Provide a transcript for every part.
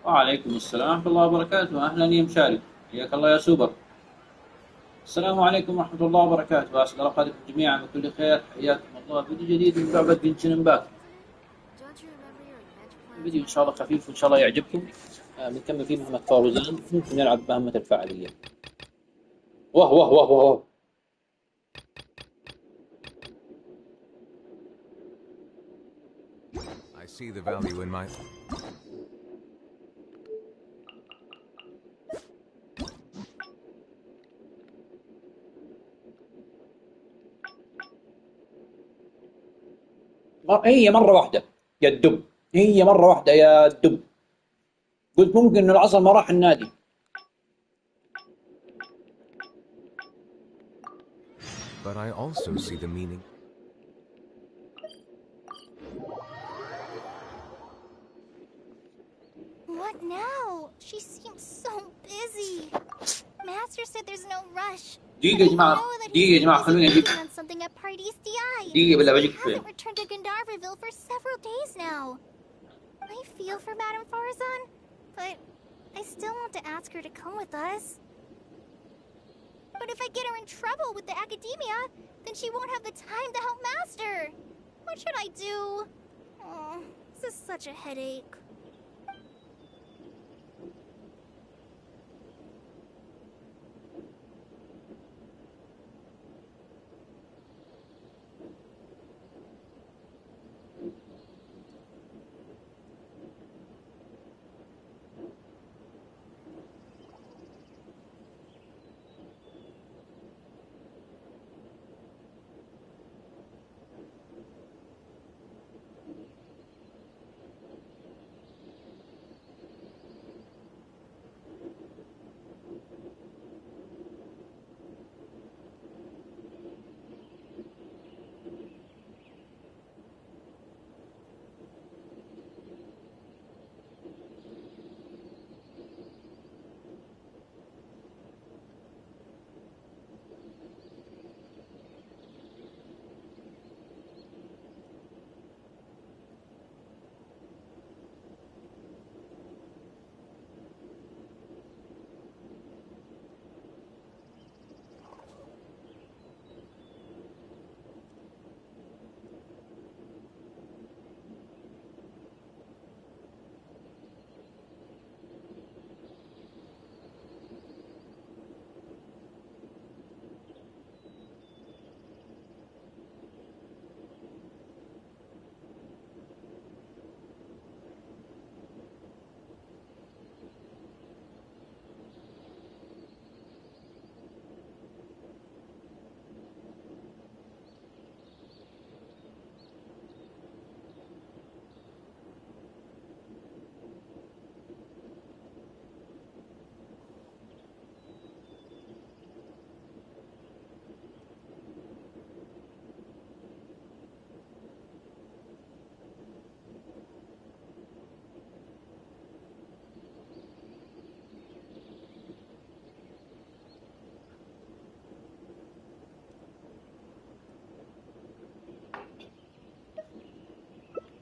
وعليكم السلام ورحمة الله وبركاته. أهلا يا مشاري، حياك الله يا سوبر. السلام عليكم ورحمة الله وبركاته، أسعد أوقاتكم جميعا بكل خير. حياكم الله فيديو جديد من لعبة جنشن امباكت. الفيديو إن شاء الله خفيف وإن شاء الله يعجبكم. بنكمل فيه مهمة فاروزان، ممكن نلعب مهمة الفعالية. واه واه واه واه. I see the value in my... هي مرة واحدة يا الدب، هي مرة واحدة يا الدب. قلت ممكن إنه العصر ما راح النادي. But I also see the meaning. What now? She seems so busy. Master said there's no rush. دقيقة يا جماعة، دقيقة يا جماعة، خلوني أجيب دقيقة بالله بجيب فين. hasn't returned to Gandharville for several days now. I feel for Madame Farzan, but I still want to ask her to come with us. But if I get her in trouble with the academia, then she won't have the time to help Master. What should I do? Oh, this is such a headache.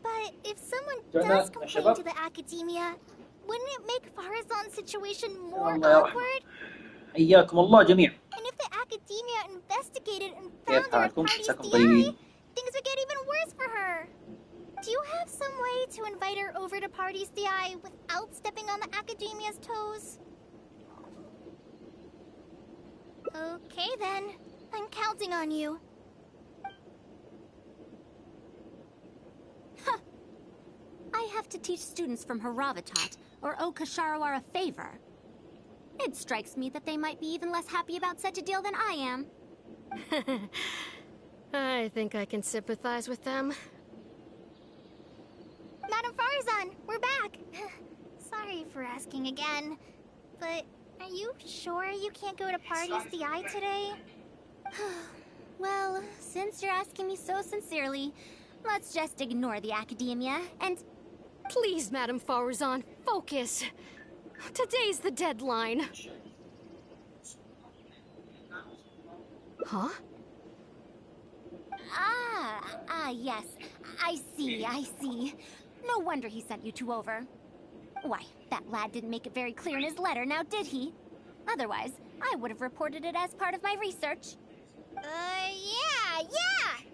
But if someone does complain to the academia, wouldn't it make Farzan's situation more awkward? حياكم الله جميعا. And if the academia investigated and found her at Party's DI, things would get even worse for her. Do you have some way to invite her over to Party's DI without stepping on the academia's toes? Okay then, I'm counting on you. I have to teach students from Haravatat or owe Kasharawar a favor. It strikes me that they might be even less happy about such a deal than I am. I think I can sympathize with them. Madame Farzan, we're back! Sorry for asking again, but are you sure you can't go to Party's DI today? Well, since you're asking me so sincerely, let's just ignore the academia and... Please, Madame Farouzan, focus. Today's the deadline. Huh? Yes. I see. No wonder he sent you two over. Why, that lad didn't make it very clear in his letter, now did he? Otherwise, I would have reported it as part of my research. Yeah,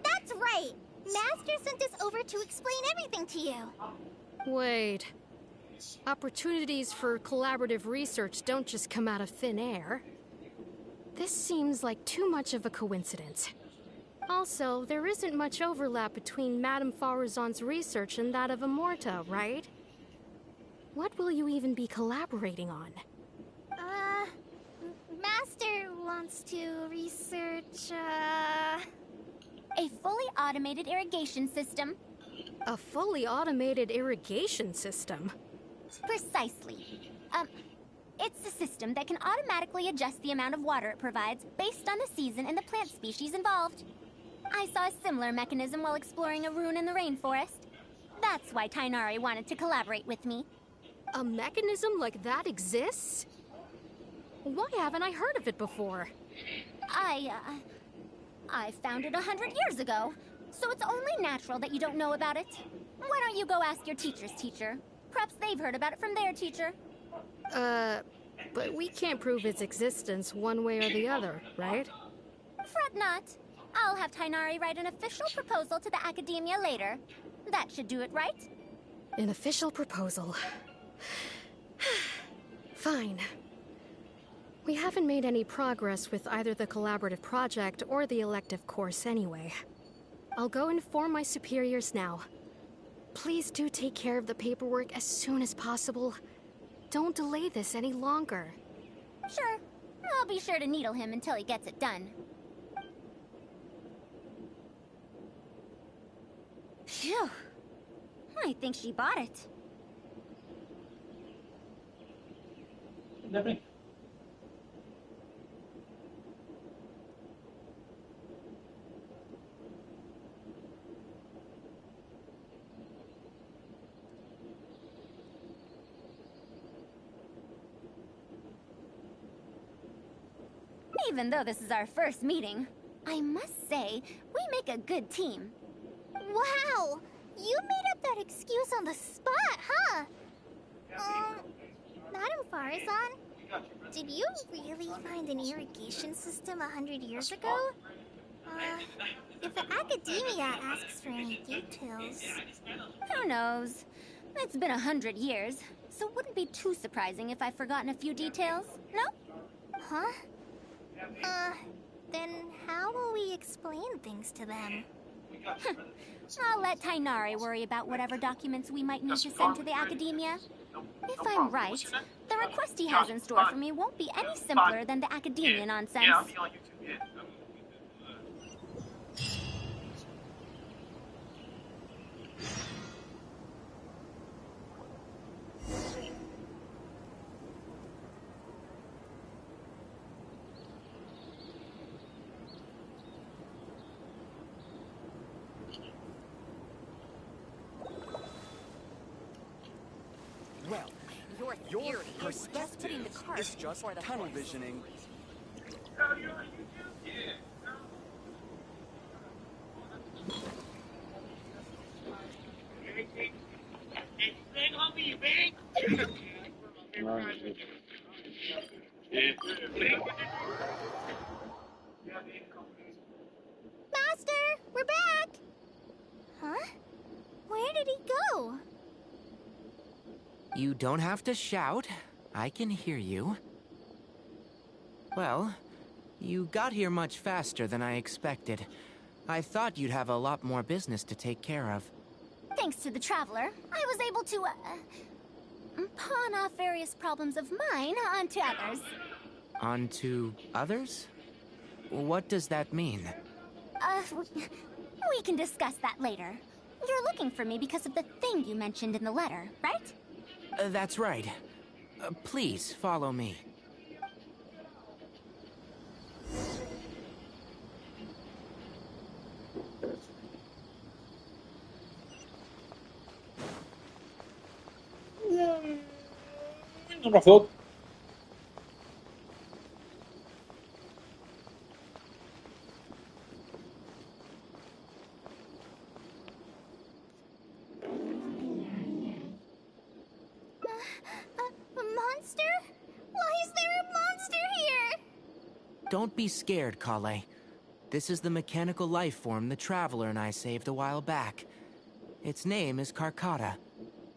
that's right. Master sent us over to explain everything to you. Wait. Opportunities for collaborative research don't just come out of thin air. This seems like too much of a coincidence. Also, there isn't much overlap between Madame Farouzan's research and that of Amorta, right? What will you even be collaborating on? Master wants to research, A fully automated irrigation system. A fully automated irrigation system? Precisely. It's a system that can automatically adjust the amount of water it provides based on the season and the plant species involved. I saw a similar mechanism while exploring a rune in the rainforest. That's why Tainari wanted to collaborate with me. A mechanism like that exists? Why haven't I heard of it before? I found it 100 years ago, so it's only natural that you don't know about it. Why don't you go ask your teacher's teacher? Perhaps they've heard about it from their teacher. But we can't prove its existence one way or the other, right? Fret not. I'll have Tainari write an official proposal to the Academia later. That should do it, right? An official proposal. Fine. We haven't made any progress with either the collaborative project or the elective course anyway. I'll go inform my superiors now. Please do take care of the paperwork as soon as possible. Don't delay this any longer. Sure. I'll be sure to needle him until he gets it done. Phew. I think she bought it. Definitely. Even though this is our first meeting, I must say, we make a good team. Wow! You made up that excuse on the spot, huh? Madame Farouzan, did you really find an irrigation system 100 years ago? If the Academia asks for any details... Who knows? It's been 100 years, so it wouldn't be too surprising if I've forgotten a few details, no? Huh? Then how will we explain things to them? I'll let Tainari worry about whatever documents we might need to send to the Academia. If I'm right, the request he has in store for me won't be any simpler than the Academia nonsense. Yeah, I'll be on YouTube. Yeah. Well, your perspective is just tunnel visioning. Oh, you're on YouTube? Yeah. Big homie, big. Master, we're back! Huh? Where did he go? You don't have to shout. I can hear you. Well, you got here much faster than I expected. I thought you'd have a lot more business to take care of. Thanks to the Traveler, I was able to, pawn off various problems of mine onto others. Onto others? What does that mean? We can discuss that later. You're looking for me because of the thing you mentioned in the letter, right? That's right. Please, follow me. نروح فوق. A monster? Why is there a monster here? Don't be scared, Kale. This is the mechanical life form the Traveler and I saved a while back. Its name is Karkata.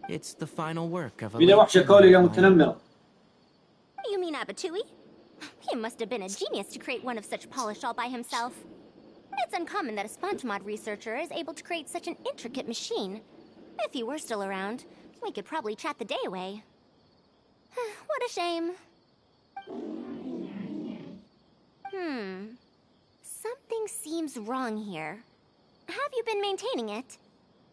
It's the final work of a إذا وحشة كولي يا متنمرة. You mean Abatui? He must have been a genius to create one of such polish all by himself. It's uncommon that a Spontamod researcher is able to create such an intricate machine. If he were still around, we could probably chat the day away. What a shame. Something seems wrong here. Have you been maintaining it?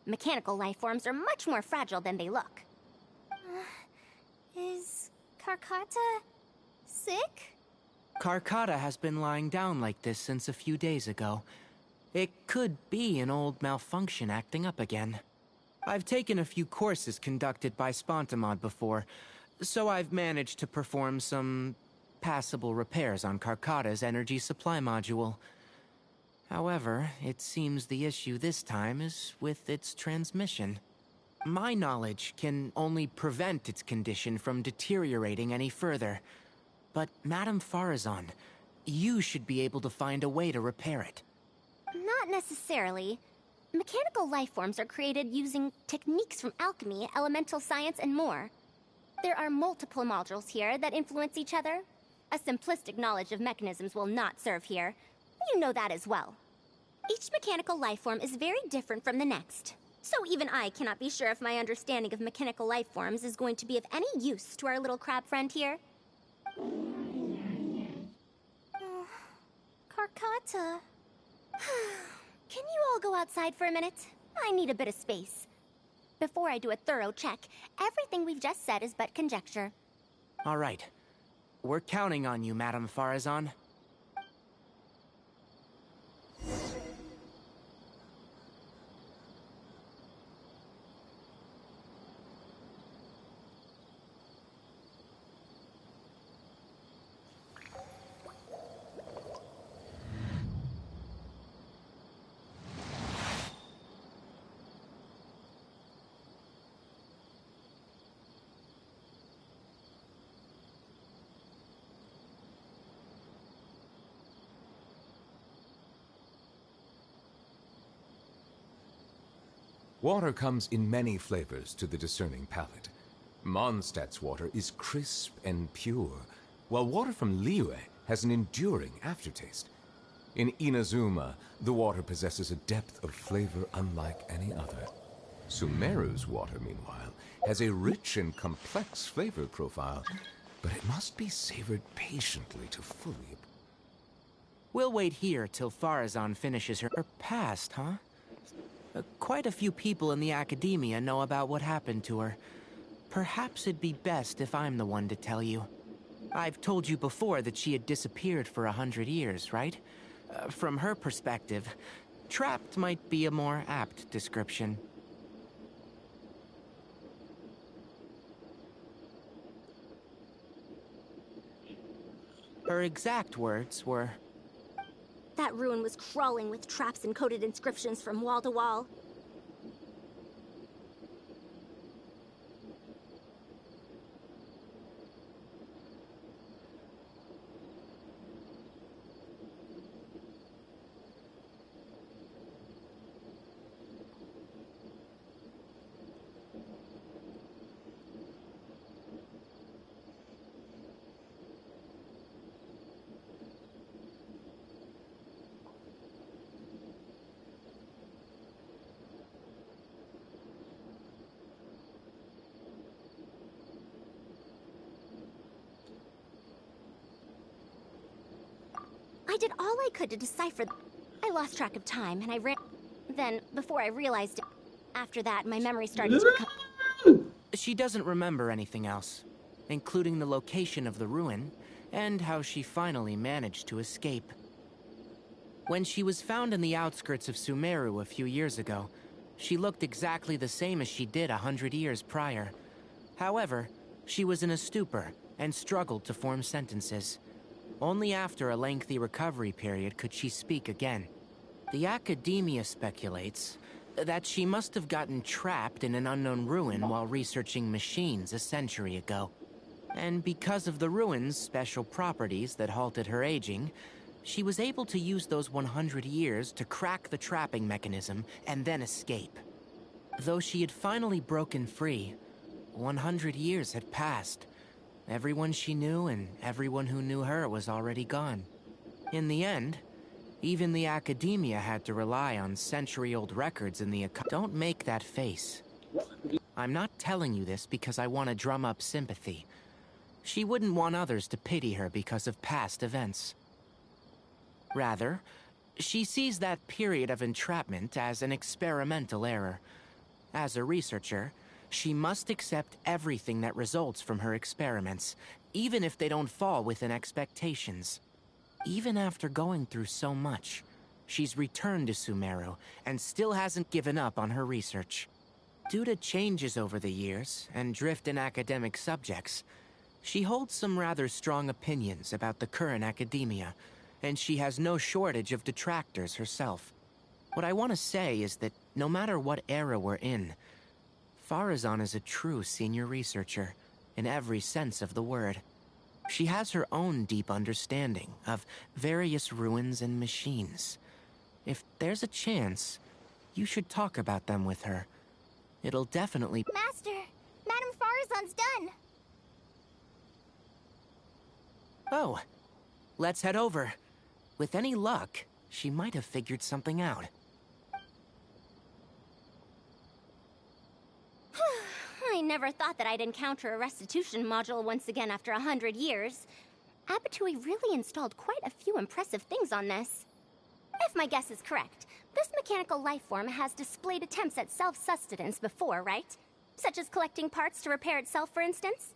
Mechanical life forms are much more fragile than they look. Is Karkata sick? Karkata has been lying down like this since a few days ago. It could be an old malfunction acting up again. I've taken a few courses conducted by Spontamod before, so I've managed to perform some passable repairs on Karkata's energy supply module. However, it seems the issue this time is with its transmission. My knowledge can only prevent its condition from deteriorating any further. But Madame Farazan, you should be able to find a way to repair it. Not necessarily. Mechanical life forms are created using techniques from alchemy, elemental science, and more. There are multiple modules here that influence each other. A simplistic knowledge of mechanisms will not serve here. You know that as well. Each mechanical life form is very different from the next. So even I cannot be sure if my understanding of mechanical life forms is going to be of any use to our little crab friend here. Karkata. Can you all go outside for a minute? I need a bit of space. Before I do a thorough check, everything we've just said is but conjecture. All right. We're counting on you, Madame Farazan. Water comes in many flavors to the discerning palate. Mondstadt's water is crisp and pure, while water from Liyue has an enduring aftertaste. In Inazuma, the water possesses a depth of flavor unlike any other. Sumeru's water, meanwhile, has a rich and complex flavor profile, but it must be savored patiently to fully... We'll wait here till Farazan finishes her past, huh? Quite a few people in the academia know about what happened to her. Perhaps it'd be best if I'm the one to tell you. I've told you before that she had disappeared for 100 years, right? From her perspective, trapped might be a more apt description. Her exact words were, That ruin was crawling with traps and coded inscriptions from wall to wall. I did all I could to decipher. I lost track of time, and I ran. Then, before I realized it, after that, my memory started to become. She doesn't remember anything else, including the location of the ruin, and how she finally managed to escape. When she was found in the outskirts of Sumeru a few years ago, she looked exactly the same as she did 100 years prior. However, She was in a stupor and struggled to form sentences. Only after a lengthy recovery period could she speak again. The academia speculates that she must have gotten trapped in an unknown ruin while researching machines a century ago. And because of the ruin's special properties that halted her aging, she was able to use those 100 years to crack the trapping mechanism and then escape. Though she had finally broken free, 100 years had passed. Everyone she knew and everyone who knew her was already gone. In the end, even the academia had to rely on century-old records in the Don't make that face. I'm not telling you this because I want to drum up sympathy. She wouldn't want others to pity her because of past events. Rather, she sees that period of entrapment as an experimental error. As a researcher, she must accept everything that results from her experiments, even if they don't fall within expectations. Even after going through so much, she's returned to Sumeru and still hasn't given up on her research. Due to changes over the years and drift in academic subjects, she holds some rather strong opinions about the current academia, and she has no shortage of detractors herself. What I want to say is that no matter what era we're in, Farazan is a true senior researcher, in every sense of the word. She has her own deep understanding of various ruins and machines. If there's a chance, you should talk about them with her. It'll definitely... Master, Madame Farazan's done. Oh, let's head over. With any luck, she might have figured something out. I never thought that I'd encounter a restitution module once again after 100 years. Abatui really installed quite a few impressive things on this. If my guess is correct, this mechanical life form has displayed attempts at self-sustenance before, right? Such as collecting parts to repair itself, for instance?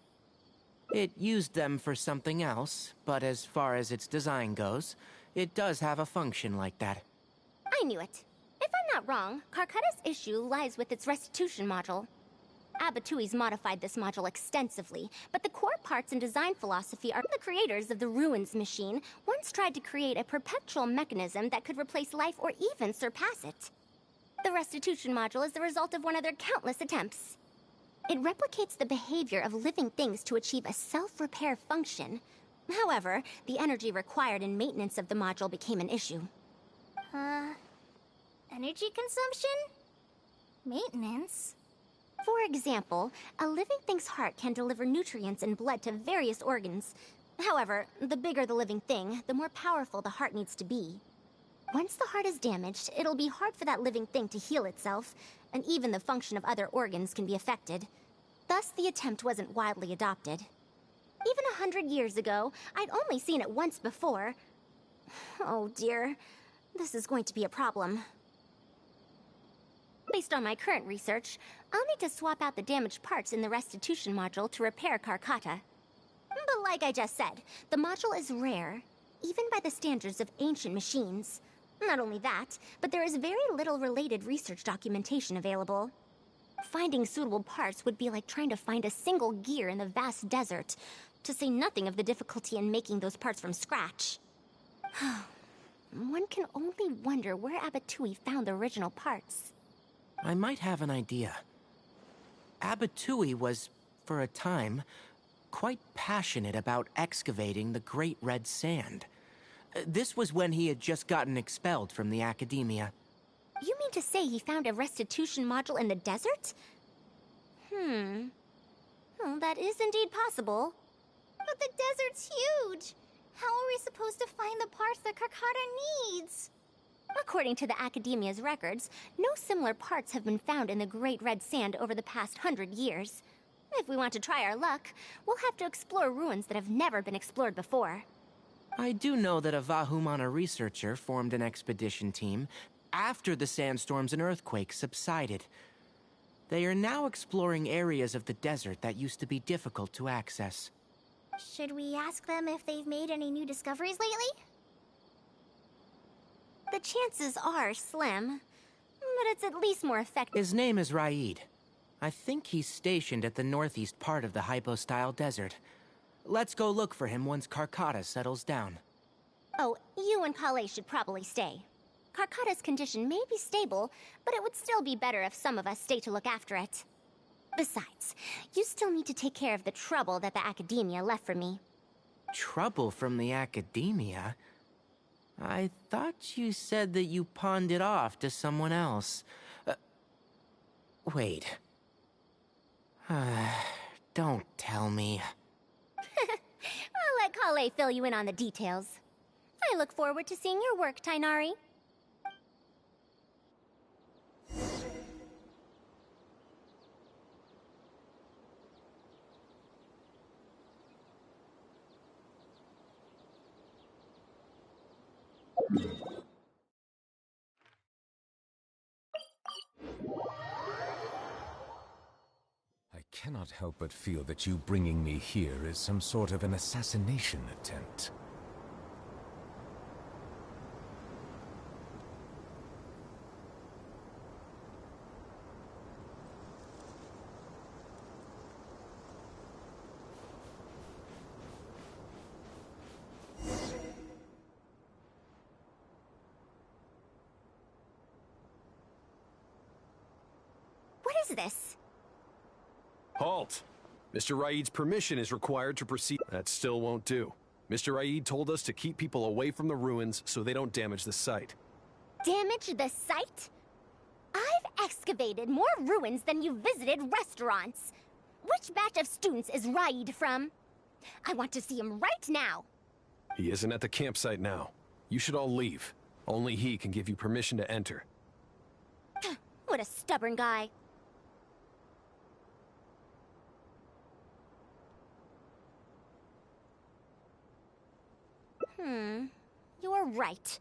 It used them for something else, but as far as its design goes, it does have a function like that. I knew it. If I'm not wrong, Karkata's issue lies with its restitution module. Abatui's modified this module extensively, but the core parts and design philosophy are the creators of the Ruins machine once tried to create a perpetual mechanism that could replace life or even surpass it. The restitution module is the result of one of their countless attempts. It replicates the behavior of living things to achieve a self-repair function. However, the energy required in maintenance of the module became an issue. Energy consumption? Maintenance? For example, a living thing's heart can deliver nutrients and blood to various organs. However, the bigger the living thing, the more powerful the heart needs to be. Once the heart is damaged, it'll be hard for that living thing to heal itself, and even the function of other organs can be affected. Thus, the attempt wasn't widely adopted. Even 100 years ago, I'd only seen it once before. Oh dear, this is going to be a problem. Based on my current research, I'll need to swap out the damaged parts in the restitution module to repair Karkata. But like I just said, the module is rare, even by the standards of ancient machines. Not only that, but there is very little related research documentation available. Finding suitable parts would be like trying to find a single gear in the vast desert, to say nothing of the difficulty in making those parts from scratch. One can only wonder where Abatui found the original parts. I might have an idea. Abatui was, for a time, quite passionate about excavating the Great Red Sand. This was when he had just gotten expelled from the academia. You mean to say he found a restitution module in the desert? Well, that is indeed possible. But the desert's huge! How are we supposed to find the parts that Karkata needs? According to the Academia's records, no similar parts have been found in the Great Red Sand over the past 100 years. If we want to try our luck, we'll have to explore ruins that have never been explored before. I do know that a Vahumana researcher formed an expedition team after the sandstorms and earthquakes subsided. They are now exploring areas of the desert that used to be difficult to access. Should we ask them if they've made any new discoveries lately? The chances are slim, but it's at least more effective. His name is Raid. I think he's stationed at the northeast part of the Hypostyle Desert. Let's go look for him once Karkata settles down. Oh, you and Kale should probably stay. Karkata's condition may be stable, but it would still be better if some of us stay to look after it. Besides, you still need to take care of the trouble that the Academia left for me. Trouble from the Academia? I thought you said that you pawned it off to someone else. Wait. Don't tell me. I'll let Kale fill you in on the details. I look forward to seeing your work, Tainari. I cannot help but feel that you bringing me here is some sort of an assassination attempt. What is this? Halt! Mr. Raid's permission is required to proceed. That still won't do. Mr. Raid told us to keep people away from the ruins so they don't damage the site. Damage the site? I've excavated more ruins than you've visited restaurants. Which batch of students is Raid from? I want to see him right now. He isn't at the campsite now. You should all leave. Only he can give you permission to enter. What a stubborn guy. You're right.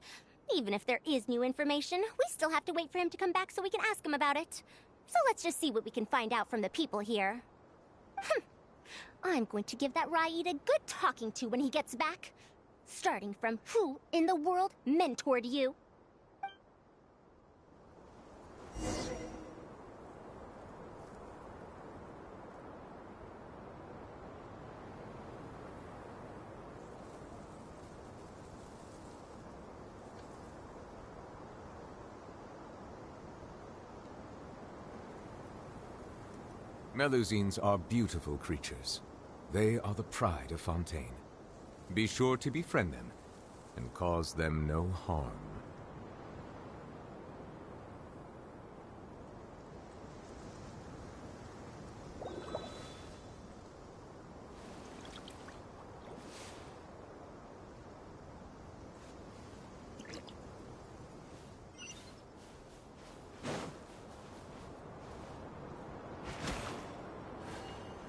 Even if there is new information, we still have to wait for him to come back so we can ask him about it. So let's just see what we can find out from the people here. I'm going to give that Raid a good talking to when he gets back. Starting from who in the world mentored you? Melusines are beautiful creatures. They are the pride of Fontaine. Be sure to befriend them and cause them no harm.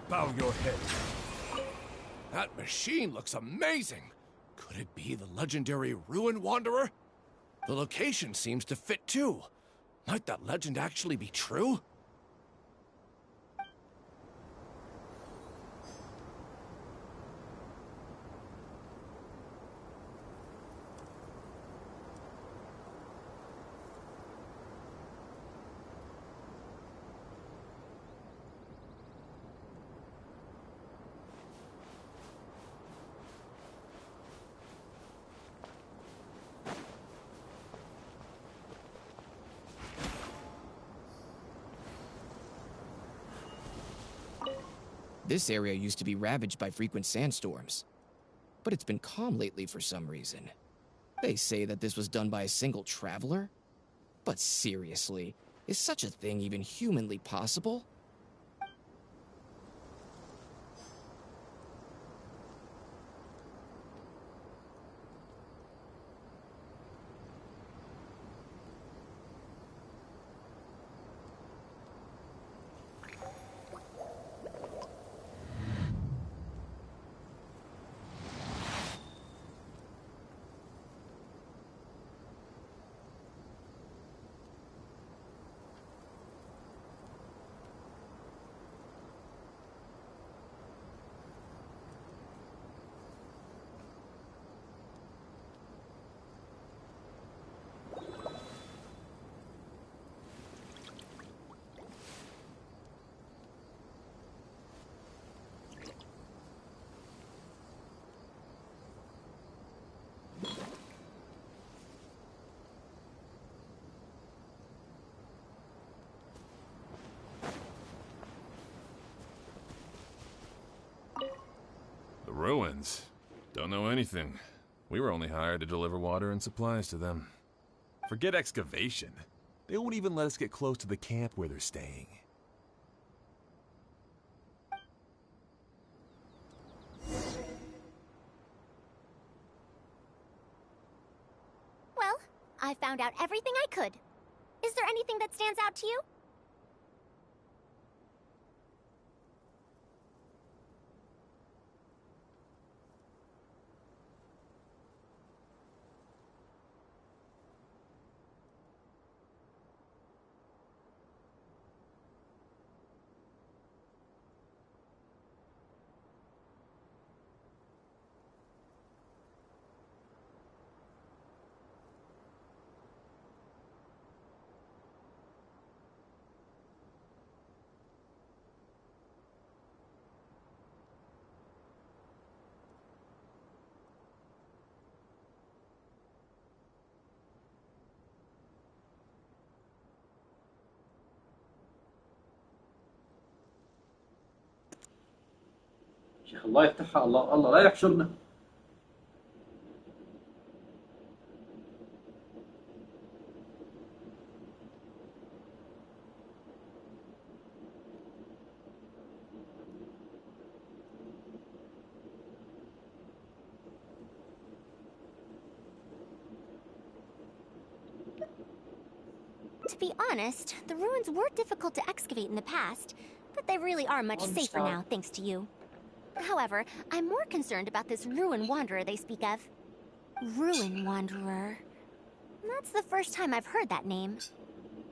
Bow your head. That machine looks amazing. Could it be the legendary Ruin Wanderer? The location seems to fit too. Might that legend actually be true? This area used to be ravaged by frequent sandstorms, but it's been calm lately for some reason. They say that this was done by a single traveler? But seriously, is such a thing even humanly possible? Don't know anything. We were only hired to deliver water and supplies to them. Forget excavation. They won't even let us get close to the camp where they're staying. Well, I found out everything I could. Is there anything that stands out to you? شيخ الله يفتحها، الله الله لا يحشرنا. To be honest, the ruins were difficult to excavate in the past, but they really are much safer now, thanks to you. However, I'm more concerned about this Ruin Wanderer they speak of. Ruin Wanderer. That's the first time I've heard that name.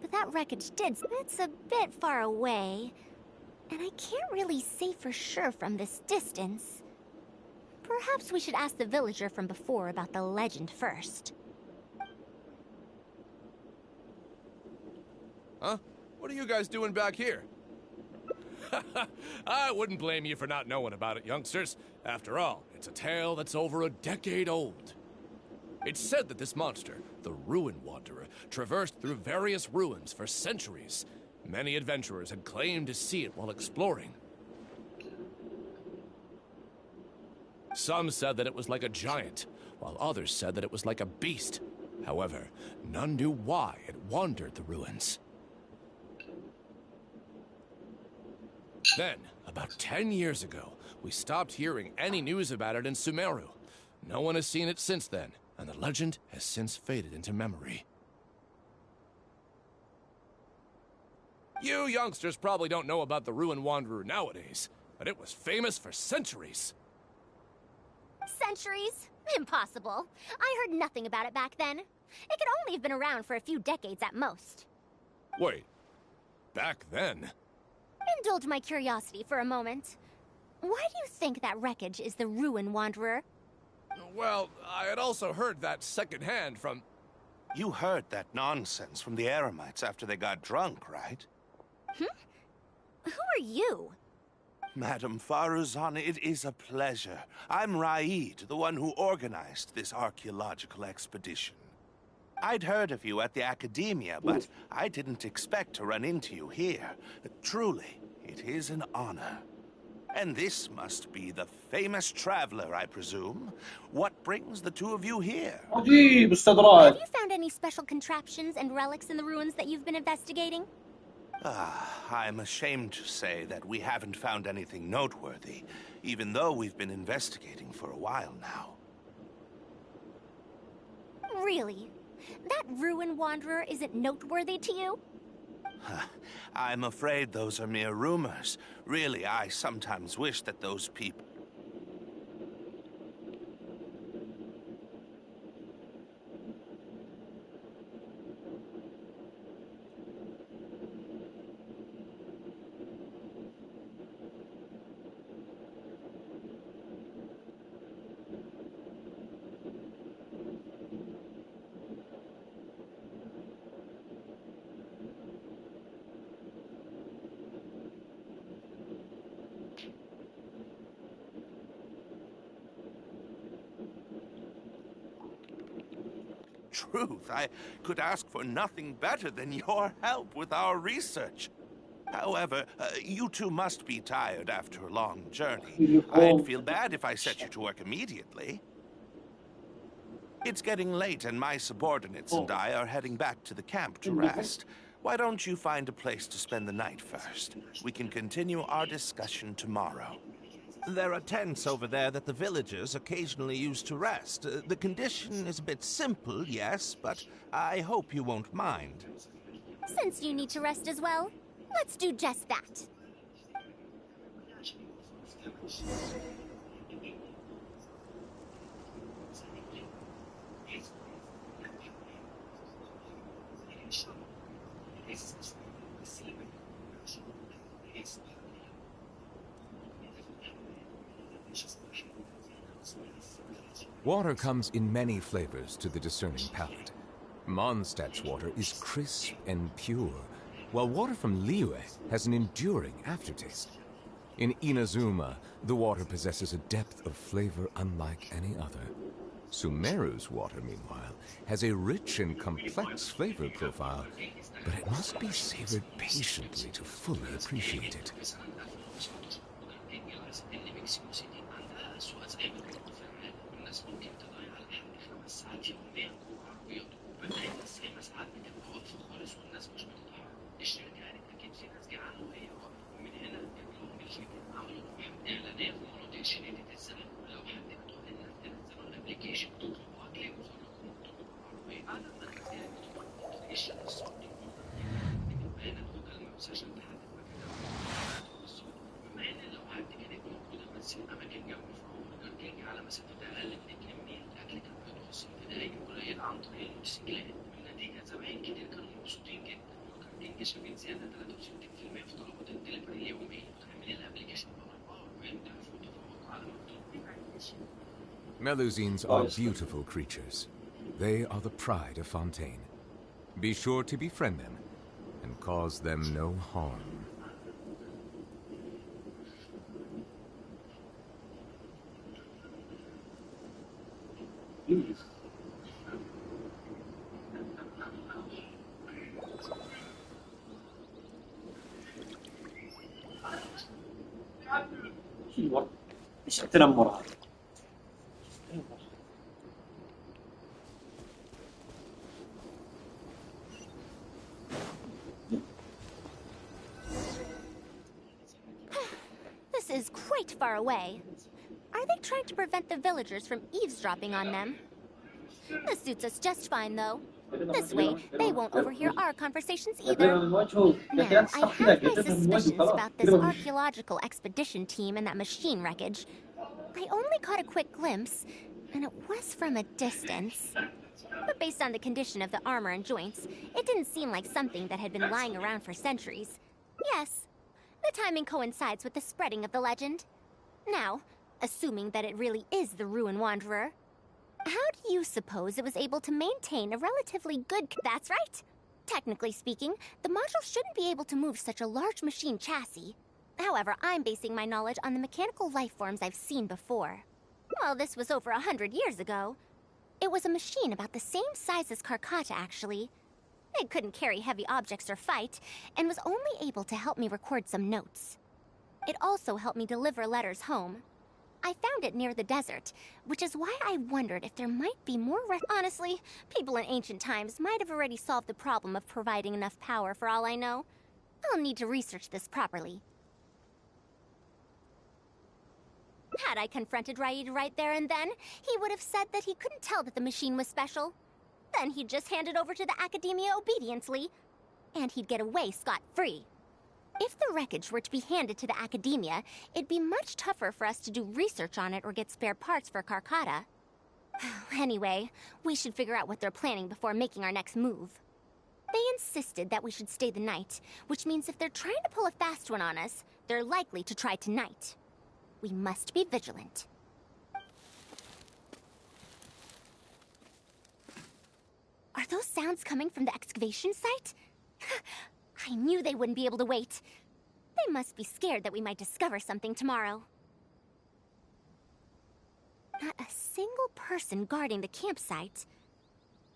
But that wreckage it's a bit far away, and I can't really say for sure from this distance. Perhaps we should ask the villager from before about the legend first. Huh? What are you guys doing back here? I wouldn't blame you for not knowing about it, youngsters. After all, it's a tale that's over a decade old. It's said that this monster, the Ruin Wanderer, traversed through various ruins for centuries. Many adventurers had claimed to see it while exploring. Some said that it was like a giant, while others said that it was like a beast. However, none knew why it wandered the ruins. Then, about 10 years ago, we stopped hearing any news about it in Sumeru. No one has seen it since then, and the legend has since faded into memory. You youngsters probably don't know about the Ruin Wanderer nowadays, but it was famous for centuries. Centuries? Impossible. I heard nothing about it back then. It could only have been around for a few decades at most. Wait, back then? Indulge my curiosity for a moment. Why do you think that wreckage is the Ruin Wanderer? Well, I had also heard that secondhand from... You heard that nonsense from the Eremites after they got drunk, right? Hmm? Who are you? Madam Farouzan, it is a pleasure. I'm Raid, the one who organized this archaeological expedition. I'd heard of you at the Academia, but I didn't expect to run into you here. Truly, it is an honor. And this must be the famous traveler, I presume. What brings the two of you here? Have you found any special contraptions and relics in the ruins that you've been investigating? I'm ashamed to say that we haven't found anything noteworthy, even though we've been investigating for a while now. Really? That Ruin Wanderer isn't noteworthy to you? I'm afraid those are mere rumors. Really, I sometimes wish that those people... Truth, I could ask for nothing better than your help with our research. However, you two must be tired after a long journey. I'd feel bad if I set you to work immediately. It's getting late and my subordinates and I are heading back to the camp to rest. Why don't you find a place to spend the night first? We can continue our discussion tomorrow. There are tents over there that the villagers occasionally use to rest. The condition is a bit simple, yes, but I hope you won't mind. Since you need to rest as well, let's do just that. Water comes in many flavors to the discerning palate. Mondstadt's water is crisp and pure, while water from Liyue has an enduring aftertaste. In Inazuma, the water possesses a depth of flavor unlike any other. Sumeru's water, meanwhile, has a rich and complex flavor profile, but it must be savored patiently to fully appreciate it. Melusines are beautiful creatures. They are the pride of Fontaine. Be sure to befriend them and cause them no harm. ايش التنمر هذا؟ This is quite far away. Are they trying to prevent the villagers from eavesdropping on them? This suits us just fine, though. This way, they won't overhear our conversations either. Now, I have my suspicions about this archaeological expedition team and that machine wreckage. I only caught a quick glimpse, and it was from a distance. But based on the condition of the armor and joints, it didn't seem like something that had been lying around for centuries. Yes, the timing coincides with the spreading of the legend. Now, assuming that it really is the Ruin Wanderer, how do you suppose it was able to maintain a relatively good... That's right! Technically speaking, the module shouldn't be able to move such a large machine chassis. However, I'm basing my knowledge on the mechanical life forms I've seen before. Well, this was over 100 years ago. It was a machine about the same size as Karkata, actually. It couldn't carry heavy objects or fight, and was only able to help me record some notes. It also helped me deliver letters home. I found it near the desert, which is why I wondered if there might be more Honestly, people in ancient times might have already solved the problem of providing enough power for all I know. I'll need to research this properly. Had I confronted Raid right there and then, he would have said that he couldn't tell that the machine was special. Then he'd just hand it over to the Academia obediently, and he'd get away scot-free. If the wreckage were to be handed to the Academia, it'd be much tougher for us to do research on it or get spare parts for Karkata. Anyway, we should figure out what they're planning before making our next move. They insisted that we should stay the night, which means if they're trying to pull a fast one on us, they're likely to try tonight. We must be vigilant. Are those sounds coming from the excavation site? I knew they wouldn't be able to wait. They must be scared that we might discover something tomorrow. Not a single person guarding the campsite.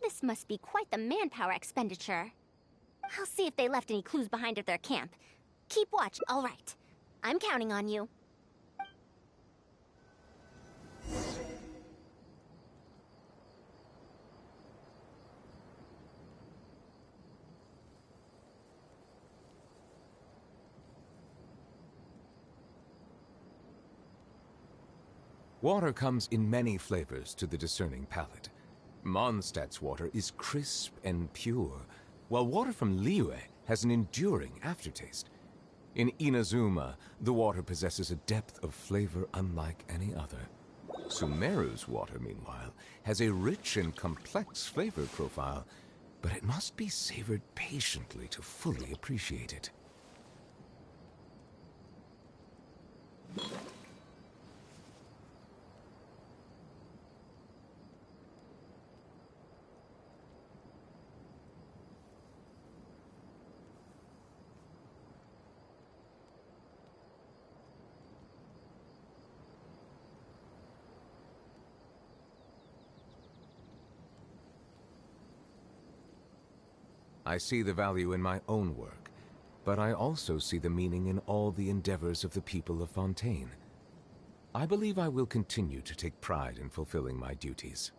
This must be quite the manpower expenditure. I'll see if they left any clues behind at their camp. Keep watch, all right. I'm counting on you. Water comes in many flavors to the discerning palate. Mondstadt's water is crisp and pure, while water from Liyue has an enduring aftertaste. In Inazuma, the water possesses a depth of flavor unlike any other. Sumeru's water, meanwhile, has a rich and complex flavor profile, but it must be savored patiently to fully appreciate it. I see the value in my own work, but I also see the meaning in all the endeavors of the people of Fontaine. I believe I will continue to take pride in fulfilling my duties.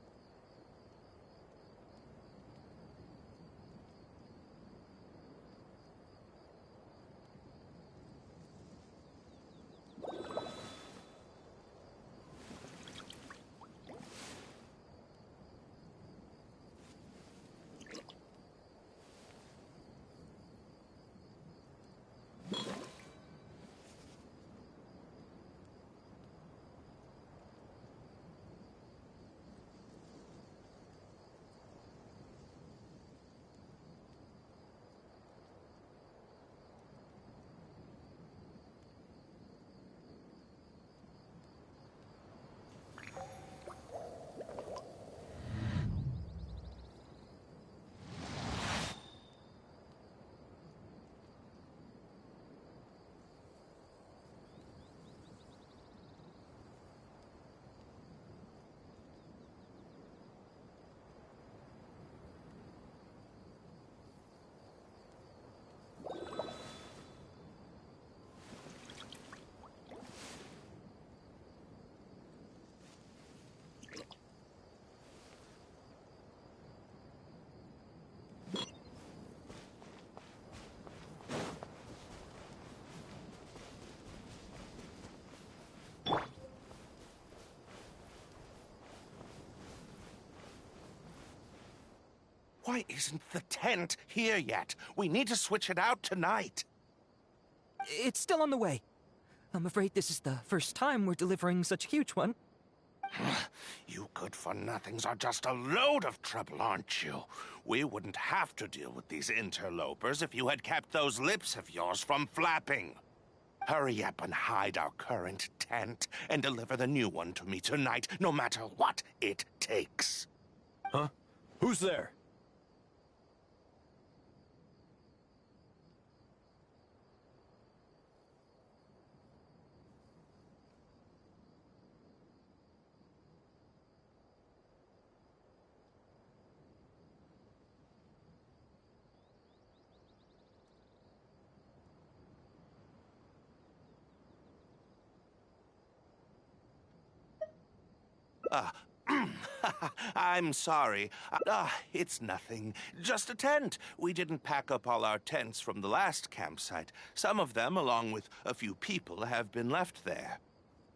Why isn't the tent here yet? We need to switch it out tonight. It's still on the way. I'm afraid this is the first time we're delivering such a huge one. You good-for-nothings are just a load of trouble, aren't you? We wouldn't have to deal with these interlopers if you had kept those lips of yours from flapping. Hurry up and hide our current tent and deliver the new one to me tonight, no matter what it takes. Huh? Who's there? I'm sorry. It's nothing. Just a tent. We didn't pack up all our tents from the last campsite. Some of them, along with a few people, have been left there.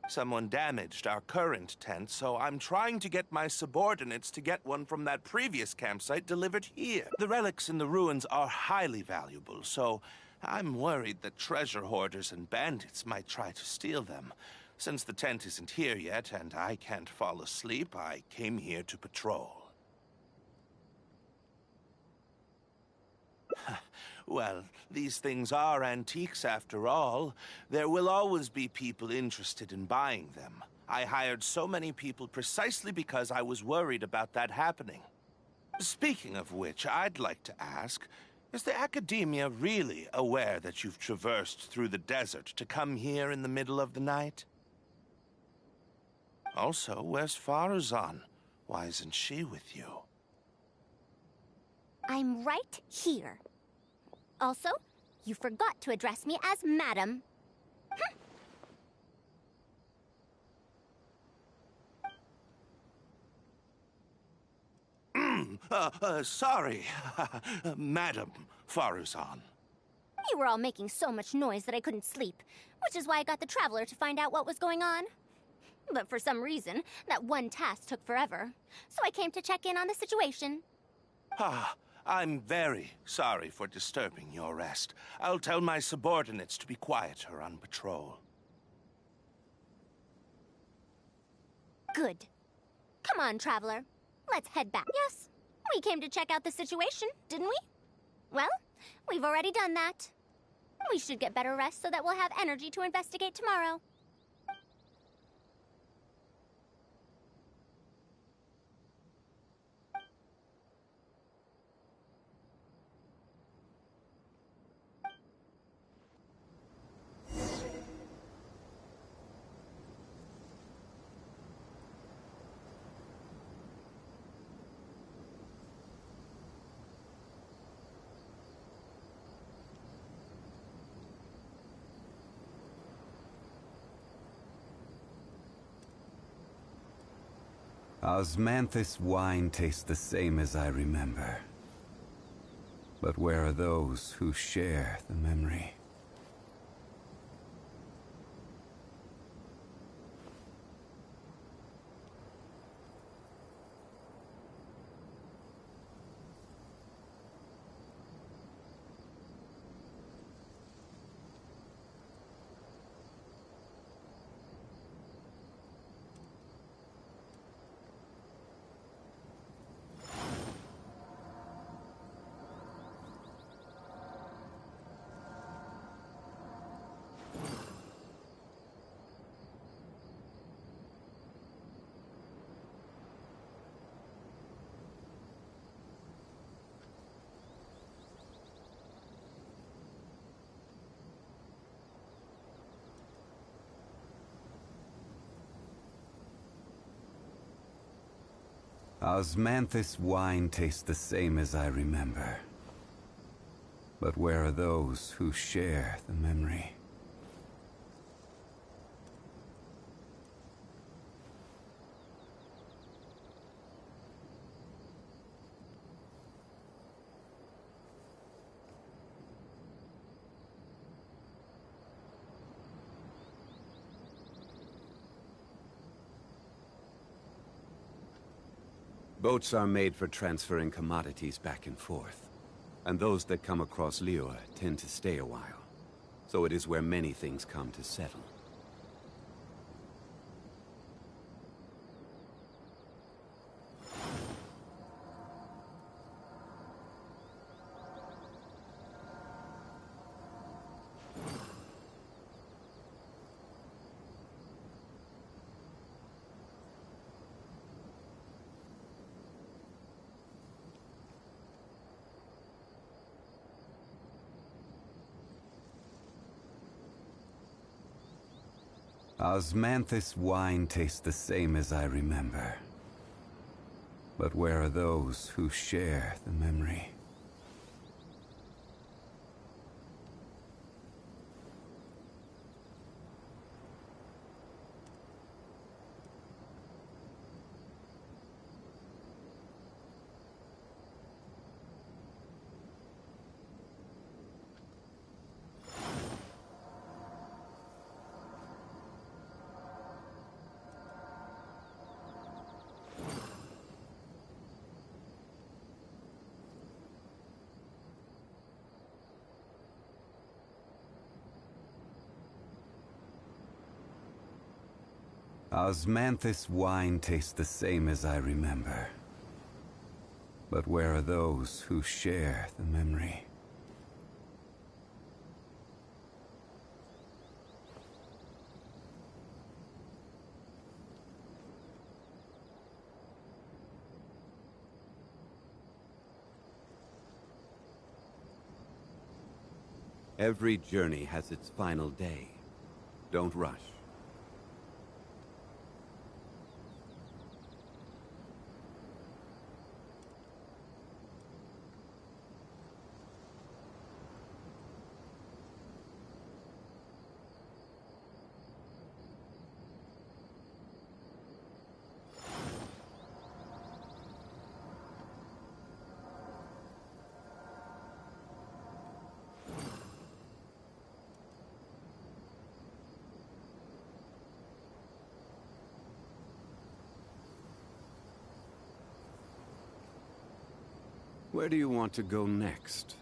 Someone damaged our current tent, so I'm trying to get my subordinates to get one from that previous campsite delivered here. The relics in the ruins are highly valuable, so I'm worried that treasure hoarders and bandits might try to steal them. Since the tent isn't here yet, and I can't fall asleep, I came here to patrol. Well, these things are antiques after all. There will always be people interested in buying them. I hired so many people precisely because I was worried about that happening. Speaking of which, I'd like to ask, is the Academia really aware that you've traversed through the desert to come here in the middle of the night? Also, where's Farouzan? Why isn't she with you? I'm right here. Also, You forgot to address me as Madam. Sorry, Madam Farouzan. You were all making so much noise that I couldn't sleep, which is why I got the Traveler to find out what was going on. But for some reason, that one task took forever, so I came to check in on the situation. I'm very sorry for disturbing your rest. I'll tell my subordinates to be quieter on patrol. Good. Come on, Traveler. Let's head back. Yes, we came to check out the situation, didn't we? Well, we've already done that. We should get better rest so that we'll have energy to investigate tomorrow. Osmanthus wine tastes the same as I remember. But where are those who share the memory? Osmanthus wine tastes the same as I remember. But where are those who share the memory? Boats are made for transferring commodities back and forth, and those that come across Liyue tend to stay a while. So it is where many things come to settle. Osmanthus wine tastes the same as I remember. But where are those who share the memory? Osmanthus wine tastes the same as I remember. But where are those who share the memory? Every journey has its final day. Don't rush. Where do you want to go next?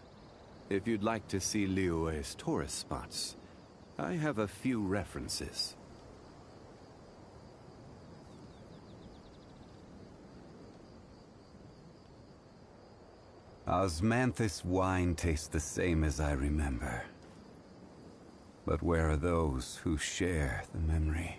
If you'd like to see Liyue's tourist spots, I have a few references. Osmanthus wine tastes the same as I remember. But where are those who share the memory?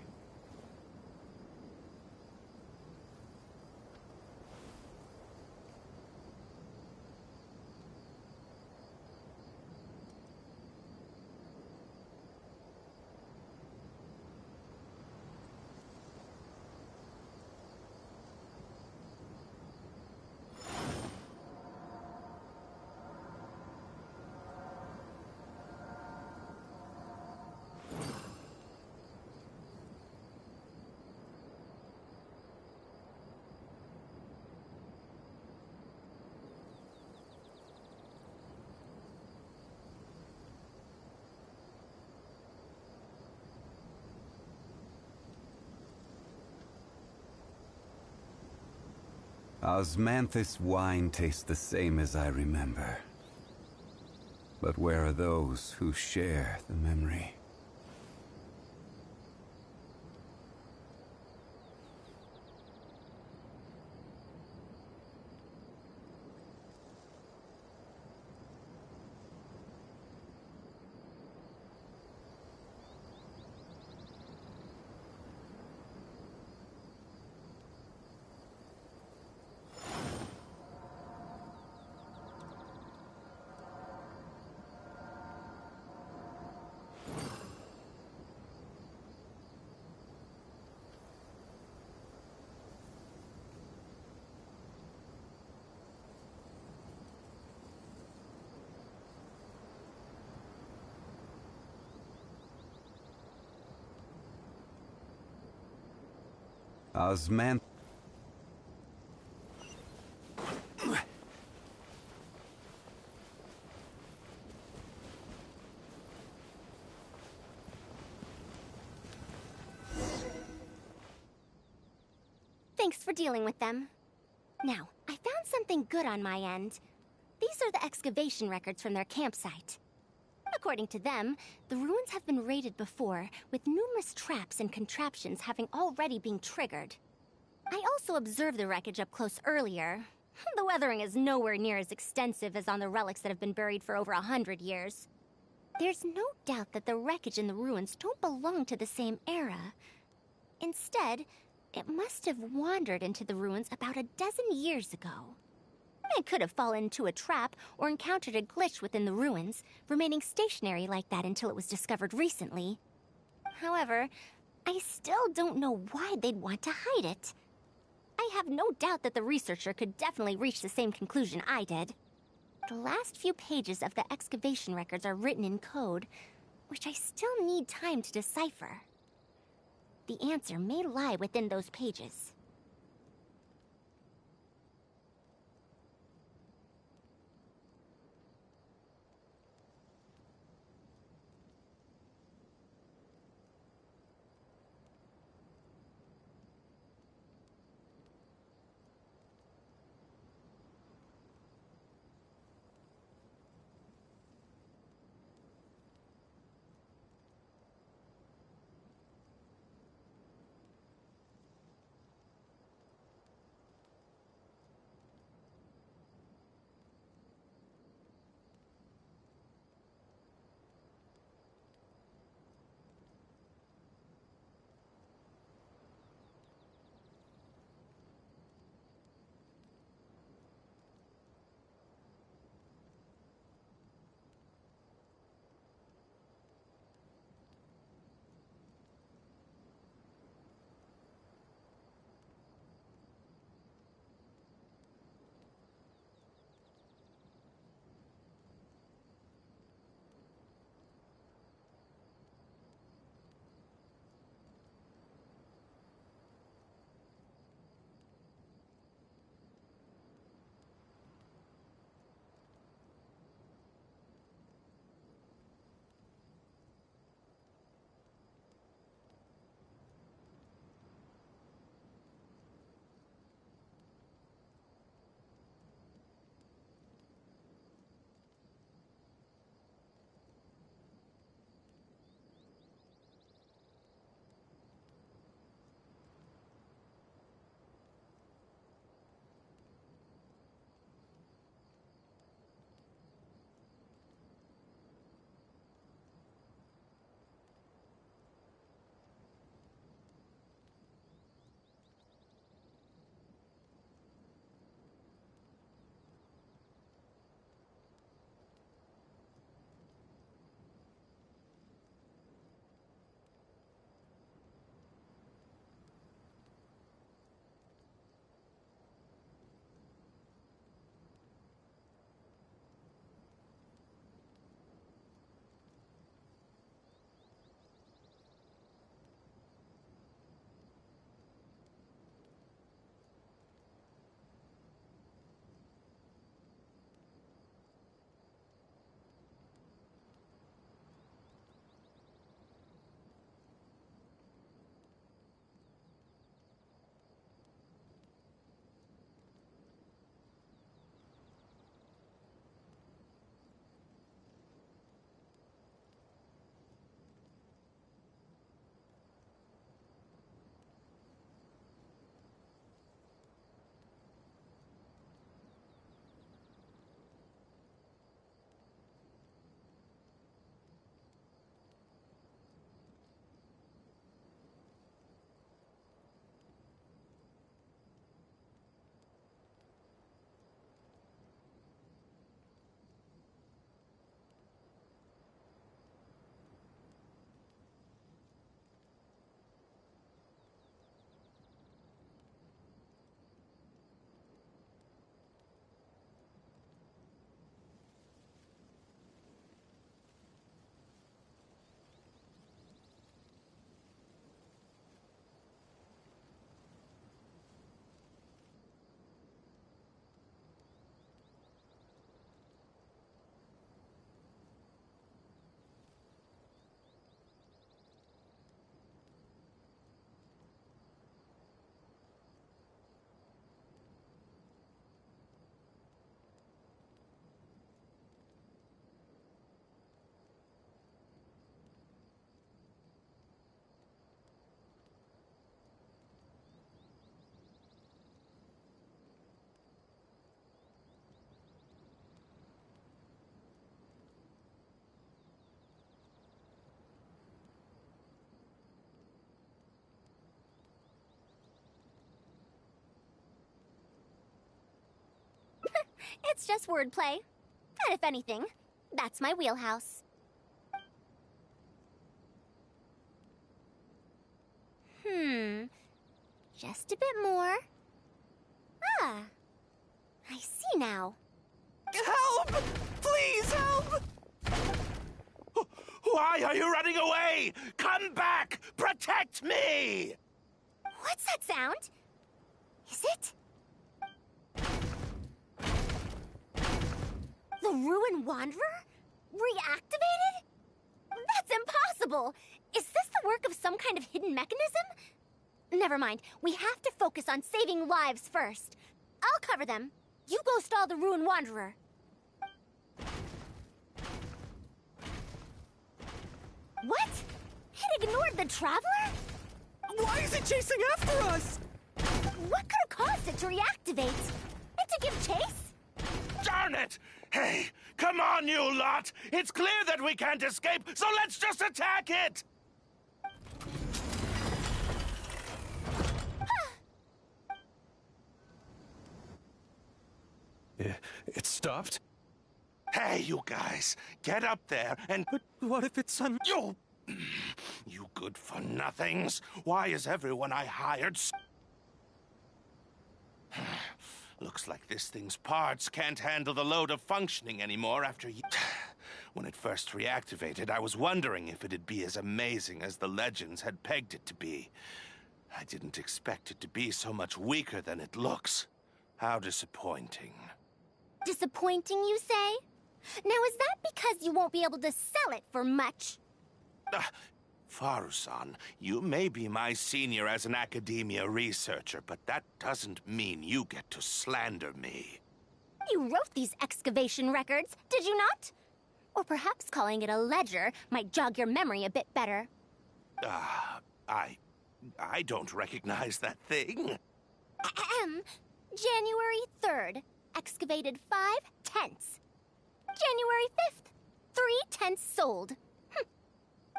Osmanthus wine tastes the same as I remember. But where are those who share the memory? Osmanthus. Thanks for dealing with them. Now, I found something good on my end. These are the excavation records from their campsite. According to them, the ruins have been raided before, with numerous traps and contraptions having already been triggered. I also observed the wreckage up close earlier. The weathering is nowhere near as extensive as on the relics that have been buried for over 100 years. There's no doubt that the wreckage and the ruins don't belong to the same era. Instead, it must have wandered into the ruins about a dozen years ago. It could have fallen into a trap or encountered a glitch within the ruins, remaining stationary like that until it was discovered recently. However, I still don't know why they'd want to hide it. I have no doubt that the researcher could definitely reach the same conclusion I did. The last few pages of the excavation records are written in code, which I still need time to decipher. The answer may lie within those pages. It's just wordplay. And if anything, that's my wheelhouse. Just a bit more. Ah, I see now. Help! Please help! Why are you running away? Come back! Protect me! What's that sound? Is it? The Ruin Wanderer? Reactivated? That's impossible! Is this the work of some kind of hidden mechanism? Never mind. We have to focus on saving lives first. I'll cover them. You go stall the Ruin Wanderer. What? It ignored the Traveler? Why is it chasing after us? What could have caused it to reactivate? And to give chase? Darn it! Hey, come on, you lot! It's clear that we can't escape, so let's just attack it! It stopped? Hey, you guys, get up there and... But what if it's You... You good-for-nothings! Why is everyone I hired Looks like this thing's parts can't handle the load of functioning anymore after When it first reactivated, I was wondering if it'd be as amazing as the legends had pegged it to be. I didn't expect it to be so much weaker than it looks. How disappointing. Disappointing, you say? Now, is that because you won't be able to sell it for much? Farusan, you may be my senior as an academia researcher, but that doesn't mean you get to slander me. You wrote these excavation records, did you not? Or perhaps calling it a ledger might jog your memory a bit better. I don't recognize that thing. January 3rd, excavated 5 tents. January 5th, 3 tents sold.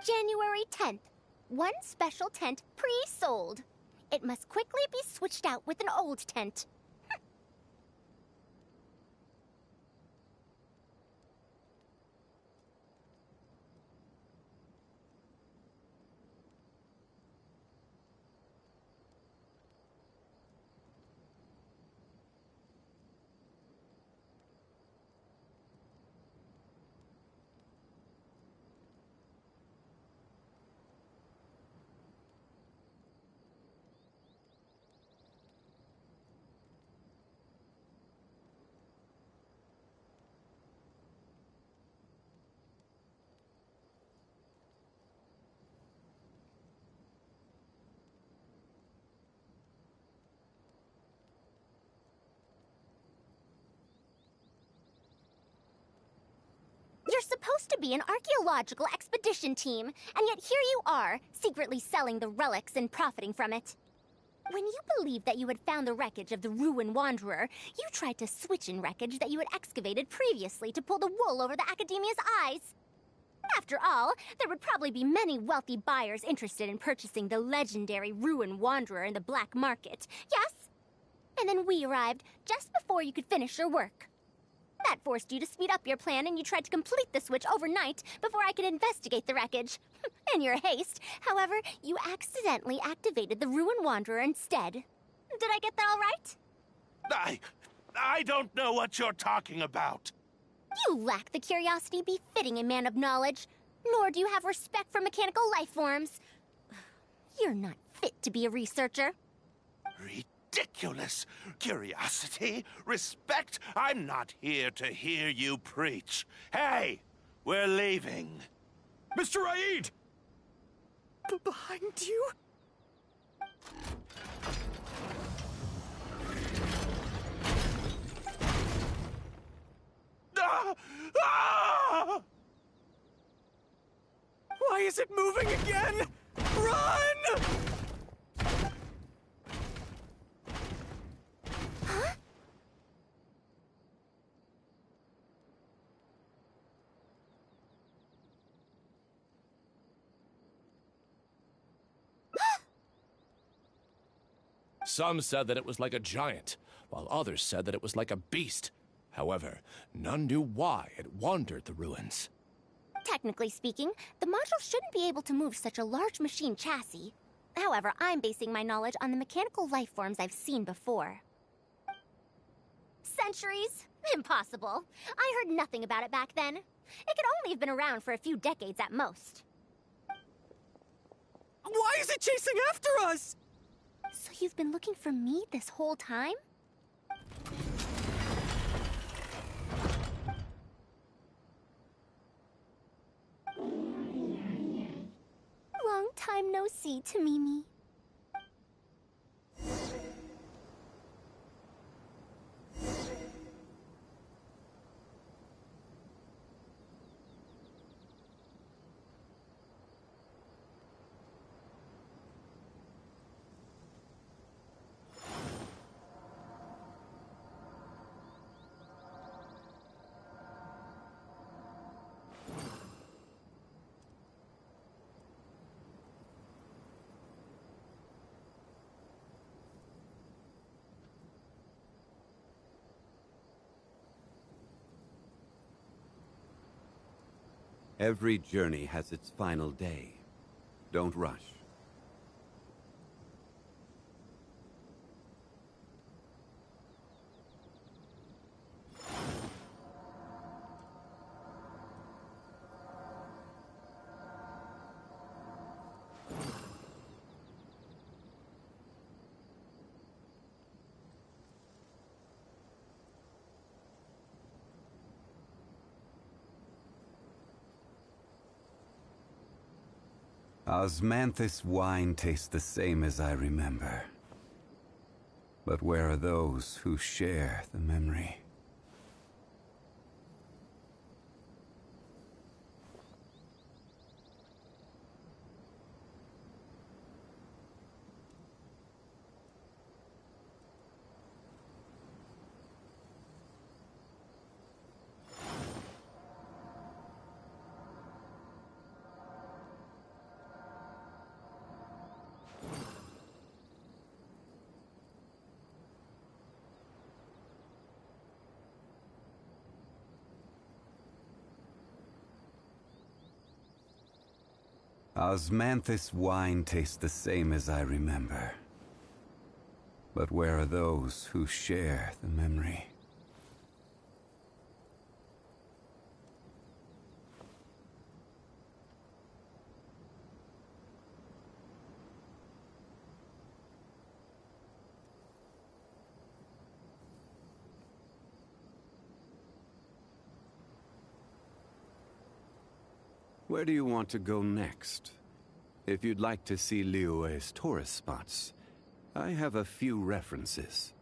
January 10th, 1 special tent pre-sold. It must quickly be switched out with an old tent. You're supposed to be an archaeological expedition team, and yet here you are, secretly selling the relics and profiting from it. When you believed that you had found the wreckage of the Ruin Wanderer, you tried to switch in wreckage that you had excavated previously to pull the wool over the Academia's eyes. After all, there would probably be many wealthy buyers interested in purchasing the legendary Ruin Wanderer in the black market, yes? And then we arrived just before you could finish your work. That forced you to speed up your plan, and you tried to complete the switch overnight before I could investigate the wreckage. In your haste, however, you accidentally activated the Ruin Wanderer instead. Did I get that all right? I don't know what you're talking about. You lack the curiosity befitting a man of knowledge, nor do you have respect for mechanical life forms. You're not fit to be a researcher. Ridiculous. Curiosity? Respect? I'm not here to hear you preach. Hey, we're leaving. Mr. Raid! Behind you? Why is it moving again? Run! Huh? Some said that it was like a giant, while others said that it was like a beast. However, none knew why it wandered the ruins. Technically speaking, the module shouldn't be able to move such a large machine chassis. However, I'm basing my knowledge on the mechanical life forms I've seen before. Centuries? Impossible. I heard nothing about it back then. It could only have been around for a few decades at most. Why is it chasing after us? So you've been looking for me this whole time? Long time no see, Tamimi. Every journey has its final day. Don't rush. Osmanthus wine tastes the same as I remember. But where are those who share the memory? Osmanthus wine tastes the same as I remember. But where are those who share the memory? Where do you want to go next? If you'd like to see Liyue's tourist spots, I have a few references.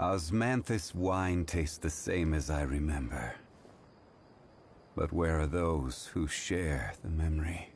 Osmanthus wine tastes the same as I remember. But where are those who share the memory?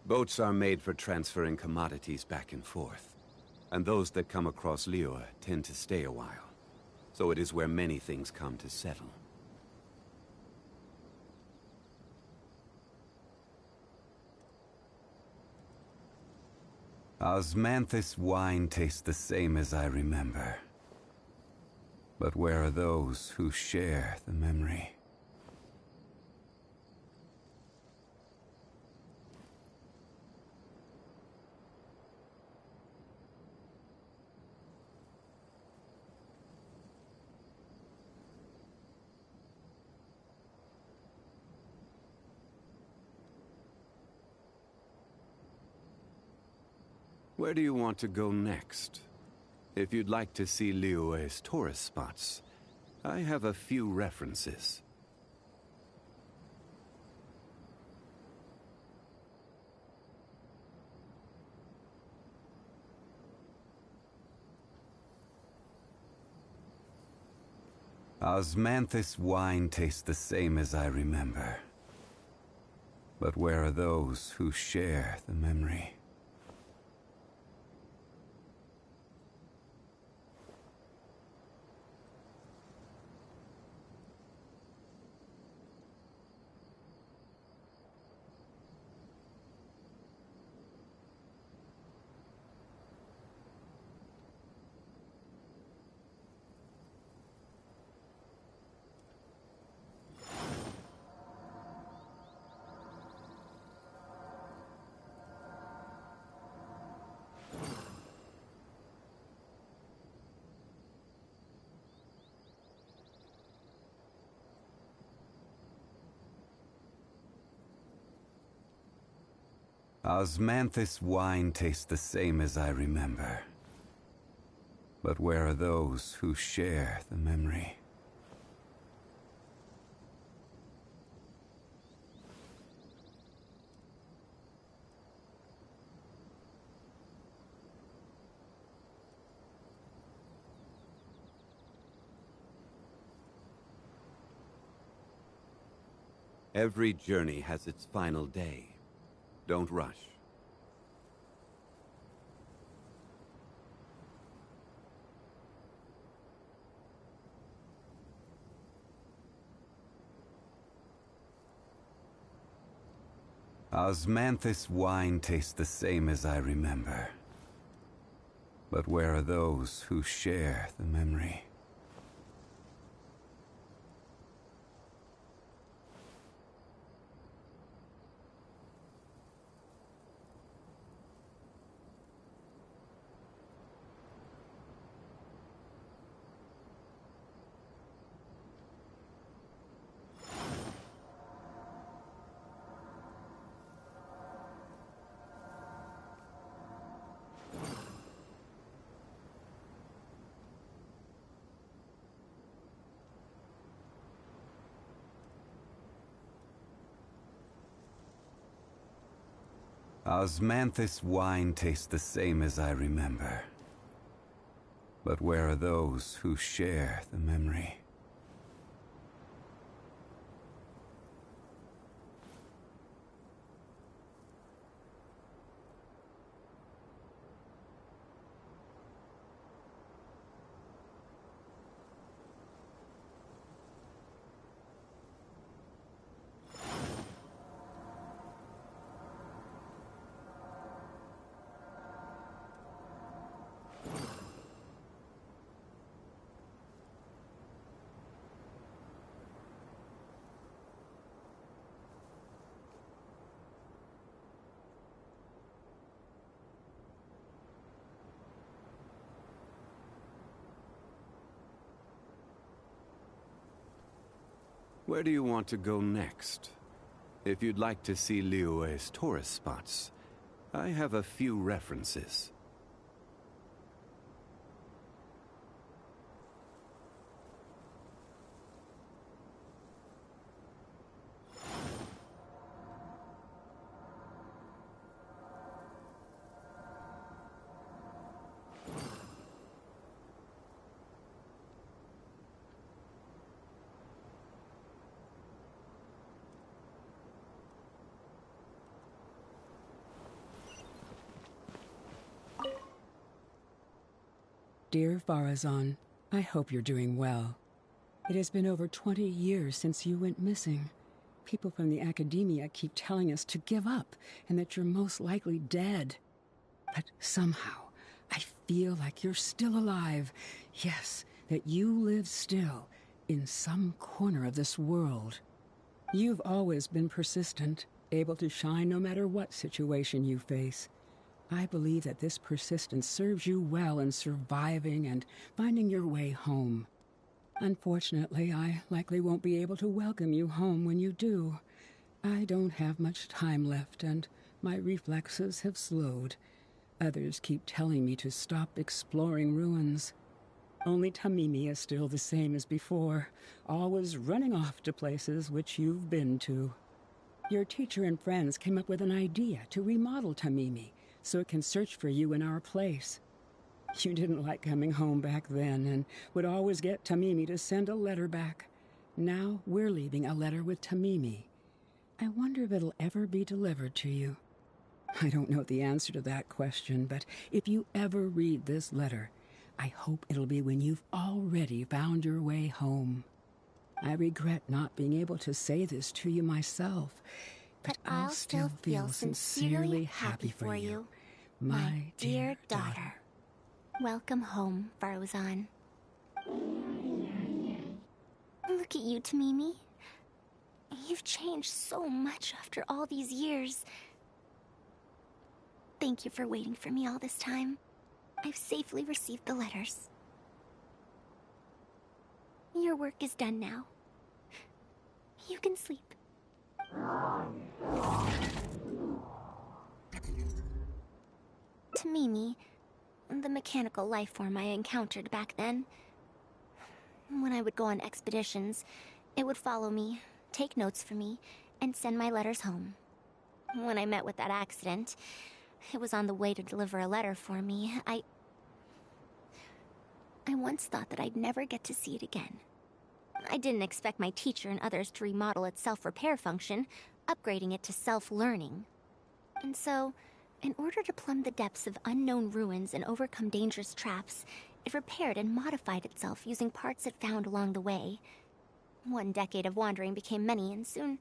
Boats are made for transferring commodities back and forth. And those that come across Liyue tend to stay a while. So it is where many things come to settle. Osmanthus wine tastes the same as I remember. But where are those who share the memory? Where do you want to go next? If you'd like to see Liyue's tourist spots, I have a few references. Osmanthus wine tastes the same as I remember. But where are those who share the memory? Osmanthus wine tastes the same as I remember. But where are those who share the memory? Every journey has its final day. Don't rush. Osmanthus wine tastes the same as I remember. But where are those who share the memory? Osmanthus wine tastes the same as I remember. But where are those who share the memory? Where do you want to go next? If you'd like to see Liyue's tourist spots, I have a few references. Dear Farouzan, I hope you're doing well. It has been over 20 years since you went missing. People from the academia keep telling us to give up and that you're most likely dead. But somehow, I feel like you're still alive. Yes, that you live still in some corner of this world. You've always been persistent, able to shine no matter what situation you face. I believe that this persistence serves you well in surviving and finding your way home. Unfortunately, I likely won't be able to welcome you home when you do. I don't have much time left, and my reflexes have slowed. Others keep telling me to stop exploring ruins. Only Tamimi is still the same as before, always running off to places which you've been to. Your teacher and friends came up with an idea to remodel Tamimi, so it can search for you in our place. You didn't like coming home back then, and would always get Tamimi to send a letter back. Now we're leaving a letter with Tamimi. I wonder if it'll ever be delivered to you. I don't know the answer to that question, but if you ever read this letter, I hope it'll be when you've already found your way home. I regret not being able to say this to you myself, but I'll still feel sincerely happy for you, my dear daughter. Welcome home, Farouzan. Look at you, Tamimi. You've changed so much after all these years. Thank you for waiting for me all this time. I've safely received the letters. Your work is done now. You can sleep. Tamimi, the mechanical life form I encountered back then. When I would go on expeditions, it would follow me, take notes for me, and send my letters home. When I met with that accident, it was on the way to deliver a letter for me. I once thought that I'd never get to see it again. I didn't expect my teacher and others to remodel its self-repair function, upgrading it to self-learning. And so, in order to plumb the depths of unknown ruins and overcome dangerous traps, it repaired and modified itself using parts it found along the way. One decade of wandering became many, and soon,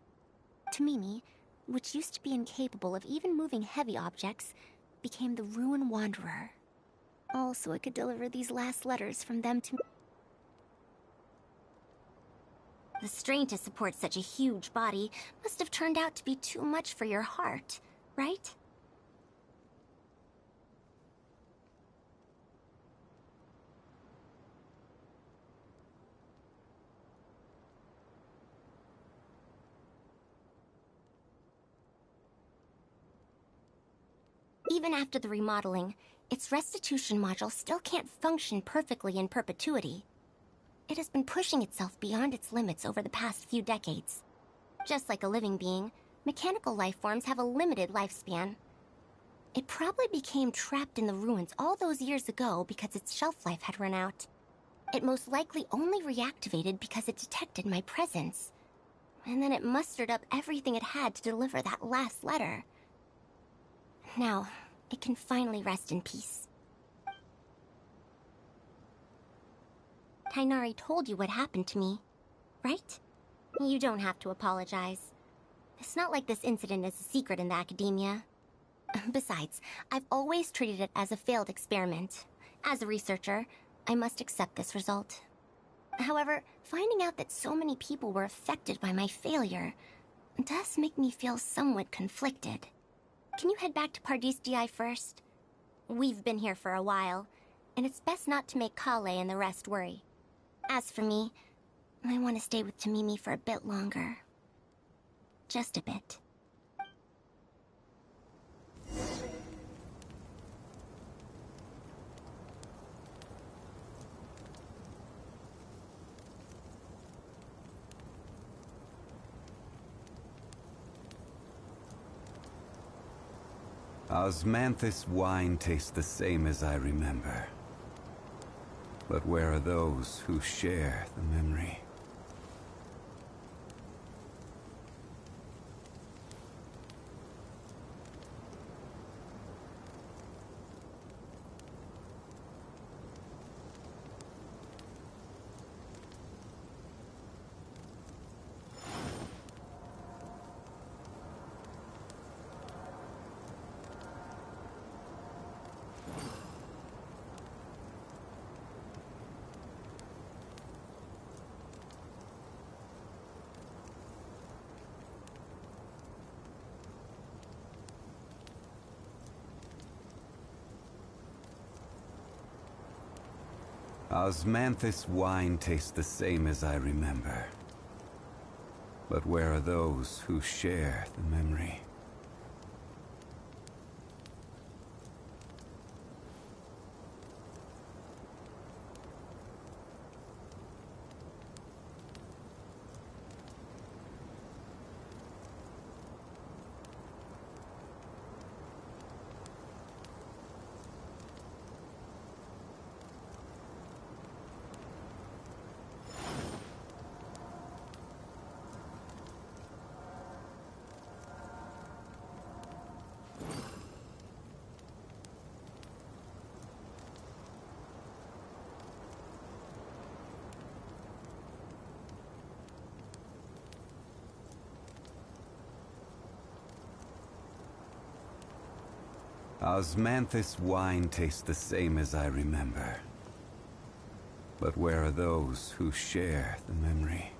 Tamimi, which used to be incapable of even moving heavy objects, became the Ruin Wanderer. All so I could deliver these last letters from them to me. The strain to support such a huge body must have turned out to be too much for your heart, right? Even after the remodeling, its restitution module still can't function perfectly in perpetuity. It has been pushing itself beyond its limits over the past few decades. Just like a living being, mechanical life forms have a limited lifespan. It probably became trapped in the ruins all those years ago because its shelf life had run out. It most likely only reactivated because it detected my presence. And then it mustered up everything it had to deliver that last letter. Now, it can finally rest in peace. Tainari told you what happened to me, right? You don't have to apologize. It's not like this incident is a secret in the academia. Besides, I've always treated it as a failed experiment. As a researcher, I must accept this result. However, finding out that so many people were affected by my failure does make me feel somewhat conflicted. Can you head back to Pardis first? We've been here for a while, and it's best not to make Kale and the rest worry. As for me, I want to stay with Tamimi for a bit longer. Just a bit. Osmanthus wine tastes the same as I remember. But where are those who share the memory? Osmanthus wine tastes the same as I remember. But where are those who share the memory? Osmanthus wine tastes the same as I remember. But where are those who share the memory?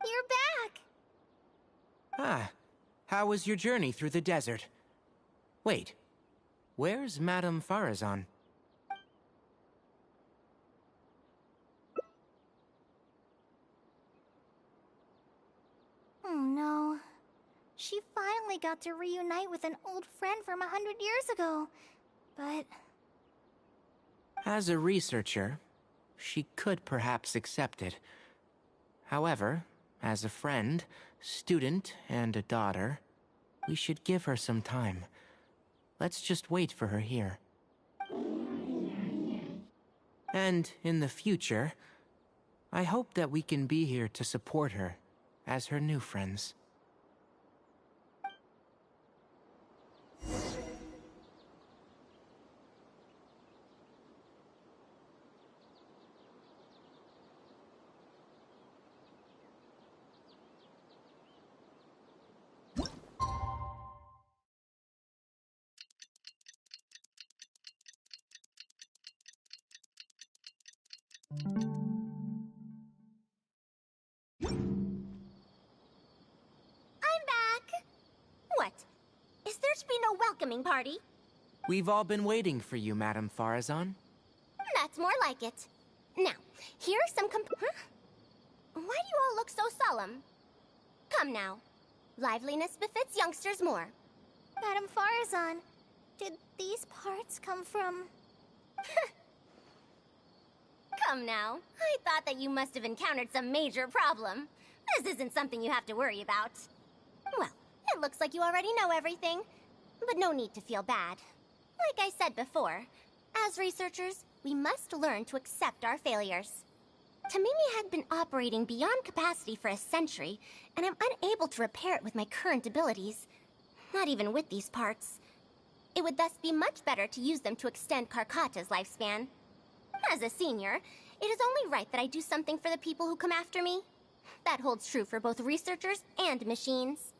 You're back! Ah, how was your journey through the desert? Wait, where's Madame Farazan? Oh no. She finally got to reunite with an old friend from 100 years ago. But... As a researcher, she could perhaps accept it. However, as a friend, student, and a daughter, we should give her some time. Let's just wait for her here. And in the future, I hope that we can be here to support her as her new friends. I'm back! What? Is there to be no welcoming party? We've all been waiting for you, Madame Farazan. That's more like it. Now, here are some Huh? Why do you all look so solemn? Come now. Liveliness befits youngsters more. Madame Farazan, did these parts come from... Come now. I thought that you must have encountered some major problem. This isn't something you have to worry about. Well, it looks like you already know everything. But no need to feel bad. Like I said before, as researchers, we must learn to accept our failures. Tamimi had been operating beyond capacity for a century, and I'm unable to repair it with my current abilities. Not even with these parts. It would thus be much better to use them to extend Karkata's lifespan. As a senior, it is only right that I do something for the people who come after me. That holds true for both researchers and machines.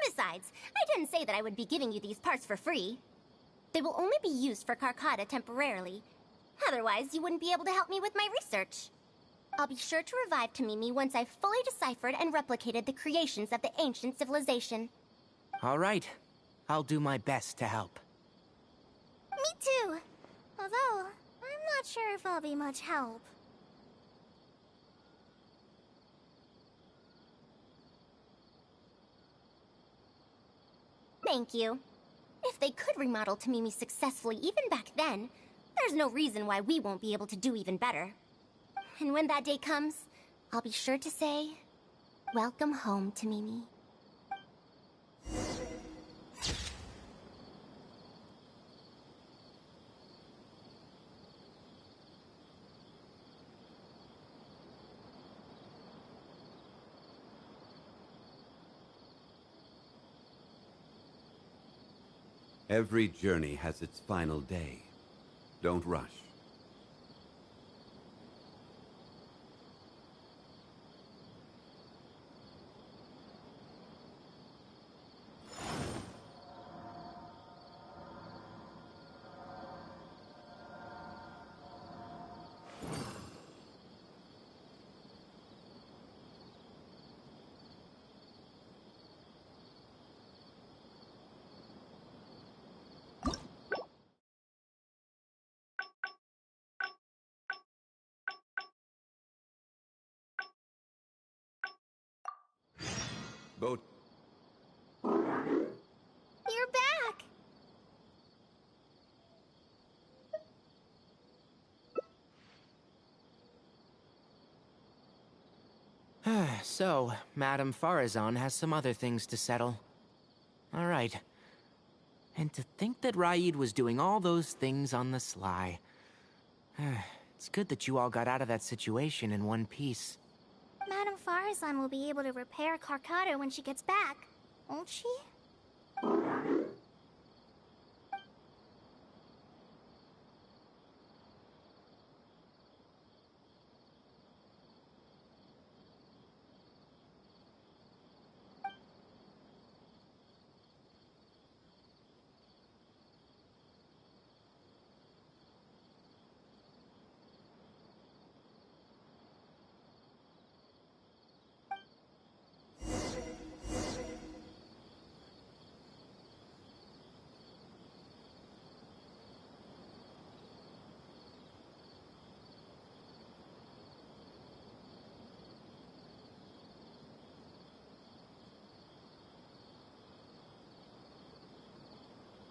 Besides, I didn't say that I would be giving you these parts for free. They will only be used for Karkata temporarily. Otherwise, you wouldn't be able to help me with my research. I'll be sure to revive Tamimi once I've fully deciphered and replicated the creations of the ancient civilization. All right. I'll do my best to help. Me too. Although, I'm not sure if I'll be much help. Thank you. If they could remodel Tamimi successfully even back then, there's no reason why we won't be able to do even better. And when that day comes, I'll be sure to say, welcome home, Tamimi. Every journey has its final day. Don't rush. Boat. You're back! So, Madame Farazan has some other things to settle. All right. And to think that Raid was doing all those things on the sly. It's good that you all got out of that situation in one piece. Madame Farazan will be able to repair Carcata when she gets back, won't she?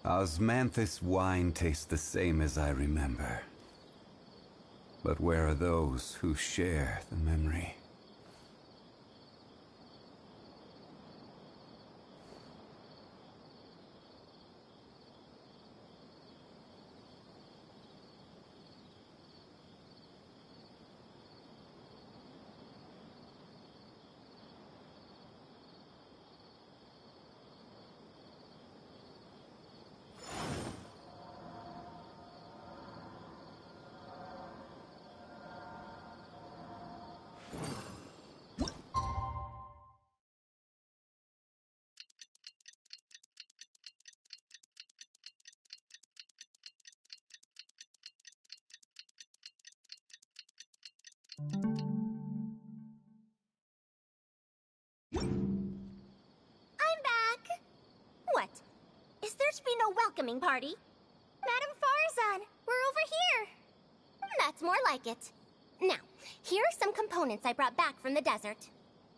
Osmanthus wine tastes the same as I remember. But where are those who share the memory? I'm back! What? Is there to be no welcoming party? Madame Farazan, we're over here! That's more like it. Now, here are some components I brought back from the desert.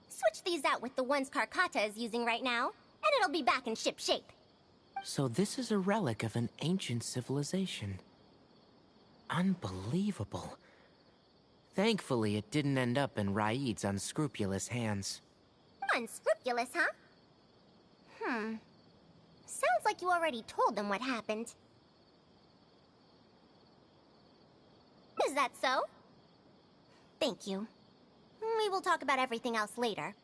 Switch these out with the ones Carcata is using right now, and it'll be back in ship shape. So this is a relic of an ancient civilization. Unbelievable. Thankfully, it didn't end up in Raid's unscrupulous hands. Unscrupulous, huh? Sounds like you already told them what happened. Is that so? Thank you. We will talk about everything else later.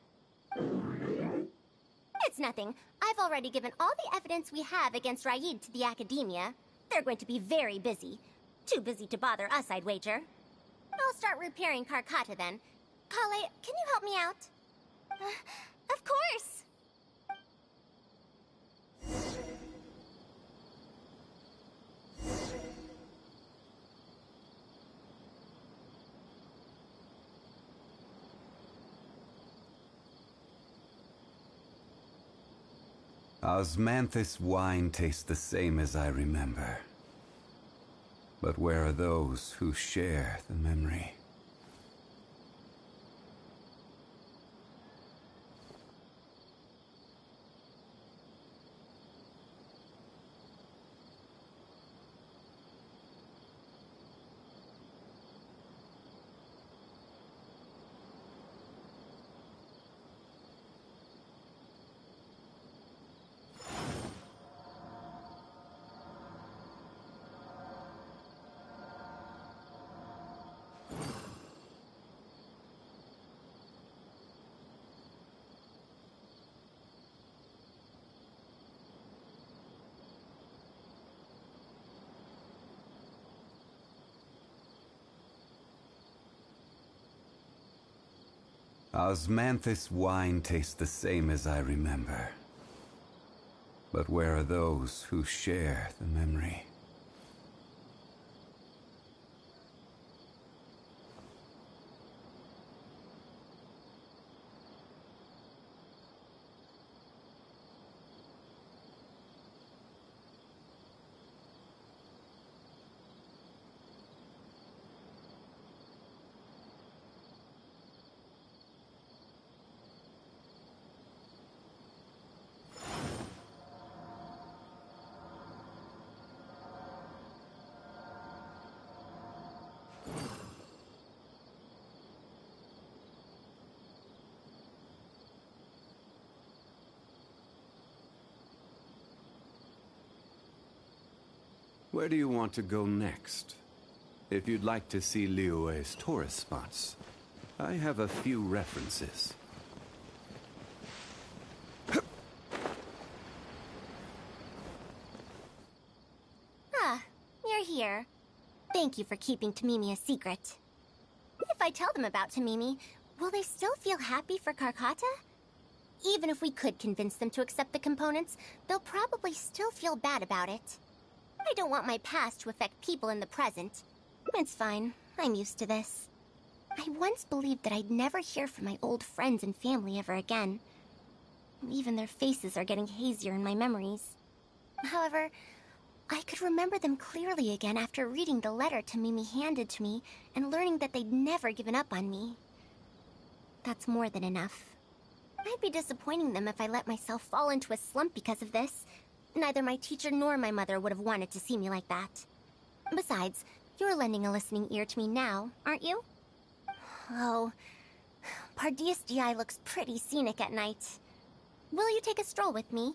It's nothing. I've already given all the evidence we have against Raid to the Academia. They're going to be very busy. Too busy to bother us, I'd wager. I'll start repairing Carcata then. Kale, can you help me out? Of course! Osmanthus wine tastes the same as I remember. But where are those who share the memory? Osmanthus wine tastes the same as I remember. But where are those who share the memory? Where do you want to go next? If you'd like to see Liyue's tourist spots, I have a few references. Ah, you're here. Thank you for keeping Tamimi a secret. If I tell them about Tamimi, will they still feel happy for Karkata? Even if we could convince them to accept the components, they'll probably still feel bad about it. I don't want my past to affect people in the present. It's fine. I'm used to this. I once believed that I'd never hear from my old friends and family ever again. Even their faces are getting hazier in my memories. However, I could remember them clearly again after reading the letter Tamimi handed to me and learning that they'd never given up on me. That's more than enough. I'd be disappointing them if I let myself fall into a slump because of this. Neither my teacher nor my mother would have wanted to see me like that. Besides, you're lending a listening ear to me now, aren't you? Oh, Pardeus GI looks pretty scenic at night. Will you take a stroll with me?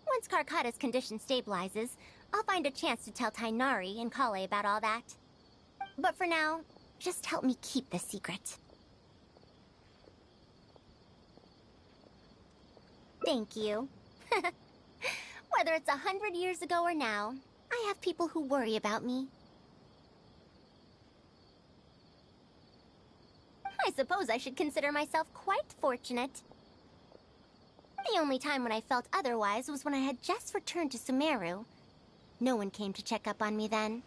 Once Karkata's condition stabilizes, I'll find a chance to tell Tainari and Kale about all that. But for now, just help me keep the secret. Thank you. Whether it's 100 years ago or now, I have people who worry about me. I suppose I should consider myself quite fortunate. The only time when I felt otherwise was when I had just returned to Sumeru. No one came to check up on me then.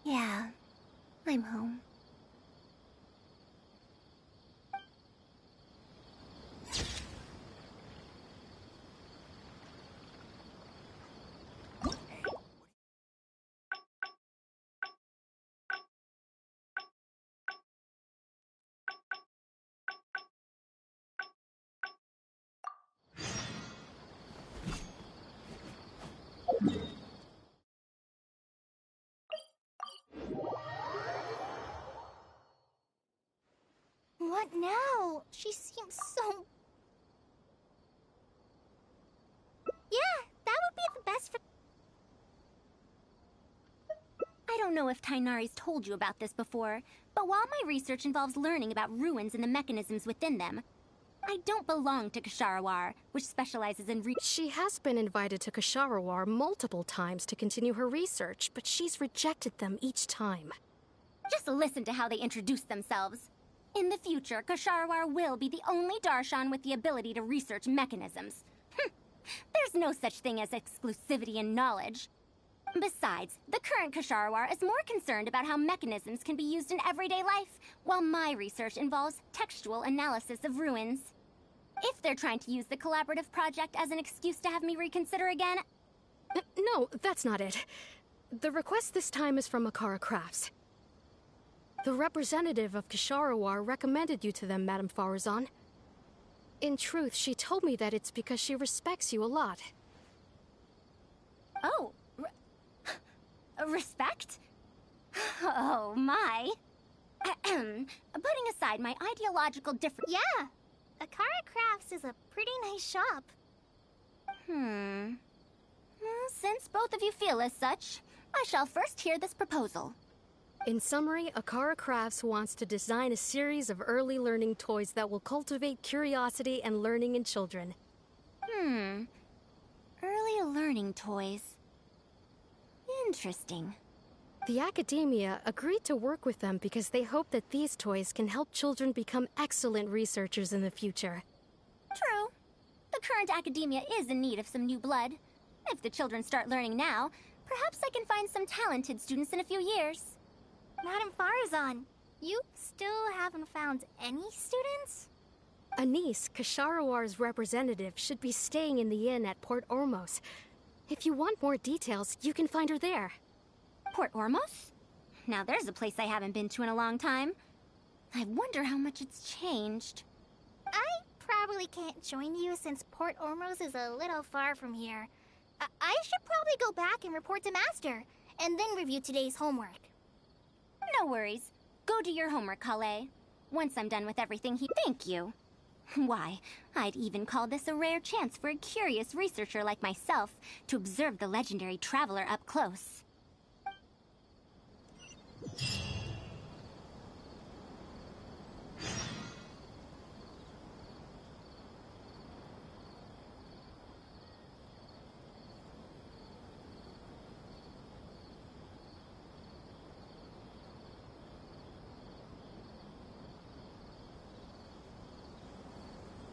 Yeah, I'm home. What now? She seems so... Yeah, that would be the best for... I don't know if Tainari's told you about this before, but while my research involves learning about ruins and the mechanisms within them, I don't belong to Ksharawar, which specializes in She has been invited to Ksharawar multiple times to continue her research, but she's rejected them each time. Just listen to how they introduce themselves. In the future, Ksharawar will be the only Darshan with the ability to research mechanisms. There's no such thing as exclusivity in knowledge. Besides, the current Kasharawar is more concerned about how mechanisms can be used in everyday life, while my research involves textual analysis of ruins. If they're trying to use the collaborative project as an excuse to have me reconsider again... No, that's not it. The request this time is from Akara Crafts. The representative of Kasharawar recommended you to them, Madame Farouzan. In truth, she told me that it's because she respects you a lot. Oh, respect? Oh, my. Putting aside my ideological difference... Yeah, Akara Crafts is a pretty nice shop. Since both of you feel as such, I shall first hear this proposal. In summary, Akara Crafts wants to design a series of early learning toys that will cultivate curiosity and learning in children. Early learning toys. Interesting. The academia agreed to work with them because they hope that these toys can help children become excellent researchers in the future. True. The current academia is in need of some new blood. If the children start learning now, perhaps I can find some talented students in a few years. Madame Farouzan, you still haven't found any students? Anise, Kasharawar's representative, should be staying in the inn at Port Ormos. If you want more details, you can find her there. Port Ormos? Now there's a place I haven't been to in a long time. I wonder how much it's changed. I probably can't join you since Port Ormos is a little far from here. I should probably go back and report to Master, and then review today's homework. No worries. Go do your homework, Kale. Once I'm done with everything Thank you. Why, I'd even call this a rare chance for a curious researcher like myself to observe the legendary traveler up close.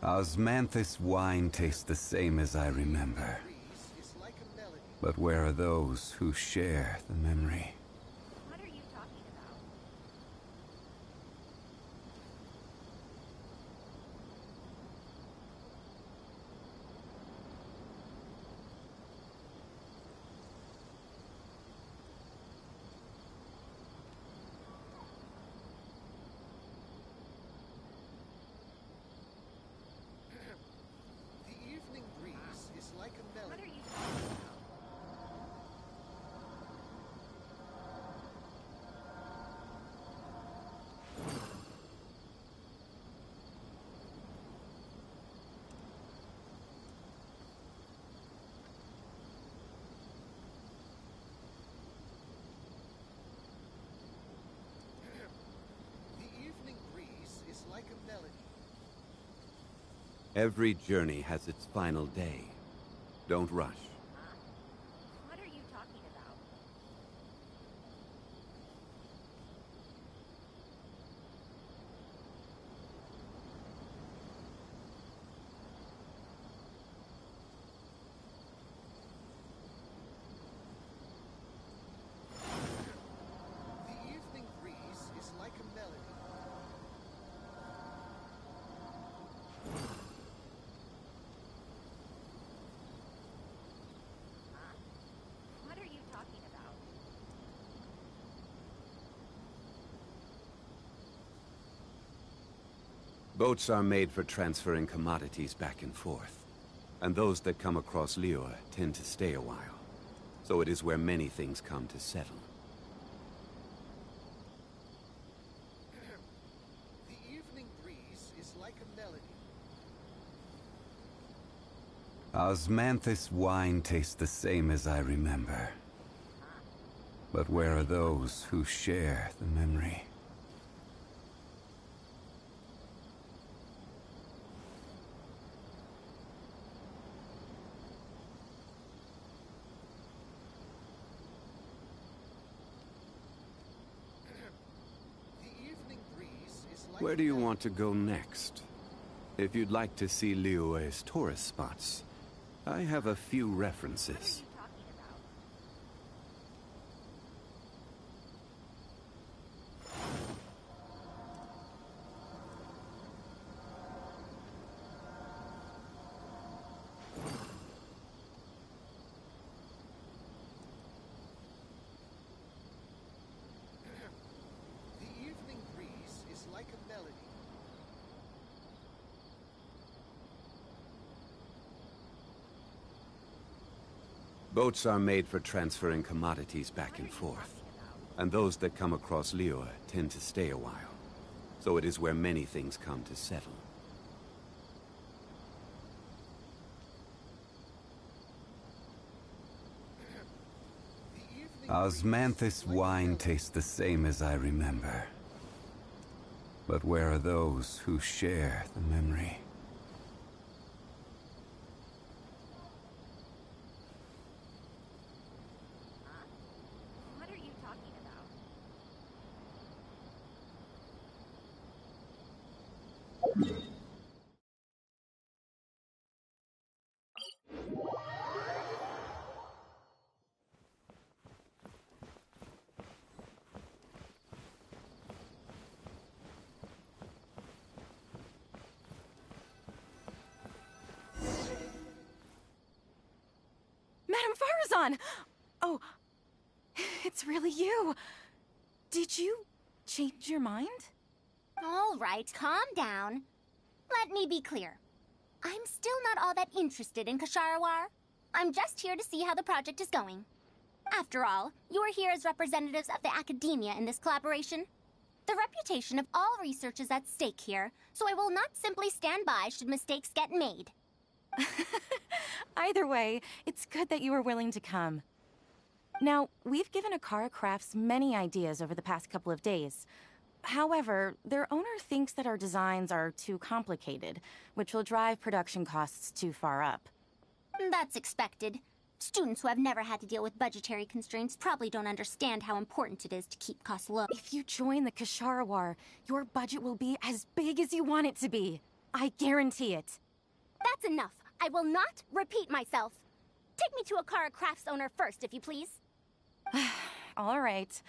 Osmanthus wine tastes the same as I remember. But where are those who share the memory? What are you talking about? Every journey has its final day. Don't rush. What are you talking about? The evening breeze is like a melody. What are you talking about? Boats are made for transferring commodities back and forth. And those that come across Liyue tend to stay a while. So it is where many things come to settle. The evening breeze is like a melody. Osmanthus wine tastes the same as I remember. But where are those who share the memory? Where do you want to go next? If you'd like to see Liyue's tourist spots, I have a few references. Boats are made for transferring commodities back and forth. And those that come across Liyue tend to stay a while. So it is where many things come to settle. Osmanthus wine tastes the same as I remember. But where are those who share the memory? What are you talking about? Madame Farouzan! Oh, it's really you. Did you change your mind? All right, calm down. Let me be clear. I'm still not all that interested in Kasharawar. I'm just here to see how the project is going. After all, you are here as representatives of the academia in this collaboration. The reputation of all research is at stake here, so I will not simply stand by should mistakes get made. Either way, it's good that you were willing to come. Now, we've given Akara Crafts many ideas over the past couple of days. However, their owner thinks that our designs are too complicated, which will drive production costs too far up. That's expected. Students who have never had to deal with budgetary constraints probably don't understand how important it is to keep costs low. If you join the Kasharawar, your budget will be as big as you want it to be. I guarantee it. That's enough. I will not repeat myself. Take me to Akara Crafts owner first, if you please. All right.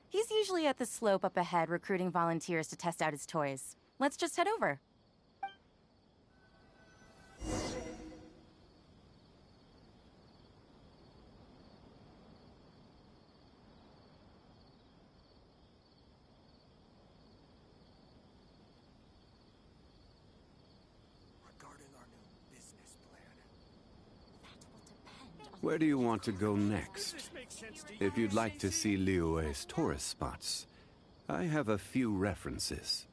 He's usually at the slope up ahead recruiting volunteers to test out his toys. Let's just head over. Where do you want to go next? If you'd like to see Liyue's tourist spots, I have a few references.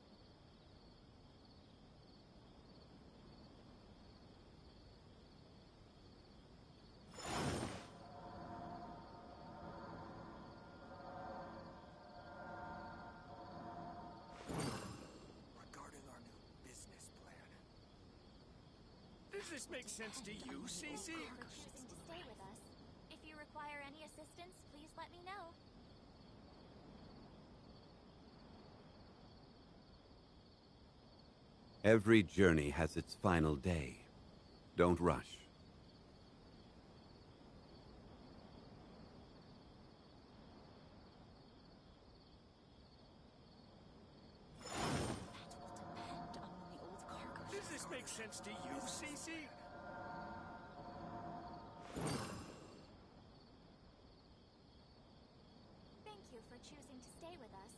Regarding our new business plan. Does this make sense to you, Cece? Choosing to stay with us. If you require any assistance, please let me know. Every journey has its final day. Don't rush. Does this make sense to you, Cece? Thank you for choosing to stay with us.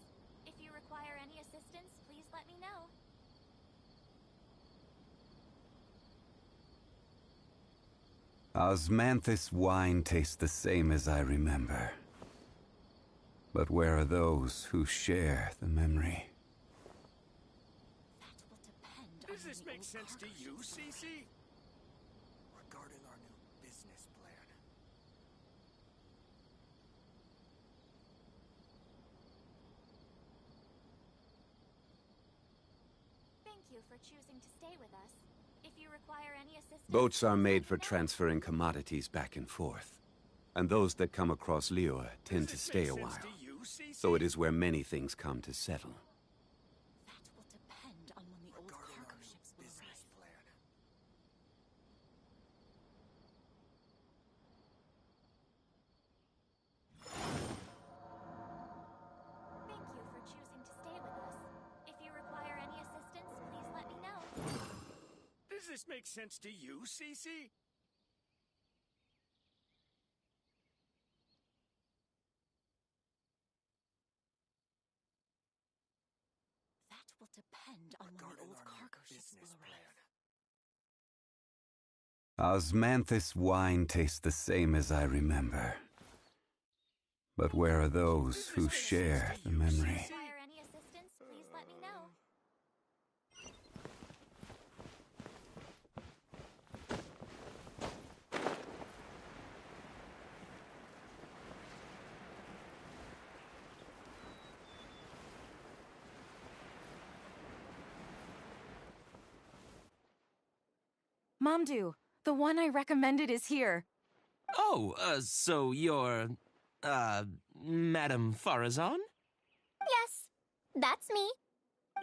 If you require any assistance, please let me know. Osmanthus wine tastes the same as I remember. But where are those who share the memory? Does this make sense to you, Cece? Regarding our new business plan. Thank you for choosing to stay with us. If you require any assistance... Boats are made for transferring commodities back and forth. And those that come across Liyue tend to stay a while. So it is where many things come to settle. That will depend on when the old cargo ships will arrive. Thank you for choosing to stay with us. If you require any assistance, please let me know. Does this make sense to you, Cece? That will depend on when the old cargo ships will arrive. Osmanthus wine tastes the same as I remember. But where are those who share the memory? Require any assistance, please let me know. Mamdu, the one I recommended is here. Oh, so you're, Madame Farazan? Yes, that's me.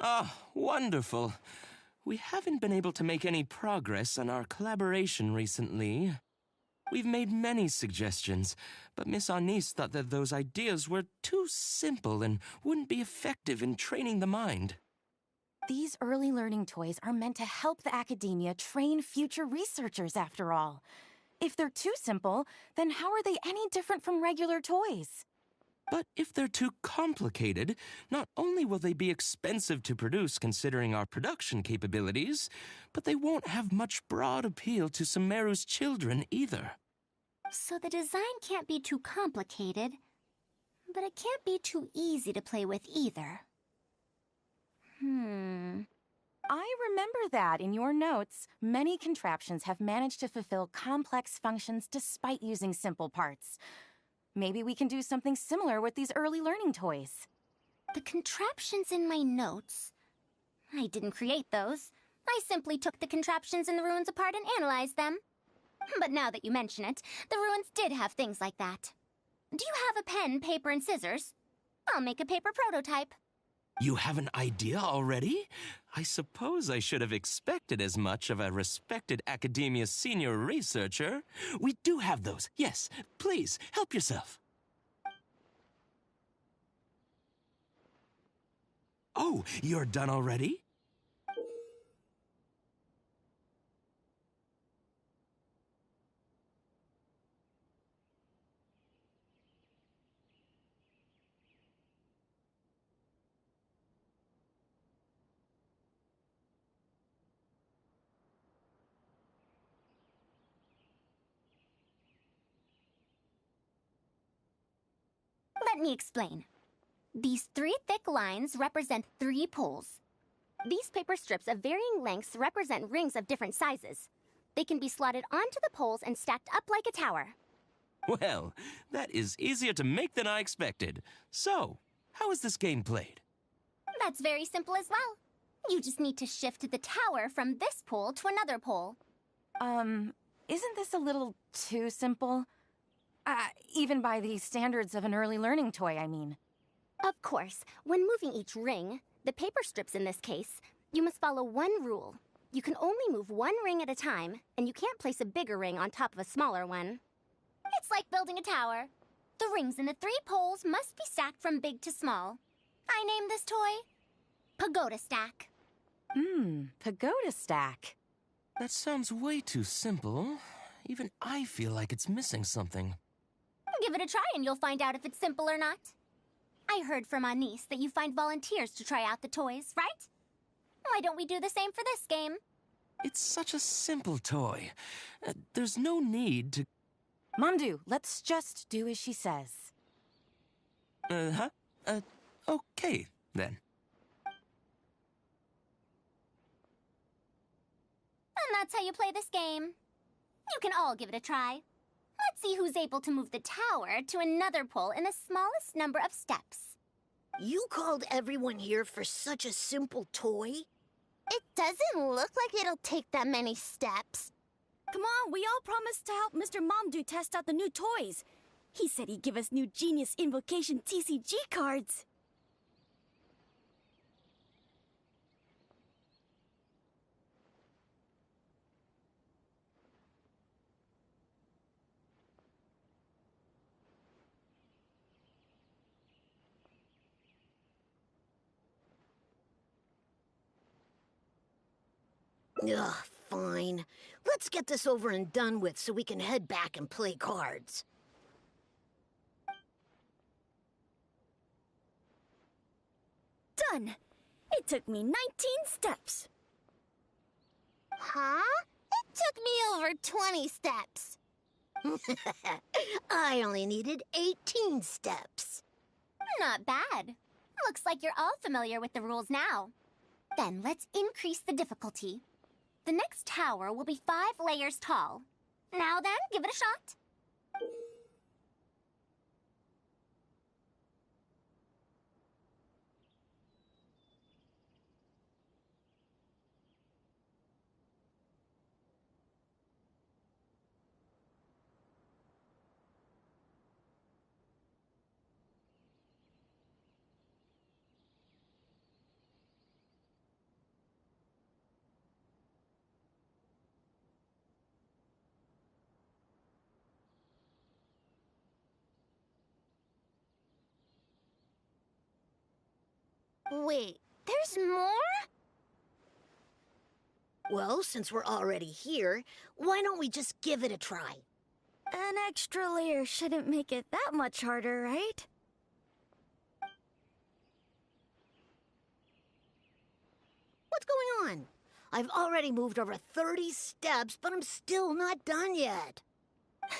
Ah, wonderful. We haven't been able to make any progress on our collaboration recently. We've made many suggestions, but Miss Anise thought that those ideas were too simple and wouldn't be effective in training the mind. These early learning toys are meant to help the academia train future researchers, after all. If they're too simple, then how are they any different from regular toys? But if they're too complicated, not only will they be expensive to produce considering our production capabilities, but they won't have much broad appeal to Sumeru's children either. So the design can't be too complicated, but it can't be too easy to play with either. I remember that in your notes, many contraptions have managed to fulfill complex functions despite using simple parts. Maybe we can do something similar with these early learning toys. The contraptions in my notes? I didn't create those. I simply took the contraptions in the ruins apart and analyzed them. But now that you mention it, the ruins did have things like that. Do you have a pen, paper, and scissors? I'll make a paper prototype. You have an idea already? I suppose I should have expected as much of a respected academia senior researcher. We do have those. Yes, please, help yourself. Oh, you're done already? Let me explain. These 3 thick lines represent 3 poles. These paper strips of varying lengths represent rings of different sizes. They can be slotted onto the poles and stacked up like a tower. Well, that is easier to make than I expected. So, how is this game played? That's very simple as well. You just need to shift the tower from this pole to another pole. Isn't this a little too simple? Even by the standards of an early learning toy, I mean. Of course, when moving each ring, the paper strips in this case, you must follow one rule. You can only move one ring at a time, and you can't place a bigger ring on top of a smaller one. It's like building a tower. The rings in the 3 poles must be stacked from big to small. I named this toy Pagoda Stack. Pagoda Stack. That sounds way too simple. Even I feel like it's missing something. Give it a try and you'll find out if it's simple or not. I heard from Anise that you find volunteers to try out the toys, right? Why don't we do the same for this game? It's such a simple toy. There's no need to... Mamdu, let's just do as she says. Okay, then. And that's how you play this game. You can all give it a try. Let's see who's able to move the tower to another pole in the smallest number of steps. You called everyone here for such a simple toy? It doesn't look like it'll take that many steps. Come on, we all promised to help Mr. Mamdu test out the new toys. He said he'd give us new Genius Invocation TCG cards. Ugh, fine. Let's get this over and done with so we can head back and play cards. Done! It took me 19 steps. Huh? It Took me over 20 steps. I only needed 18 steps. Not bad. Looks like you're all familiar with the rules now. Then let's increase the difficulty. The next tower will be 5 layers tall. Now then, give it a shot. Wait, there's more? Well, since we're already here, why don't we just give it a try? An extra layer shouldn't make it that much harder, right? What's going on? I've already moved over 30 steps, but I'm still not done yet. I'm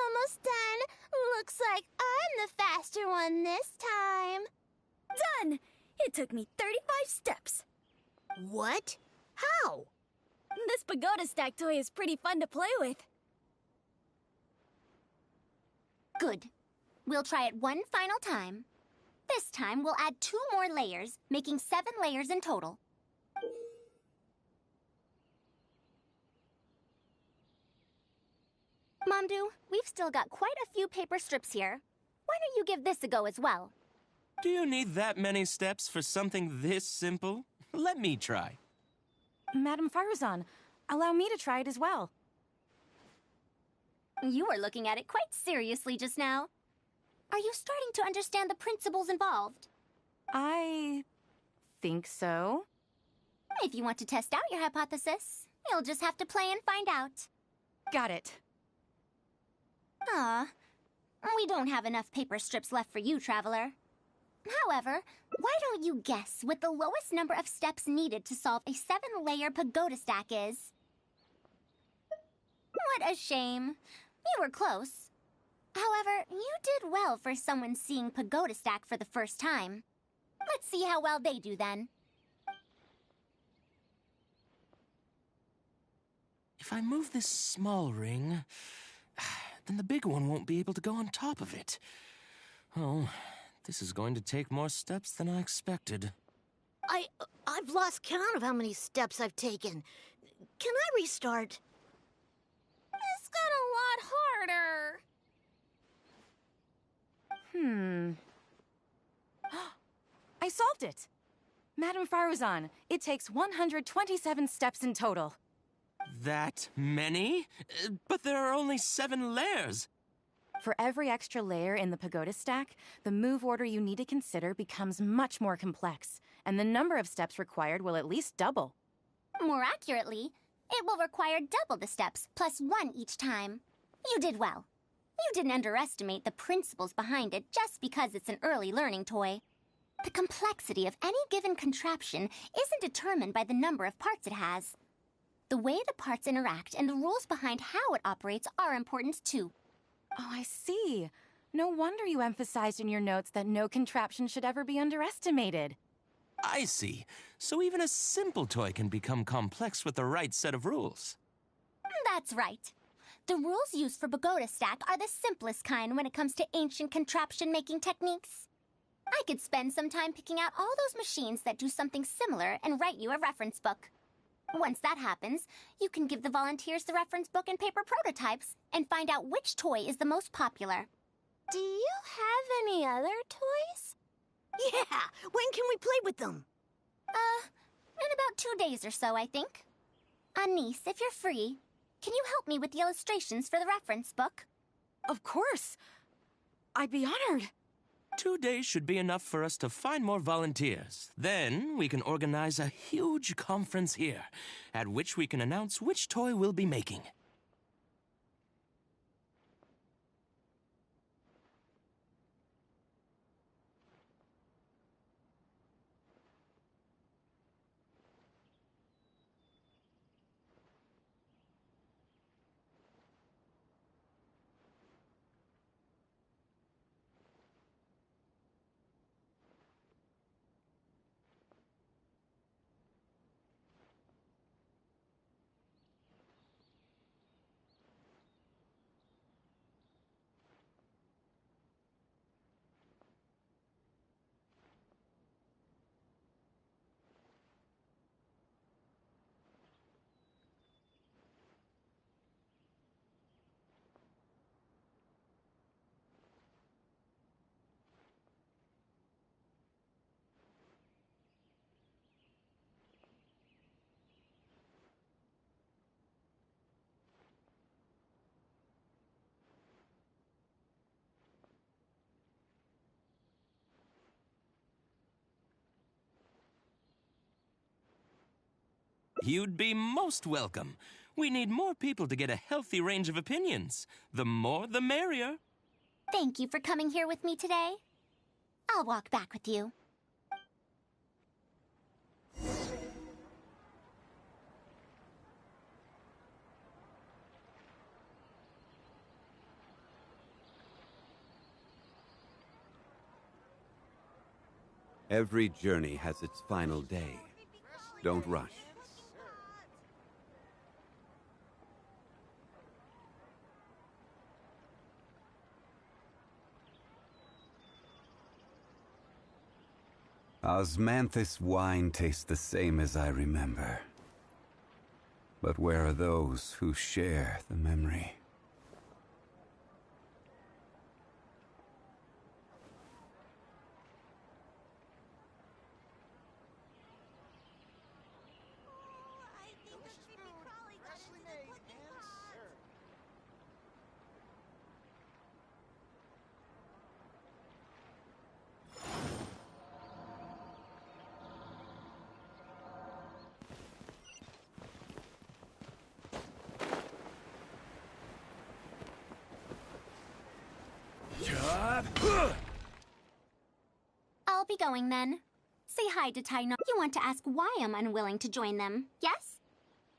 almost done. Looks like I'm the faster one this time. Done! It took me 35 steps. What? How? This pagoda stack toy is pretty fun to play with. Good. We'll try it one final time. This time, we'll add 2 more layers, making 7 layers in total. Mamdu, we've still got quite a few paper strips here. Why don't you give this a go as well? Do you need that many steps for something this simple? Let me try. Madam Farouzan, allow me to try it as well. You were looking at it quite seriously just now. Are you starting to understand the principles involved? I think so. If you want to test out your hypothesis, you'll just have to play and find out. Got it. Ah, we don't have enough paper strips left for you, Traveler. However, why don't you guess what the lowest number of steps needed to solve a 7-layer pagoda stack is? What a shame. You were close. However, you did well for someone seeing pagoda stack for the first time. Let's see how well they do then. If I move this small ring, then the big one won't be able to go on top of it. Oh, this is going to take more steps than I expected. I've lost count of how many steps I've taken. Can I restart? This got a lot harder. I solved it! Madam Farouzan, it takes 127 steps in total. That many? But there are only 7 layers. For every extra layer in the pagoda stack, the move order you need to consider becomes much more complex, and the number of steps required will at least double. More accurately, it will require double the steps, plus 1 each time. You did well. You didn't underestimate the principles behind it just because it's an early learning toy. The complexity of any given contraption isn't determined by the number of parts it has. The way the parts interact and the rules behind how it operates are important too. Oh, I see. No wonder you emphasized in your notes that no contraption should ever be underestimated. I see. So even a simple toy can become complex with the right set of rules. That's right. The rules used for pagoda stack are the simplest kind when it comes to ancient contraption-making techniques. I could spend some time picking out all those machines that do something similar and write you a reference book. Once that happens, you can give the volunteers the reference book and paper prototypes and find out which toy is the most popular. Do you have any other toys? Yeah! When can we play with them? In about 2 days or so, I think. Anise, if you're free, can you help me with the illustrations for the reference book? Of course! I'd be honored. 2 days should be enough for us to find more volunteers. Then we can organize a huge conference here, at which we can announce which toy we'll be making. You'd be most welcome. We need more people to get a healthy range of opinions. The more, the merrier. Thank you for coming here with me today. I'll walk back with you. Every journey has its final day. Don't rush. Osmanthus wine tastes the same as I remember. But where are those who share the memory? I'll be going then. Say hi to Taino. You want to ask why I'm unwilling to join them, yes?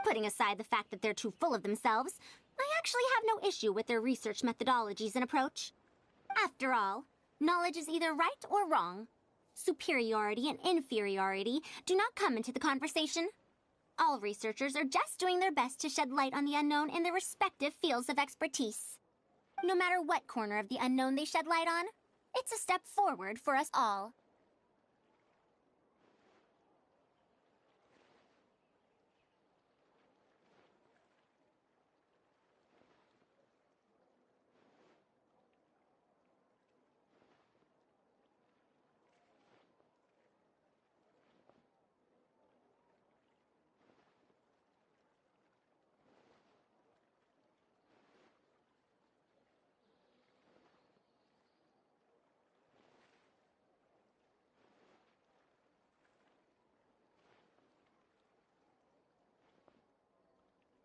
Putting aside the fact that they're too full of themselves, I actually have no issue with their research methodologies and approach. After all, knowledge is either right or wrong. Superiority and inferiority do not come into the conversation. All researchers are just doing their best to shed light on the unknown in their respective fields of expertise. No matter what corner of the unknown they shed light on, it's a step forward for us all.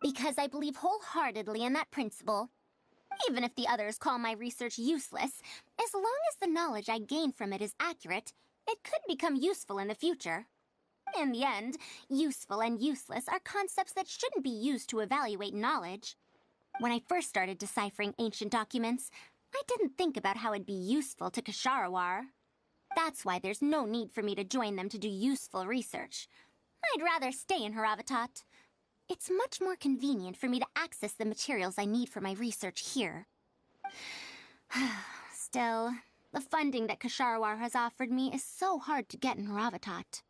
Because I believe wholeheartedly in that principle. Even if the others call my research useless, as long as the knowledge I gain from it is accurate, it could become useful in the future. In the end, useful and useless are concepts that shouldn't be used to evaluate knowledge. When I first started deciphering ancient documents, I didn't think about how it'd be useful to Ksharawar. That's why there's no need for me to join them to do useful research. I'd rather stay in Haravatat. It's much more convenient for me to access the materials I need for my research here. Still, the funding that Ksharawar has offered me is so hard to get in Haravatat.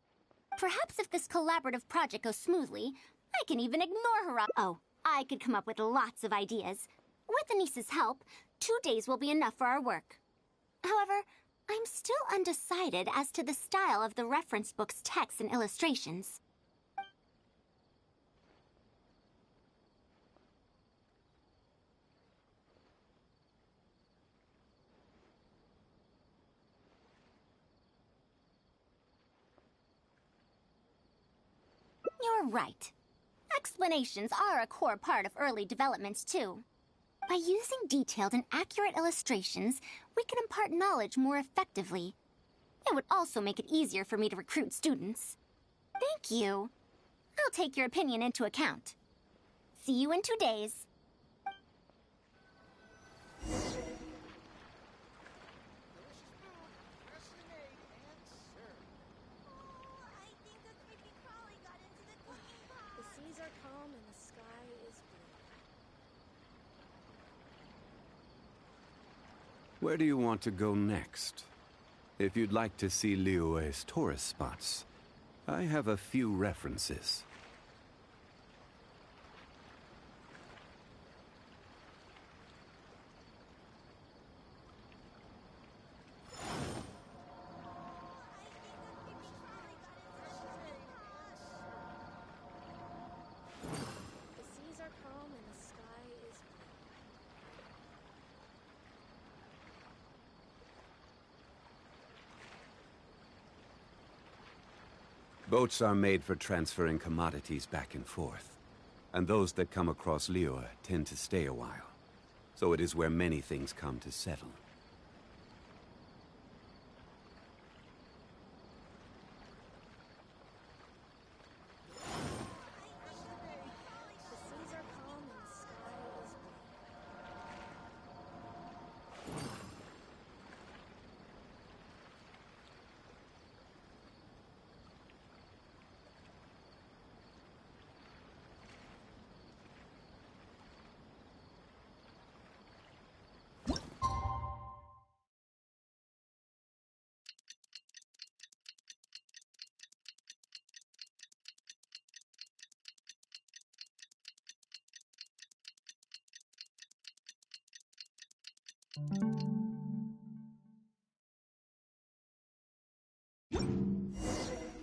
Perhaps if this collaborative project goes smoothly, I can even ignore Haravatat. Oh, I could come up with lots of ideas. With Anissa's help, 2 days will be enough for our work. However, I'm still undecided as to the style of the reference book's text and illustrations. You're right. Explanations are a core part of early developments, too. By using detailed and accurate illustrations, we can impart knowledge more effectively. It would also make it easier for me to recruit students. Thank you. I'll take your opinion into account. See you in 2 days. The seas are calm and the sky is blue. Where do you want to go next? If you'd like to see Liyue's tourist spots, I have a few references. The seas are calm and the sky is blue. Boats are made for transferring commodities back and forth. And those that come across Liyue tend to stay a while. So it is where many things come to settle.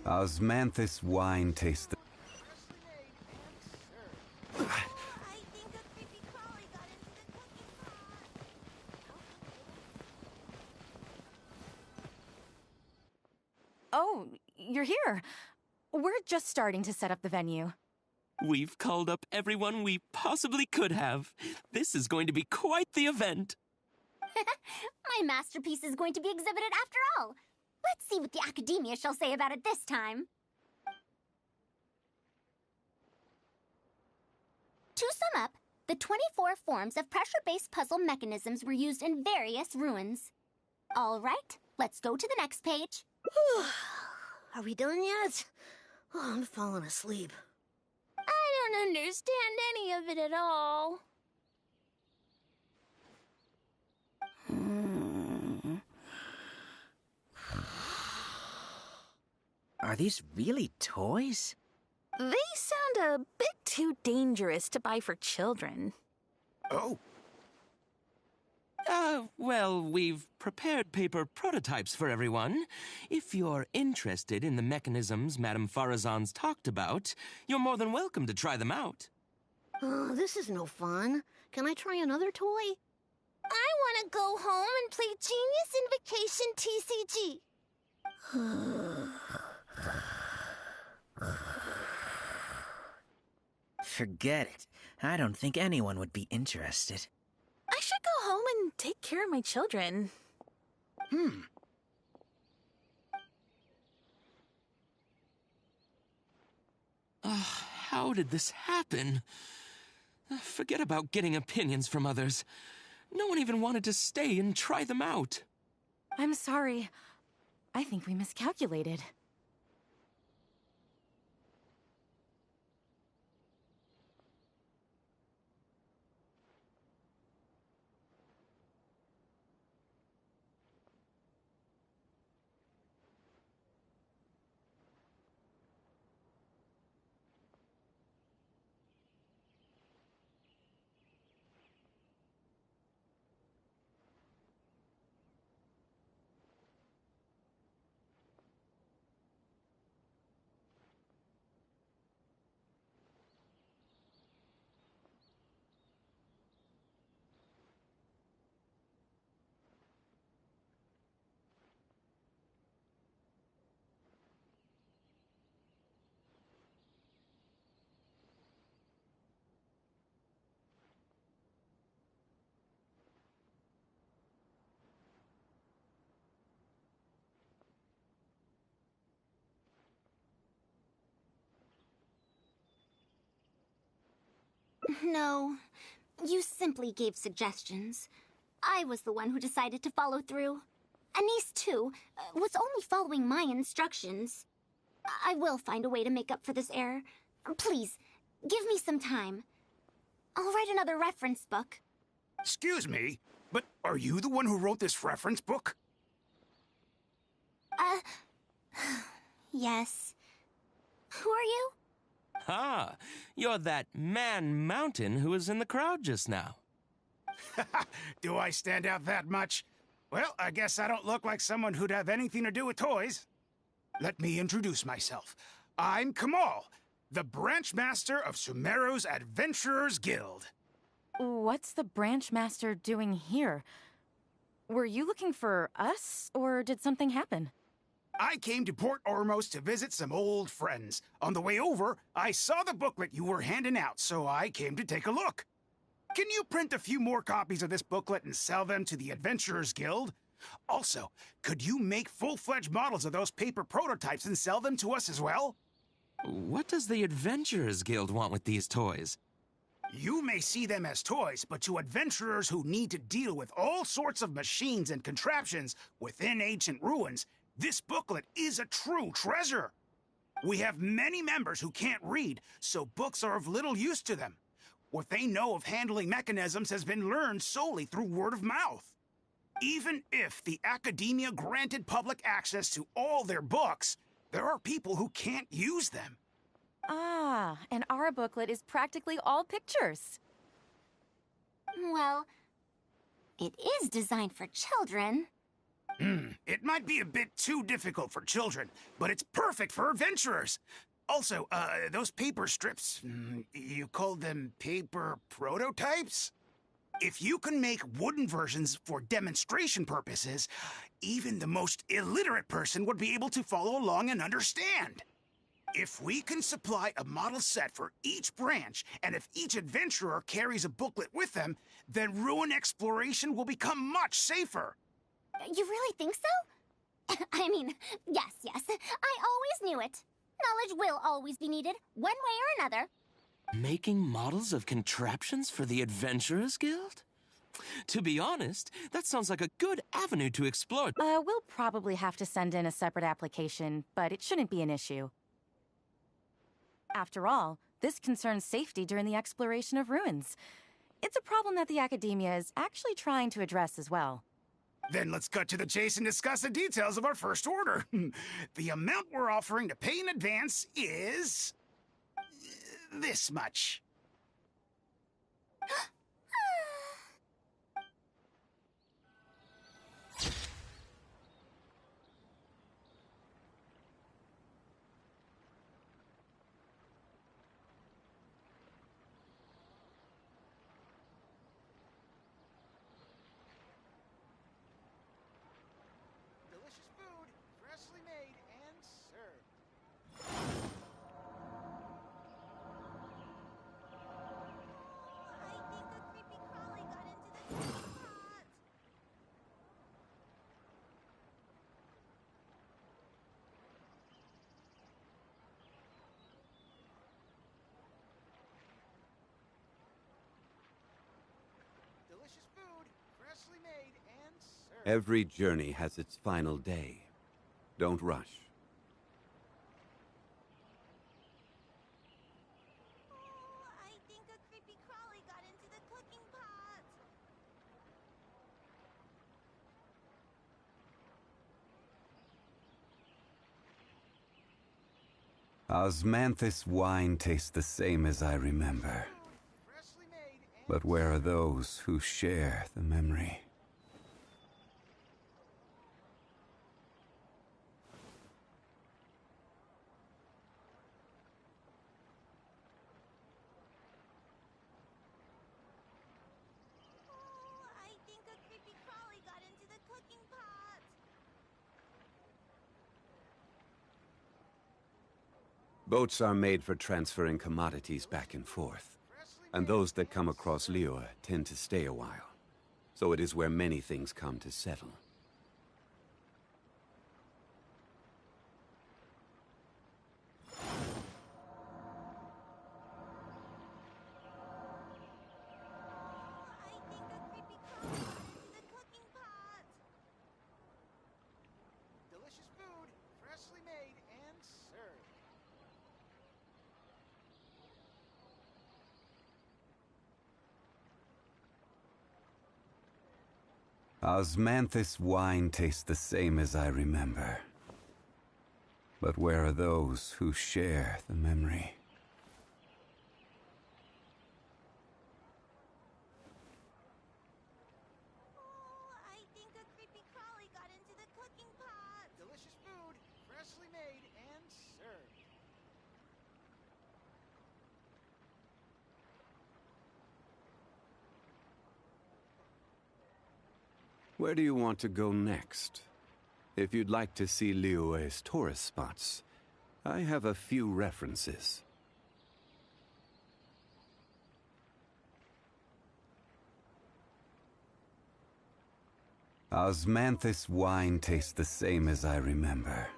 Osmanthus wine taste. Oh, you're here. We're just starting to set up the venue. We've called up everyone we possibly could have. This is going to be quite the event. My masterpiece is going to be exhibited after all. Let's see what the Academia shall say about it this time. To sum up, the 24 forms of pressure-based puzzle mechanisms were used in various ruins. All right, let's go to the next page. Are we done yet? Oh, I'm falling asleep. I don't understand any of it at all. Are these really toys? They sound a bit too dangerous to buy for children. Oh. Well, we've prepared paper prototypes for everyone. If you're interested in the mechanisms Madame Farazan's talked about, you're more than welcome to try them out. Oh, this is no fun. Can I try another toy? I want to go home and play Genius Invocation TCG. Forget it. I don't think anyone would be interested. I should go home and take care of my children. How did this happen? Forget about getting opinions from others. No one even wanted to stay and try them out. I'm sorry. I think we miscalculated. No, you simply gave suggestions. I was the one who decided to follow through. Anise, too, was only following my instructions. I will find a way to make up for this error. Please, give me some time. I'll write another reference book. Excuse me, but are you the one who wrote this reference book? Yes. Who are you? Ah, you're that man Mountain who was in the crowd just now. Do I stand out that much? Well, I guess I don't look like someone who'd have anything to do with toys. Let me introduce myself. I'm Kamal, the branch master of Sumero's Adventurers Guild. What's the branch master doing here? Were you looking for us, or did something happen? I came to Port Ormos to visit some old friends. On the way over, I saw the booklet you were handing out, so I came to take a look. Can you print a few more copies of this booklet and sell them to the Adventurers Guild? Also, could you make full-fledged models of those paper prototypes and sell them to us as well? What does the Adventurers Guild want with these toys? You may see them as toys, but to adventurers who need to deal with all sorts of machines and contraptions within ancient ruins, this booklet is a true treasure. We have many members who can't read, so books are of little use to them. What they know of handling mechanisms has been learned solely through word of mouth. Even if the Academia granted public access to all their books, there are people who can't use them. Ah, and our booklet is practically all pictures. Well, it is designed for children. It might be a bit too difficult for children, but it's perfect for adventurers. Also, those paper strips, you called them paper prototypes? If you can make wooden versions for demonstration purposes, even the most illiterate person would be able to follow along and understand. If we can supply a model set for each branch, and if each adventurer carries a booklet with them, then ruin exploration will become much safer. You really think so? I mean, yes. I always knew it. Knowledge will always be needed, one way or another. Making models of contraptions for the Adventurers Guild? To be honest, that sounds like a good avenue to explore. We'll probably have to send in a separate application, but it shouldn't be an issue. After all, this concerns safety during the exploration of ruins. It's a problem that the Academia is actually trying to address as well. Then let's cut to the chase and discuss the details of our first order. The amount we're offering to pay in advance is this much. Delicious food, freshly made and served. Delicious food, freshly made and served. Every journey has its final day. Don't rush. I think a creepy crawly got into the cooking pot. Osmanthus wine tastes the same as I remember. But where are those who share the memory? I think a creepy crawly got into the cooking pot. Boats are made for transferring commodities back and forth, and those that come across Liyue tend to stay a while. So it is where many things come to settle. Delicious food, freshly made and served. Osmanthus wine tastes the same as I remember. But where are those who share the memory? I think a creepy crawly got into the cooking pot. Delicious food, freshly made and served. Where do you want to go next? If you'd like to see Liyue's tourist spots, I have a few references. Osmanthus wine tastes the same as I remember.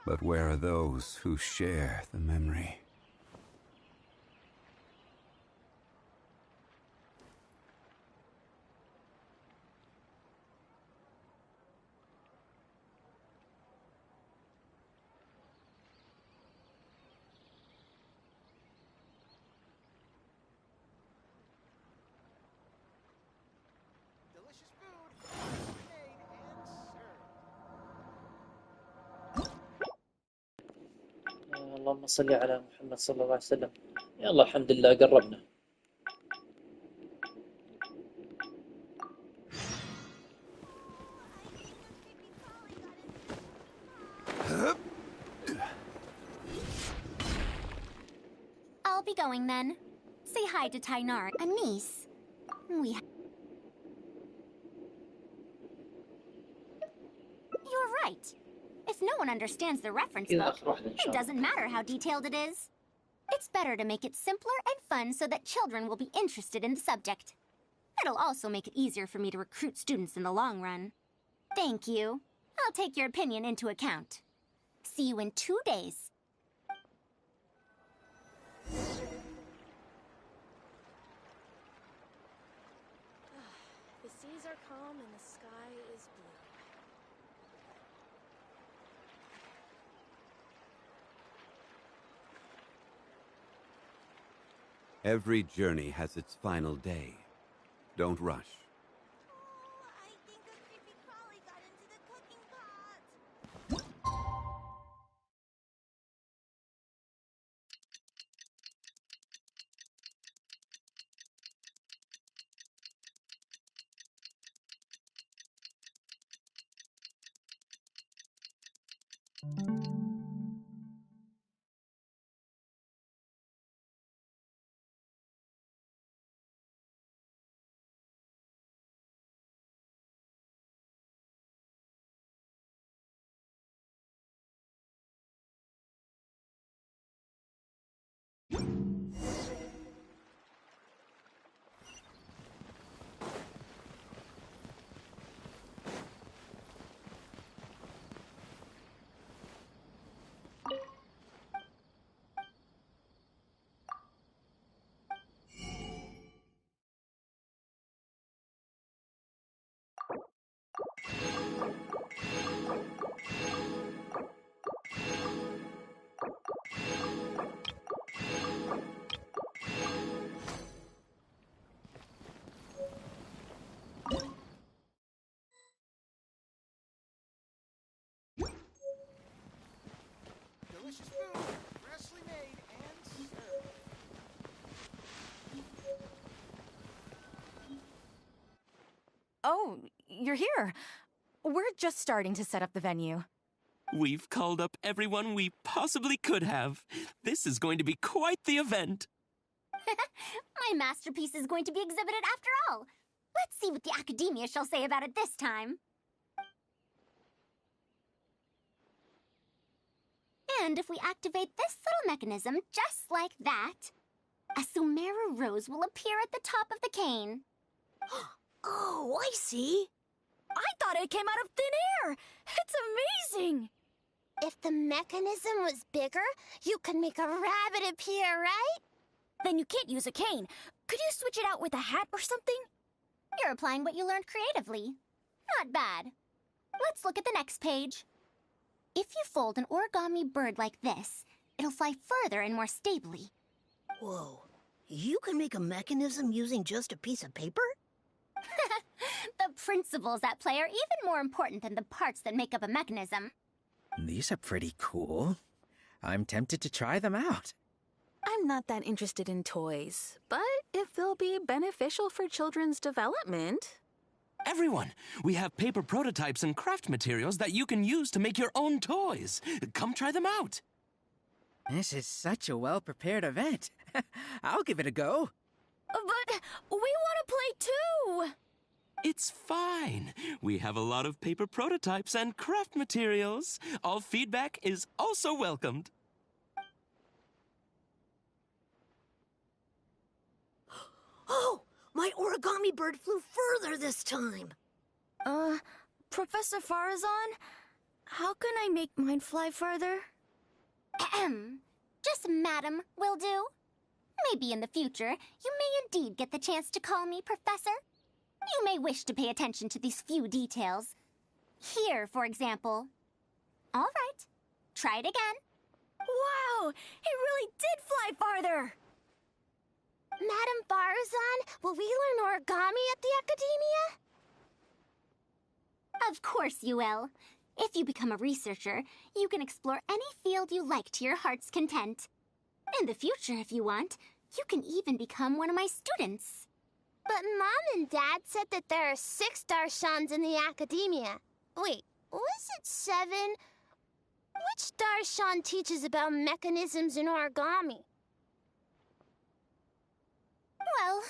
But where are those who share the memory? اللهم صل على محمد صلى الله عليه وسلم. يلا الحمد لله قربنا. I'll be going then. Say hi to Tainar, a niece. You're right. If no one understands the reference book, it doesn't matter how detailed it is. It's better to make it simpler and fun so that children will be interested in the subject. It'll also make it easier for me to recruit students in the long run. Thank you. I'll take your opinion into account. See you in 2 days. The seas are calm and the sky is blue. Every journey has its final day. Don't rush. Delicious food, freshly made and served. Oh, you're here. We're just starting to set up the venue. We've called up everyone we possibly could have. This is going to be quite the event. My masterpiece is going to be exhibited after all. Let's see what the Academia shall say about it this time. And if we activate this little mechanism just like that, a Sumeru rose will appear at the top of the cane. Oh, I see. I thought it came out of thin air. It's amazing. If the mechanism was bigger, you could make a rabbit appear, right? Then you can't use a cane. Could you switch it out with a hat or something? You're applying what you learned creatively. Not bad. Let's look at the next page. If you fold an origami bird like this, it'll fly further and more stably. Whoa. You can make a mechanism using just a piece of paper? The principles at play are even more important than the parts that make up a mechanism. These are pretty cool. I'm tempted to try them out. I'm not that interested in toys, but if they'll be beneficial for children's development... Everyone, we have paper prototypes and craft materials that you can use to make your own toys. Come try them out. This is such a well-prepared event. I'll give it a go. But we want to play too! It's fine. We have a lot of paper prototypes and craft materials. All feedback is also welcomed. Oh, my origami bird flew further this time. Professor Farouzan, how can I make mine fly further? Ahem. Just Madam will do. Maybe in the future, you may indeed get the chance to call me Professor. You may wish to pay attention to these few details. Here, for example. All right. Try it again. Wow! It really did fly farther! Madam Farouzan, will we learn origami at the Academia? Of course you will. If you become a researcher, you can explore any field you like to your heart's content. In the future, if you want, you can even become one of my students. But Mom and Dad said that there are 6 Darshans in the Academia. Wait, was it 7? Which Darshan teaches about mechanisms in origami? Well,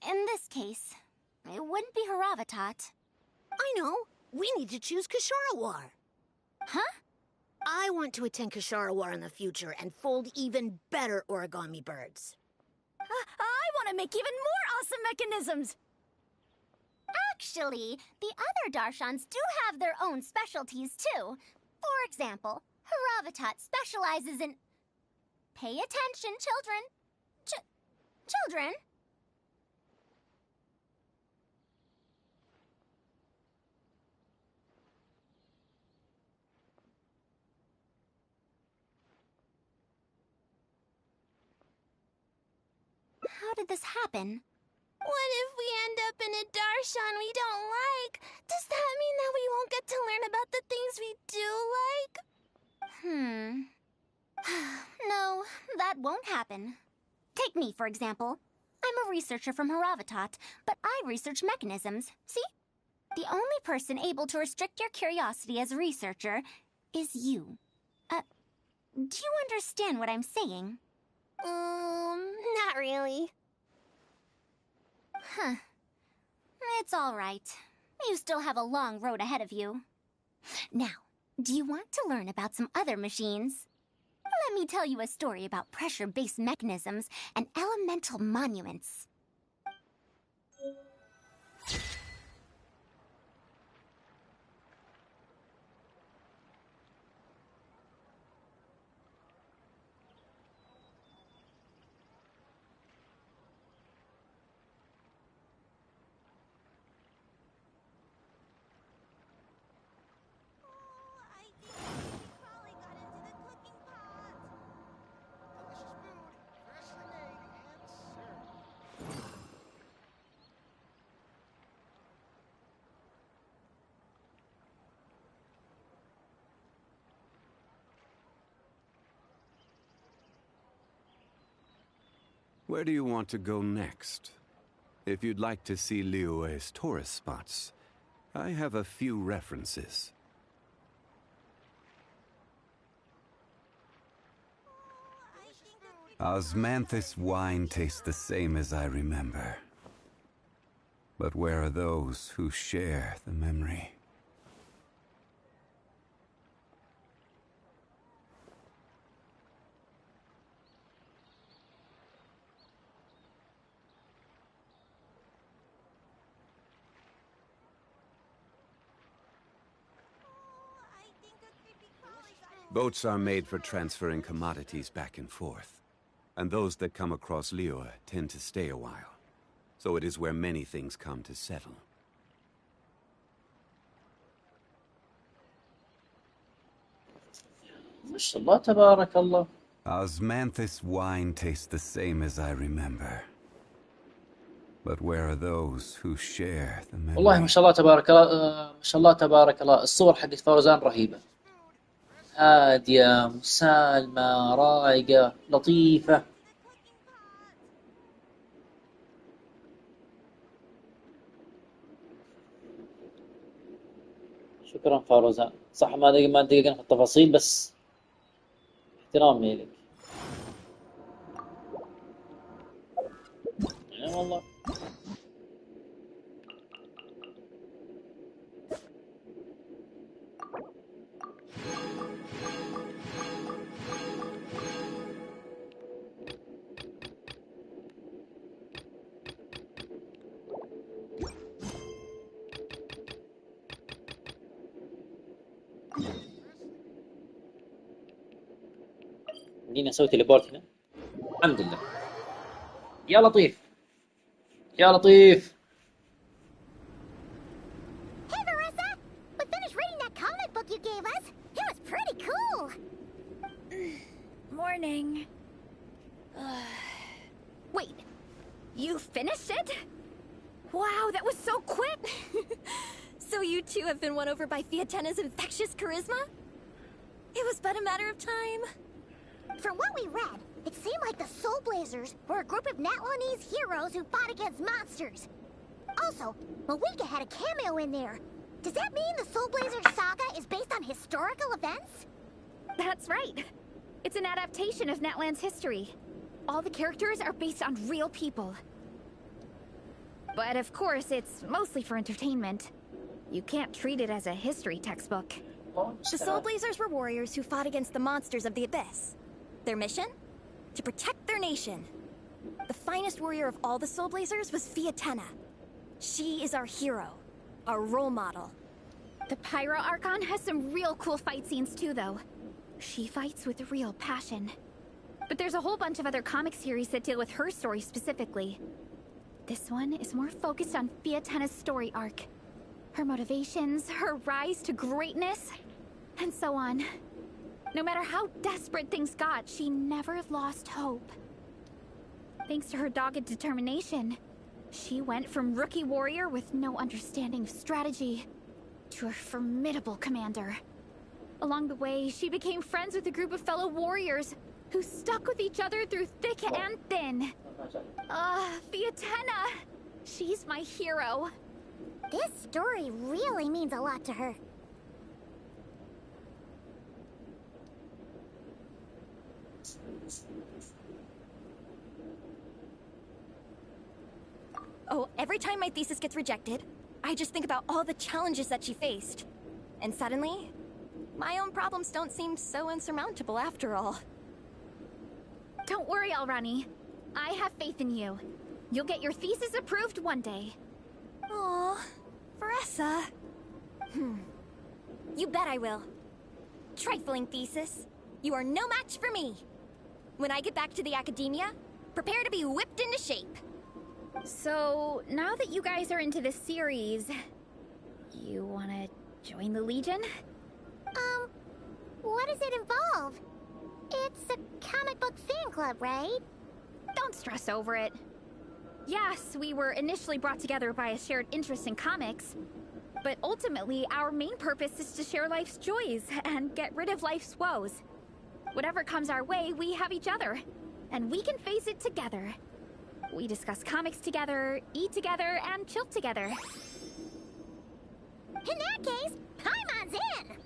in this case, it wouldn't be Haravatat. I know. We need to choose Kasharawar. Huh? I want to attend Kasharawar in the future and fold even better origami birds. I want to make even more awesome mechanisms! Actually, the other Darshans do have their own specialties, too. For example, Haravatat specializes in... Pay attention, children. Children? How did this happen? What if we end up in a Darshan we don't like? Does that mean that we won't get to learn about the things we do like? No, that won't happen. Take me, for example. I'm a researcher from Haravatat, but I research mechanisms, see? The only person able to restrict your curiosity as a researcher is you. Do you understand what I'm saying? Not really. Huh. It's all right. You still have a long road ahead of you. Now, do you want to learn about some other machines? Let me tell you a story about pressure-based mechanisms and elemental monuments. Where do you want to go next? If you'd like to see Liyue's tourist spots, I have a few references. Osmanthus wine tastes the same as I remember. But where are those who share the memory? Boats are made for transferring commodities back and forth. And those that come across Liyue tend to stay a while. So it is where many things come to settle. ما شاء الله تبارك الله. Osmanthus wine tastes the same as I remember. But where are those who share the memory? والله ما شاء الله تبارك الله ما شاء الله تبارك الله. الصور حقت فاروزان رهيبة. هادية مسالمة رايقة لطيفة. شكرا فاروزان. صح ما دقيقنا في التفاصيل بس احترامي لك. يعني والله خليني اسوي تليبورت هنا. الحمد لله. يا لطيف يا لطيف. Hey, Marissa! We finished reading that comic book you gave us. It was pretty cool. Morning. Wait, you finished it? Wow, that was so quick! So you two have been won over by Fiatena's infectious charisma? It was but a matter of time. From what we read, it seemed like the Soul Blazers were a group of Natlanese heroes who fought against monsters. Also, Mawika had a cameo in there. Does that mean the Soul Blazers saga is based on historical events? That's right. It's an adaptation of Natlan's history. All the characters are based on real people. But of course, it's mostly for entertainment. You can't treat it as a history textbook. The Soul Blazers were warriors who fought against the monsters of the Abyss. Their mission? To protect their nation. The finest warrior of all the Soul Blazers was Fiatena. She is our hero, our role model. The Pyro Archon has some real cool fight scenes too, though. She fights with real passion. But there's a whole bunch of other comic series that deal with her story specifically. This one is more focused on Fiatena's story arc. Her motivations, her rise to greatness, and so on. No matter how desperate things got, she never lost hope. Thanks to her dogged determination, she went from rookie warrior with no understanding of strategy to a formidable commander. Along the way, she became friends with a group of fellow warriors who stuck with each other through thick and thin. Fiatena! She's my hero. This story really means a lot to her. Oh, every time my thesis gets rejected, I just think about all the challenges that she faced. And suddenly, my own problems don't seem so insurmountable after all. Don't worry, Alrani. I have faith in you. You'll get your thesis approved one day. Aw, Veressa. You bet I will. Trifling thesis. You are no match for me. When I get back to the academia, prepare to be whipped into shape. So, now that you guys are into this series, you wanna join the Legion? What does it involve? It's a comic book fan club, right? Don't stress over it. Yes, we were initially brought together by a shared interest in comics, but ultimately our main purpose is to share life's joys and get rid of life's woes. Whatever comes our way, we have each other, and we can face it together. We discuss comics together, eat together, and chill together. In that case, Paimon's in!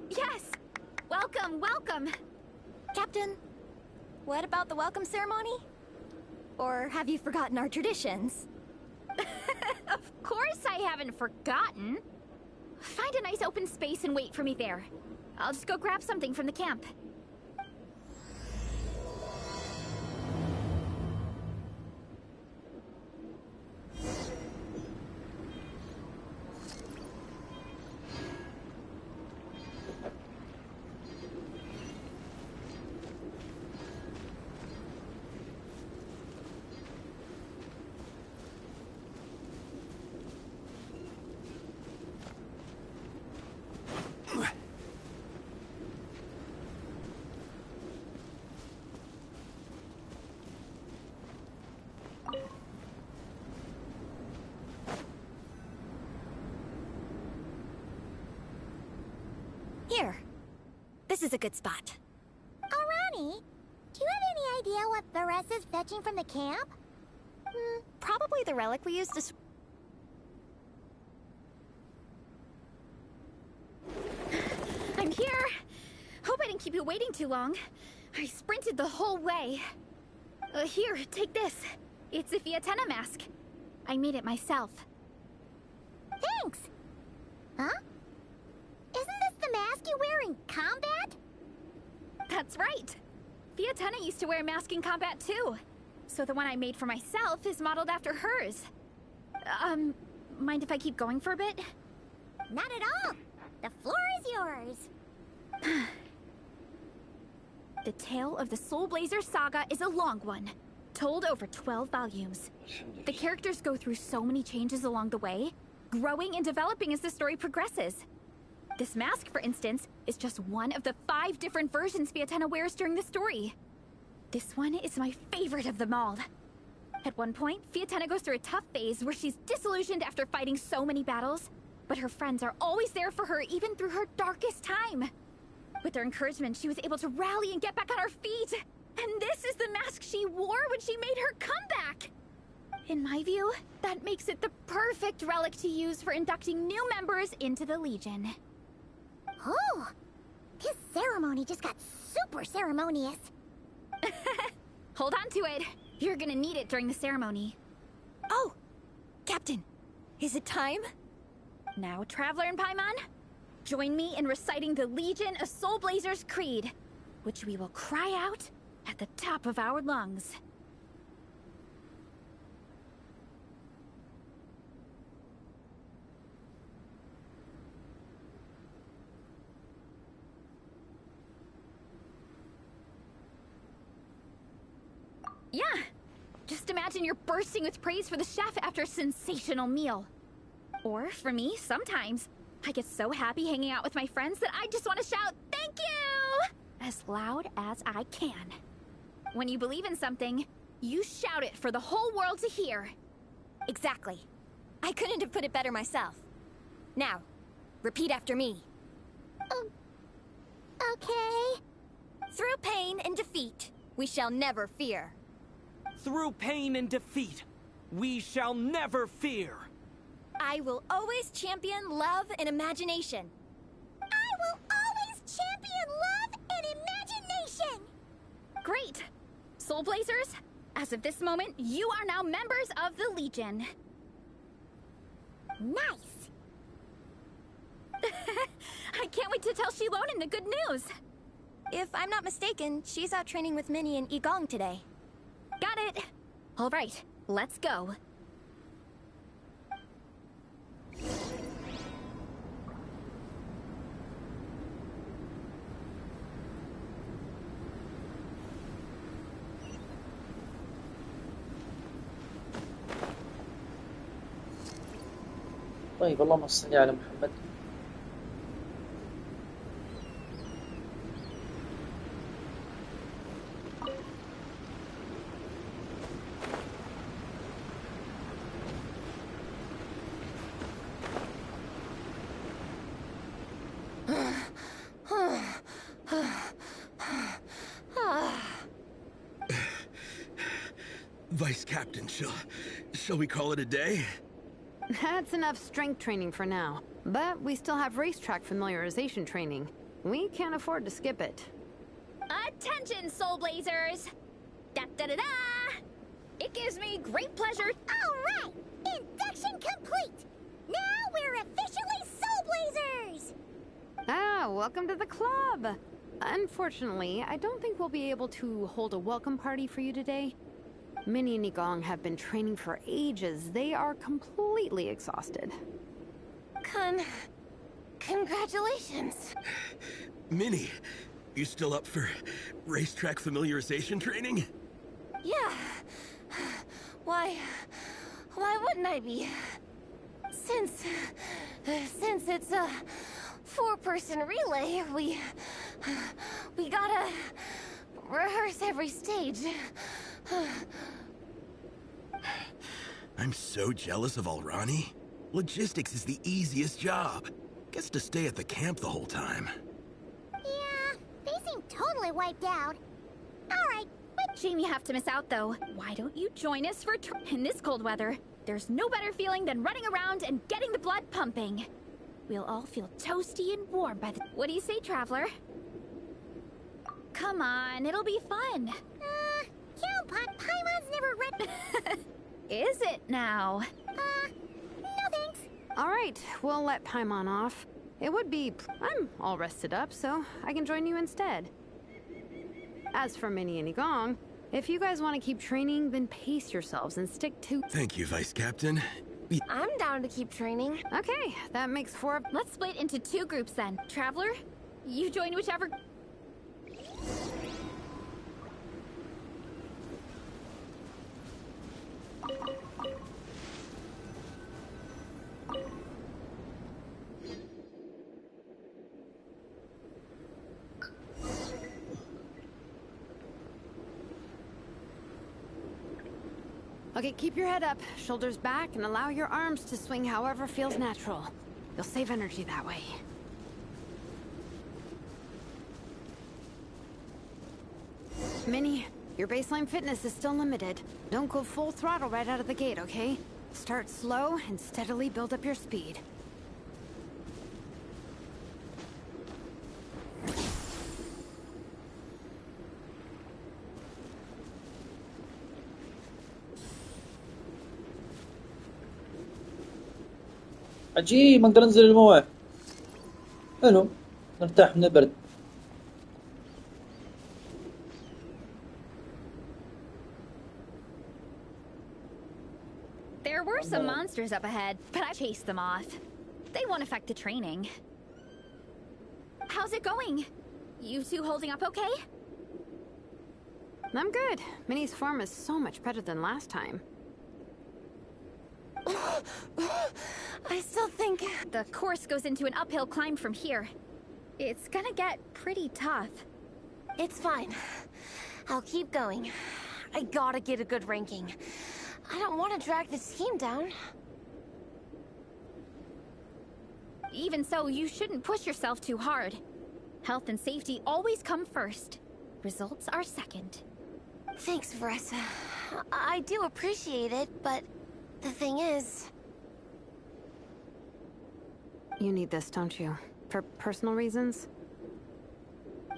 Yes! Welcome, welcome! Captain, what about the welcome ceremony? Or have you forgotten our traditions? Of course I haven't forgotten. Find a nice open space and wait for me there. I'll just go grab something from the camp. Here. This is a good spot. Alrani, do you have any idea what Veressa's fetching from the camp? Probably the relic we used to... I'm here! Hope I didn't keep you waiting too long. I sprinted the whole way. Here, take this. It's a Fiatena mask. I made it myself. Thanks! Huh? Isn't this the mask you wear That's right! Fiatena used to wear a mask in combat too. So the one I made for myself is modeled after hers. Mind if I keep going for a bit? Not at all! The floor is yours! The tale of the Soul Blazer saga is a long one, told over 12 volumes. The characters go through so many changes along the way, growing and developing as the story progresses. This mask, for instance, is just one of the 5 different versions Fiatena wears during the story. This one is my favorite of them all. At one point, Fiatena goes through a tough phase where she's disillusioned after fighting so many battles, but her friends are always there for her even through her darkest time. With their encouragement, she was able to rally and get back on her feet. And this is the mask she wore when she made her comeback! In my view, that makes it the perfect relic to use for inducting new members into the Legion. Oh! This ceremony just got super ceremonious. Hold on to it. You're gonna need it during the ceremony. Oh! Captain, is it time? Now, Traveler and Paimon, join me in reciting the Legion of Soul Blazers Creed, which we will cry out at the top of our lungs. Yeah, just imagine you're bursting with praise for the chef after a sensational meal. Or, for me, sometimes, I get so happy hanging out with my friends that I just want to shout, "Thank you!" as loud as I can. When you believe in something, you shout it for the whole world to hear. Exactly. I couldn't have put it better myself. Now, repeat after me. Okay. Through pain and defeat, we shall never fear. Through pain and defeat, we shall never fear. I will always champion love and imagination. I will always champion love and imagination! Great! Soul Blazers, as of this moment, you are now members of the Legion. Nice! I can't wait to tell Shilonen the good news. If I'm not mistaken, she's out training with Minnie and Igong today. Got it! All right, let's go. طيب اللهم صل على محمد. Vice Captain, shall we call it a day? That's enough strength training for now. But we still have racetrack familiarization training. We can't afford to skip it. Attention, Soul Blazers! Da-da-da-da! It gives me great pleasure. All right! Induction complete! Now we're officially Soul Blazers! Ah, welcome to the club! Unfortunately, I don't think we'll be able to hold a welcome party for you today. Minnie and Igong have been training for ages. They are completely exhausted. Congratulations. Minnie, you still up for racetrack familiarization training? Yeah. Why wouldn't I be? Since it's a 4-person relay, we gotta rehearse every stage. I'm so jealous of Alrani. Logistics is the easiest job. Gets to stay at the camp the whole time. Yeah, they seem totally wiped out. All right, but shame you have to miss out, though. Why don't you join us for in this cold weather? There's no better feeling than running around and getting the blood pumping. We'll all feel toasty and warm by the... What do you say, Traveler? Come on, it'll be fun. Paimon's never read... Is it now? No thanks. All right, we'll let Paimon off. It would be... I'm all rested up, so I can join you instead. As for Minnie and Igong, if you guys want to keep training, then pace yourselves and stick to... Thank you, Vice Captain. I'm down to keep training. Okay, that makes 4... Let's split into 2 groups then. Traveler, you join whichever... Okay, keep your head up, shoulders back, and allow your arms to swing however feels natural. You'll save energy that way. Minnie, your baseline fitness is still limited. Don't go full throttle right out of the gate, okay? Start slow and steadily build up your speed. عجيب نقدر ننزل المويه. حلو نرتاح من البرد. There were some monsters up ahead, but I chased them off. They won't affect the training. How's it going? You two holding up okay? I'm good. Minnie's form is so much better than last time. I still think the course goes into an uphill climb from here. It's gonna get pretty tough. It's fine. I'll keep going. I gotta get a good ranking. I don't want to drag this team down. Even so, you shouldn't push yourself too hard. Health and safety always come first. Results are second. Thanks, Vanessa. I do appreciate it, but the thing is... You need this, don't you? For personal reasons?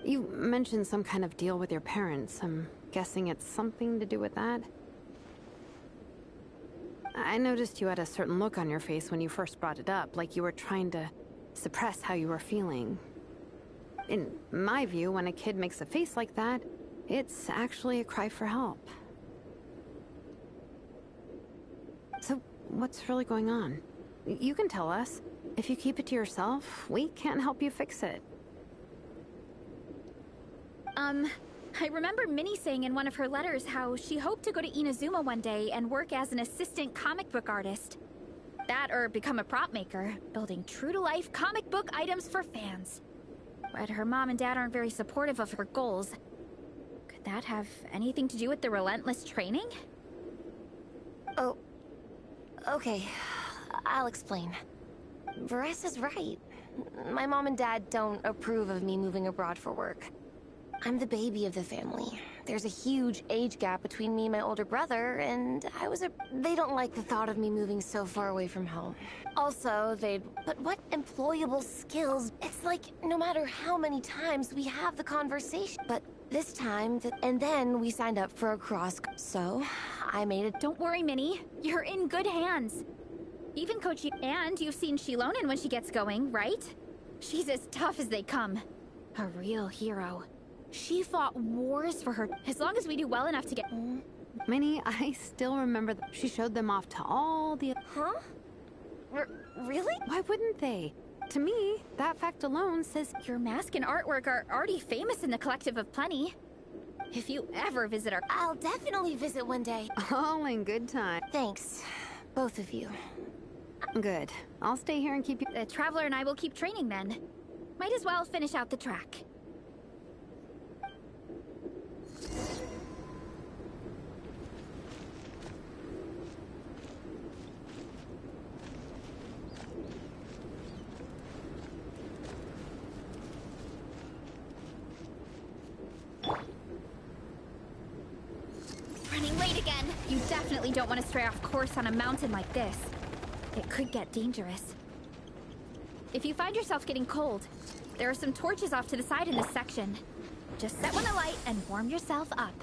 You mentioned some kind of deal with your parents. I'm guessing it's something to do with that? I noticed you had a certain look on your face when you first brought it up, like you were trying to suppress how you were feeling. In my view, when a kid makes a face like that, it's actually a cry for help. So, what's really going on? You can tell us. If you keep it to yourself, we can't help you fix it. I remember Minnie saying in one of her letters how she hoped to go to Inazuma one day and work as an assistant comic book artist. That or become a prop maker, building true-to-life comic book items for fans. But her mom and dad aren't very supportive of her goals. Could that have anything to do with the relentless training? Oh, okay. I'll explain. Varesa's right. My mom and dad don't approve of me moving abroad for work. I'm the baby of the family. There's a huge age gap between me and my older brother, and they don't like the thought of me moving so far away from home. Also, but what employable skills? It's like, no matter how many times we have the conversation, but this time, and then we signed up for a cross, so I made it. Don't worry, Minnie. You're in good hands. Even Kochi, and you've seen Shilonen when she gets going, right? She's as tough as they come. A real hero. She fought wars for her, as long as we do well enough to get... Minnie, I still remember she showed them off to all the... Huh? Really? Why wouldn't they? To me, that fact alone says... Your mask and artwork are already famous in the Collective of Plenty. If you ever visit our... I'll definitely visit one day. All in good time. Thanks. Both of you. Good. I'll stay here and keep you... The Traveler and I will keep training then. Might as well finish out the track. Running late again. You definitely don't want to stray off course on a mountain like this. It could get dangerous. If you find yourself getting cold, there are some torches off to the side in this section. Just set one alight and warm yourself up.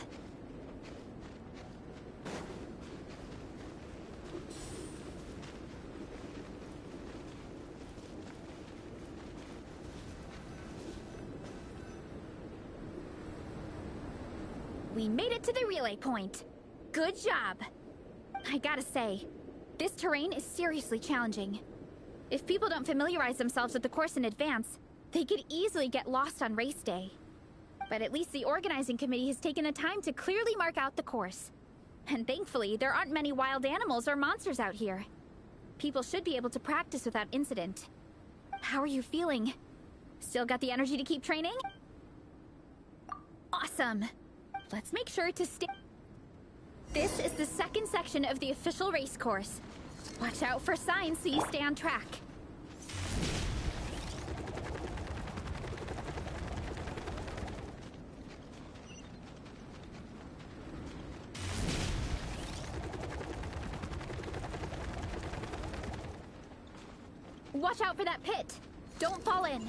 We made it to the relay point. Good job. I gotta say, this terrain is seriously challenging. If people don't familiarize themselves with the course in advance, they could easily get lost on race day. But at least the organizing committee has taken the time to clearly mark out the course. And thankfully, there aren't many wild animals or monsters out here. People should be able to practice without incident. How are you feeling? Still got the energy to keep training? Awesome! Let's make sure to stay. This is the second section of the official race course. Watch out for signs so you stay on track. Watch out for that pit! Don't fall in!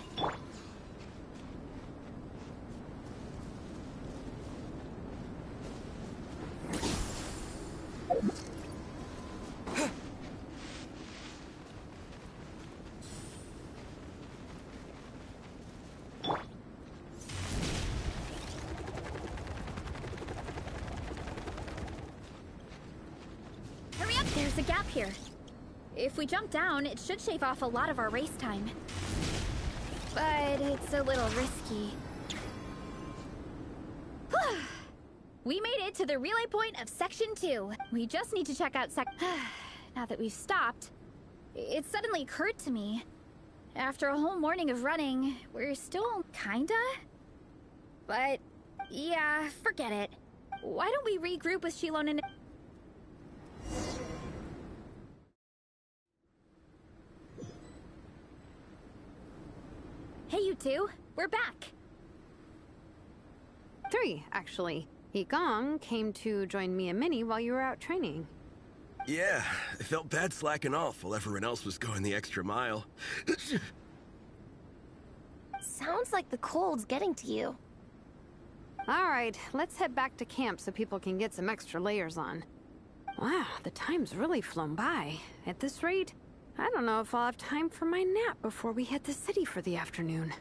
Hurry up! There's a gap here. If we jump down, it should shave off a lot of our race time. But it's a little risky. We made it to the relay point of Section 2. We just need to check out Now that we've stopped, it suddenly occurred to me. After a whole morning of running, we're still kinda? But, yeah, forget it. Why don't we regroup with Shilon and... Hey, you two. We're back. 3, actually. Yigong came to join me and Minnie while you were out training. Yeah, I felt bad slacking off while everyone else was going the extra mile. Sounds like the cold's getting to you. Alright, let's head back to camp so people can get some extra layers on. Wow, the time's really flown by. At this rate, I don't know if I'll have time for my nap before we hit the city for the afternoon.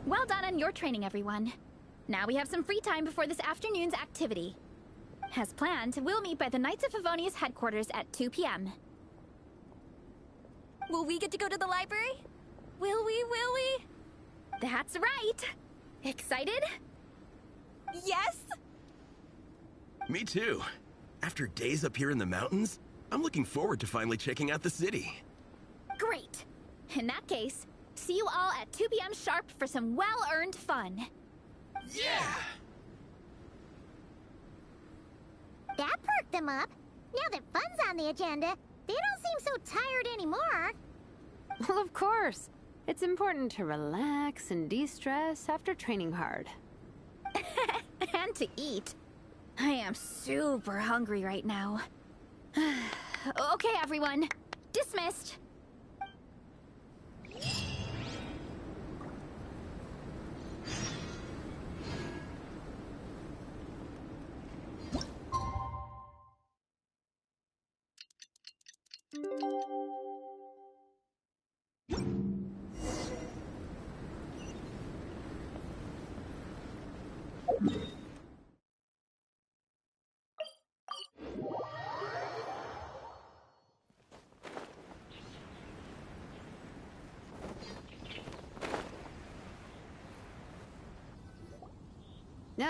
Well done on your training, everyone. Now we have some free time before this afternoon's activity. As planned, we'll meet by the Knights of Favonia's headquarters at 2 p.m. Will we get to go to the library? Will we? That's right! Excited? Yes! Me too. After days up here in the mountains, I'm looking forward to finally checking out the city. Great! In that case, see you all at 2 p.m. sharp for some well-earned fun. Yeah! That perked them up. Now that fun's on the agenda, they don't seem so tired anymore. Well, of course. It's important to relax and de-stress after training hard. And to eat. I am super hungry right now. Okay, everyone. Dismissed.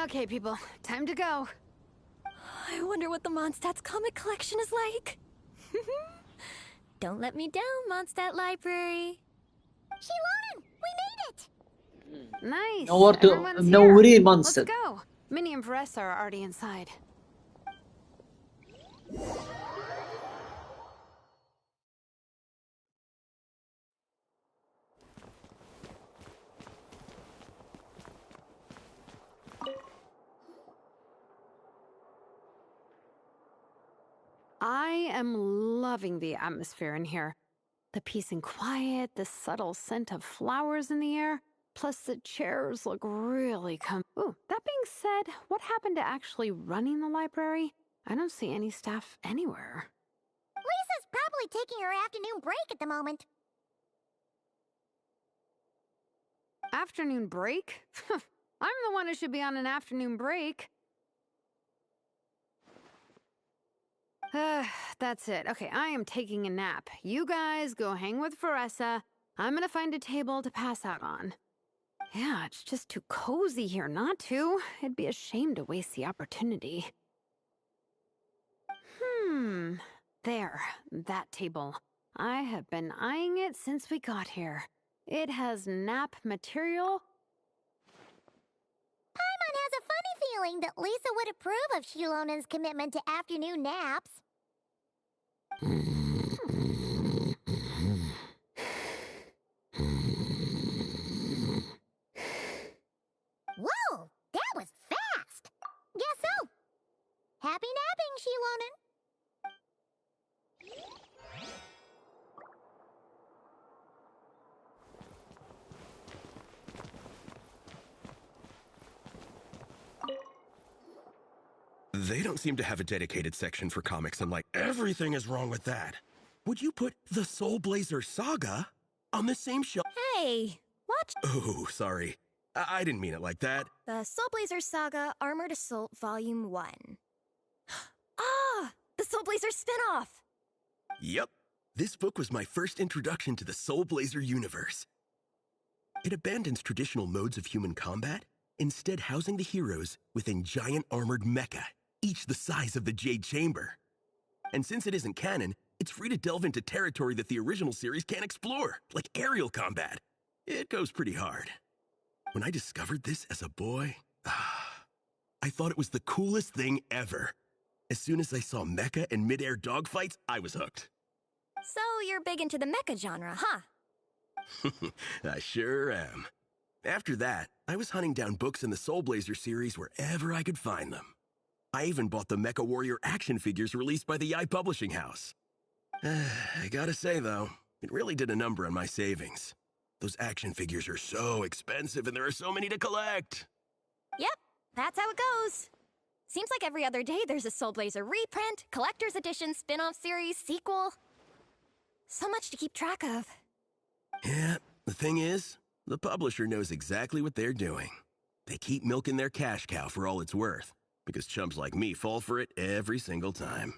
Okay, people. Time to go. I wonder what the Mondstadt's comic collection is like. Don't let me down, Mondstadt Library. Shilonen, we made it! Nice. نورتوا Everyone's منورين here. مانستد. Let's go. Minnie and Vanessa are already inside. I am loving the atmosphere in here. The peace and quiet, the subtle scent of flowers in the air, plus the chairs look really Ooh, that being said, what happened to actually running the library? I don't see any staff anywhere. Lisa's probably taking her afternoon break at the moment. Afternoon break? I'm the one who should be on an afternoon break. That's it. Okay, I am taking a nap. You guys go hang with Faressa. I'm gonna find a table to pass out on. Yeah, it's just too cozy here not to. It'd be a shame to waste the opportunity. There, that table. I have been eyeing it since we got here. It has nap material. Paimon has a funny feeling that Lisa would approve of Shilonen's commitment to afternoon naps. Whoa, that was fast. Guess so. Happy napping, Shilonen. They don't seem to have a dedicated section for comics, and like everything is wrong with that. Would you put the Soul Blazer Saga on the same shelf? Hey, watch. Oh, sorry. I didn't mean it like that. The Soul Blazer Saga Armored Assault Volume 1. Ah! The Soul Blazer spinoff! Yep. This book was my first introduction to the Soul Blazer universe. It abandons traditional modes of human combat, instead housing the heroes within giant armored mecha, each the size of the Jade Chamber. And since it isn't canon, it's free to delve into territory that the original series can't explore, like aerial combat. It goes pretty hard. When I discovered this as a boy, I thought it was the coolest thing ever. As soon as I saw mecha and mid-air dogfights, I was hooked. So you're big into the mecha genre, huh? I sure am. After that, I was hunting down books in the Soul Blazer series wherever I could find them. I even bought the Mecha Warrior action figures released by the Yai Publishing House. I gotta say, though, it really did a number on my savings. Those action figures are so expensive and there are so many to collect. Yep, that's how it goes. Seems like every other day there's a Soul Blazer reprint, collector's edition, spin-off series, sequel. So much to keep track of. Yeah, the thing is, the publisher knows exactly what they're doing. They keep milking their cash cow for all it's worth, because chumps like me fall for it every single time.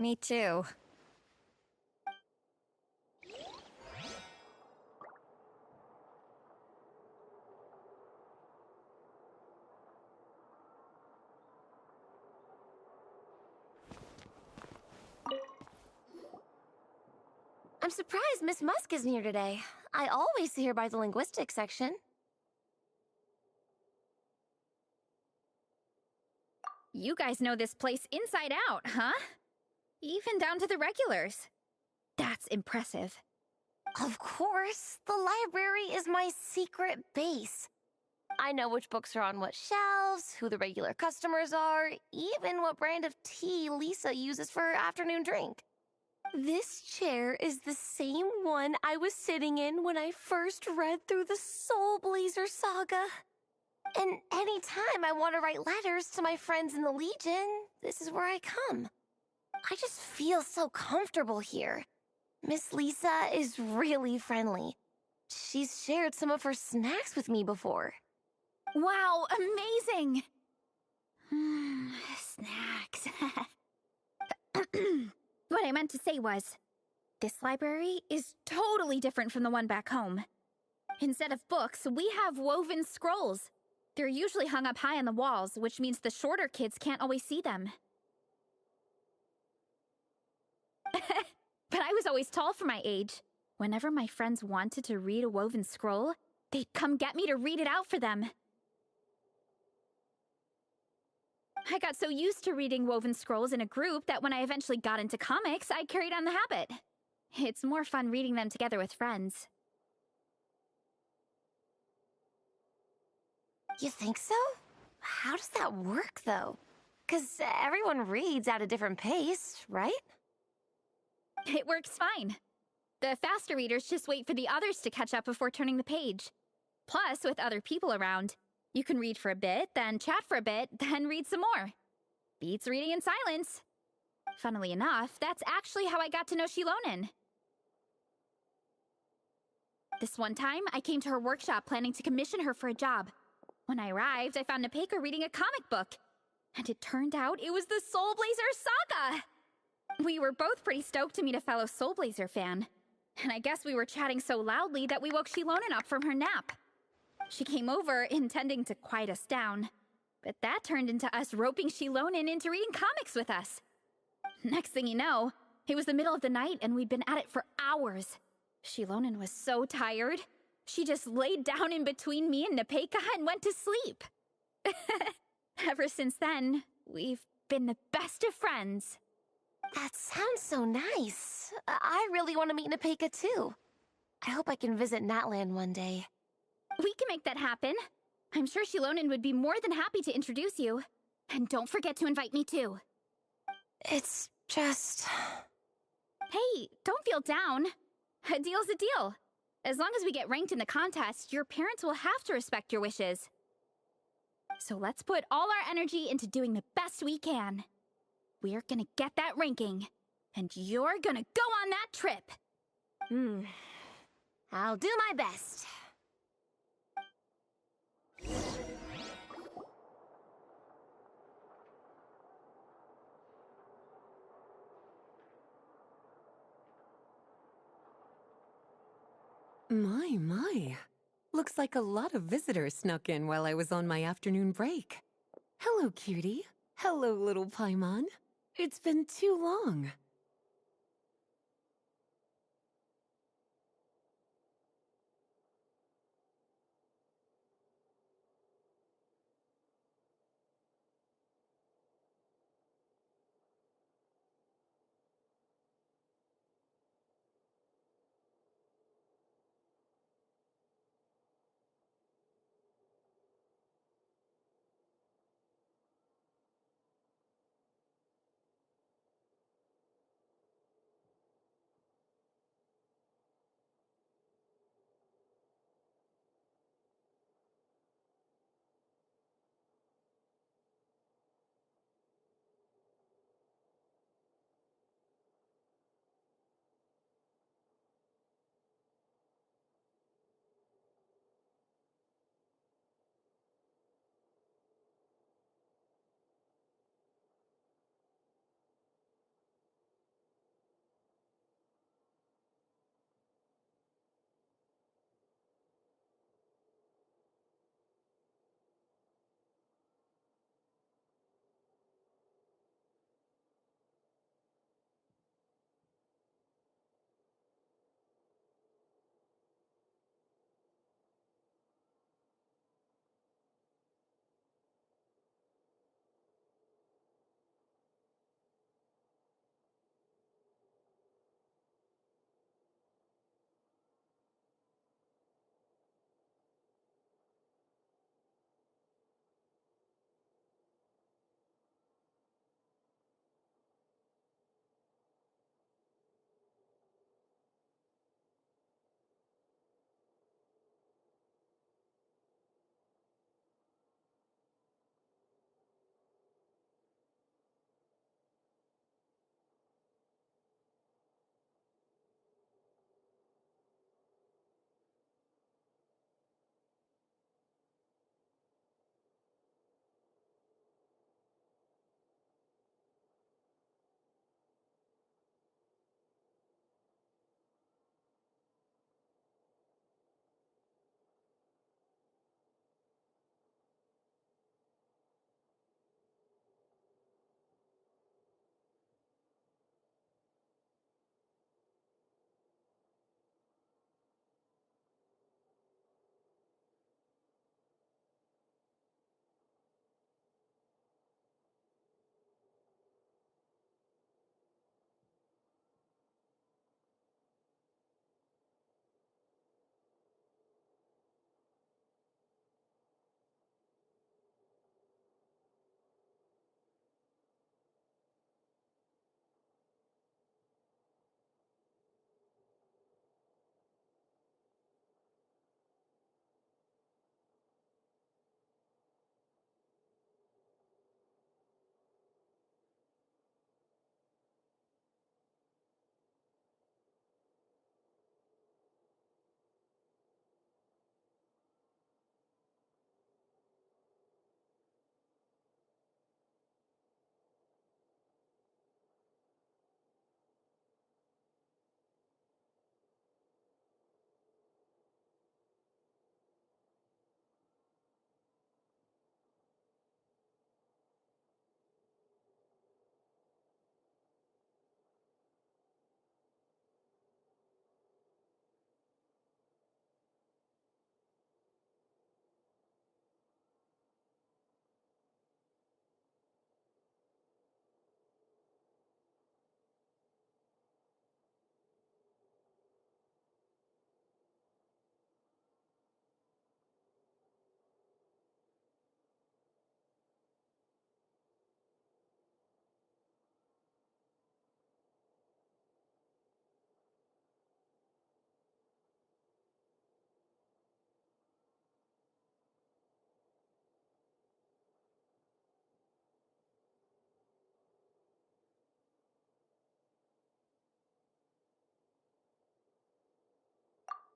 Me too. I'm surprised Miss Musk isn't here today. I always see her by the linguistics section. You guys know this place inside out, huh? Even down to the regulars. That's impressive. Of course, the library is my secret base. I know which books are on what shelves, who the regular customers are, even what brand of tea Lisa uses for her afternoon drink. This chair is the same one I was sitting in when I first read through the Soul Blazer saga. And anytime I want to write letters to my friends in the Legion, this is where I come. I just feel so comfortable here. Miss Lisa is really friendly. She's shared some of her snacks with me before. Wow, amazing! Snacks. What I meant to say was, this library is totally different from the one back home. Instead of books, we have woven scrolls. They're usually hung up high on the walls, which means the shorter kids can't always see them. But I was always tall for my age. Whenever my friends wanted to read a woven scroll, they'd come get me to read it out for them. I got so used to reading woven scrolls in a group that when I eventually got into comics, I carried on the habit. It's more fun reading them together with friends. You think so? How does that work, though? 'Cause everyone reads at a different pace, right? It works fine. The faster readers just wait for the others to catch up before turning the page. Plus, with other people around, you can read for a bit, then chat for a bit, then read some more. Beats reading in silence. Funnily enough, that's actually how I got to know Shilonen. This one time, I came to her workshop planning to commission her for a job. When I arrived, I found Nepeka reading a comic book. And it turned out it was the Soul Blazer Saga! We were both pretty stoked to meet a fellow Soul Blazer fan. And I guess we were chatting so loudly that we woke Shilonen up from her nap. She came over, intending to quiet us down. But that turned into us roping Shilonen into reading comics with us. Next thing you know, it was the middle of the night and we'd been at it for hours. Shilonen was so tired. She just laid down in between me and Nepeka and went to sleep. Ever since then, we've been the best of friends. That sounds so nice. I really want to meet Nepeka too. I hope I can visit Natland one day. We can make that happen. I'm sure Shilonen would be more than happy to introduce you. And don't forget to invite me too. It's just... Hey, don't feel down. A deal's a deal. As long as we get ranked in the contest, your parents will have to respect your wishes. So let's put all our energy into doing the best we can. We're gonna get that ranking, and you're gonna go on that trip. I'll do my best. My. Looks like a lot of visitors snuck in while I was on my afternoon break. Hello, cutie. Hello, little Paimon. It's been too long.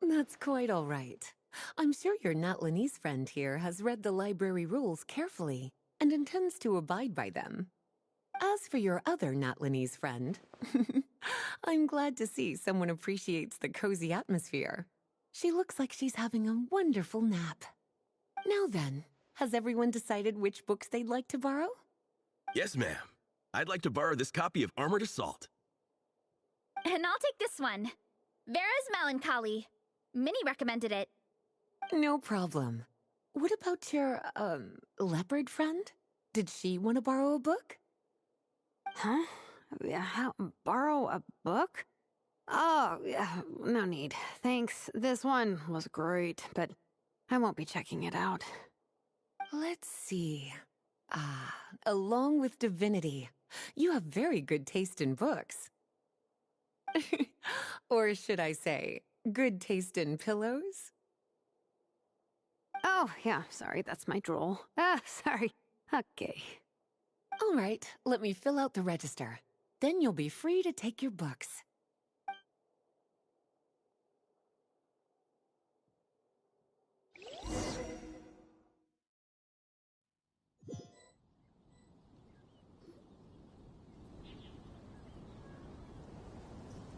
That's quite all right. I'm sure your Natlanese friend here has read the library rules carefully and intends to abide by them. As for your other Natlanese friend, I'm glad to see someone appreciates the cozy atmosphere. She looks like she's having a wonderful nap. Now then, has everyone decided which books they'd like to borrow? Yes, ma'am. I'd like to borrow this copy of Armored Assault. And I'll take this one. Vera's Melancholy. Minnie recommended it. No problem. What about your, leopard friend? Did she want to borrow a book? Huh? Borrow a book? Oh, yeah, no need. Thanks. This one was great, but I won't be checking it out. Let's see. Along with Divinity, you have very good taste in books. Or should I say, good taste in pillows? Oh, yeah, sorry, that's my drool. Sorry. Okay. All right, let me fill out the register. Then you'll be free to take your books.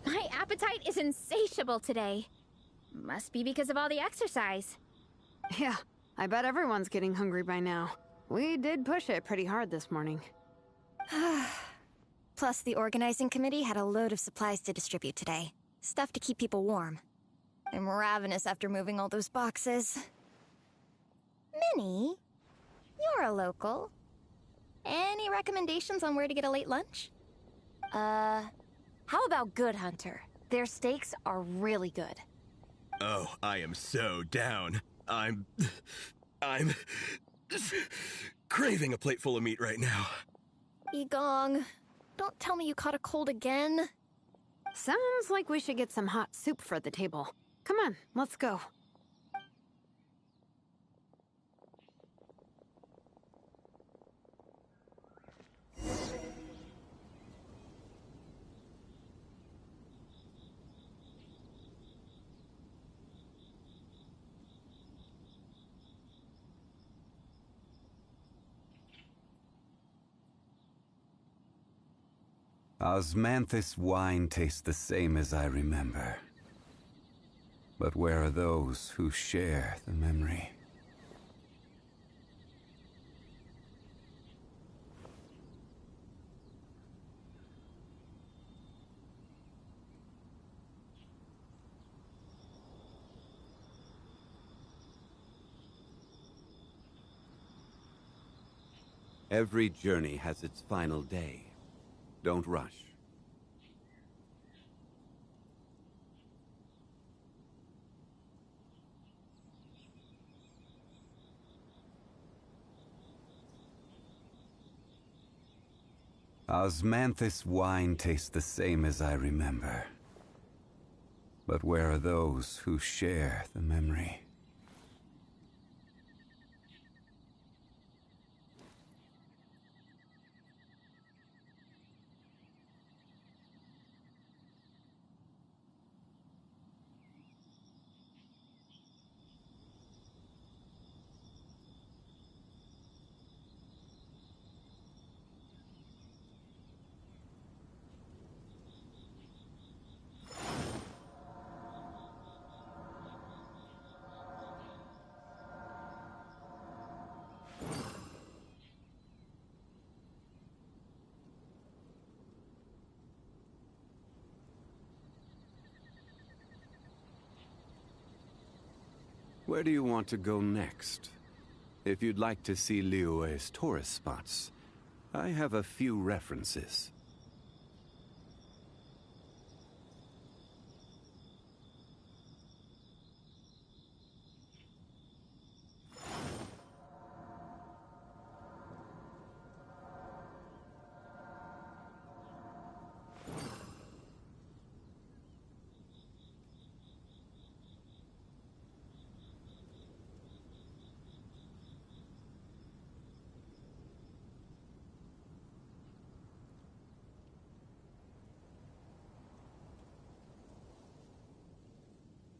My appetite is insatiable today. Must be because of all the exercise. Yeah, I bet everyone's getting hungry by now. We did push it pretty hard this morning. Plus, the organizing committee had a load of supplies to distribute today. Stuff to keep people warm. I'm ravenous after moving all those boxes. Minnie, you're a local. Any recommendations on where to get a late lunch? How about Good Hunter? Their steaks are really good. Oh, I am so down. I'm craving a plate full of meat right now. Egong, don't tell me you caught a cold again. Sounds like we should get some hot soup for the table. Come on, let's go. Osmanthus wine tastes the same as I remember. But where are those who share the memory? Every journey has its final day. Don't rush. Osmanthus wine tastes the same as I remember. But where are those who share the memory? Where do you want to go next? If you'd like to see Liyue's tourist spots, I have a few references.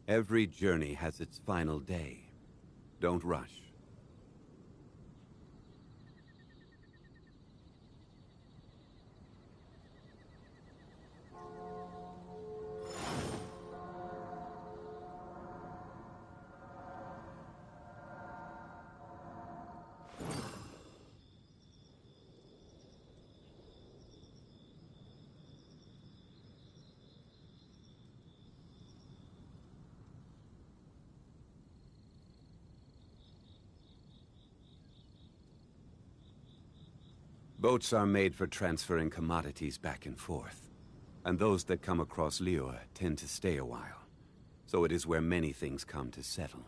Every journey has its final day. Don't rush. Boats are made for transferring commodities back and forth. And those that come across Liyue tend to stay a while. So it is where many things come to settle.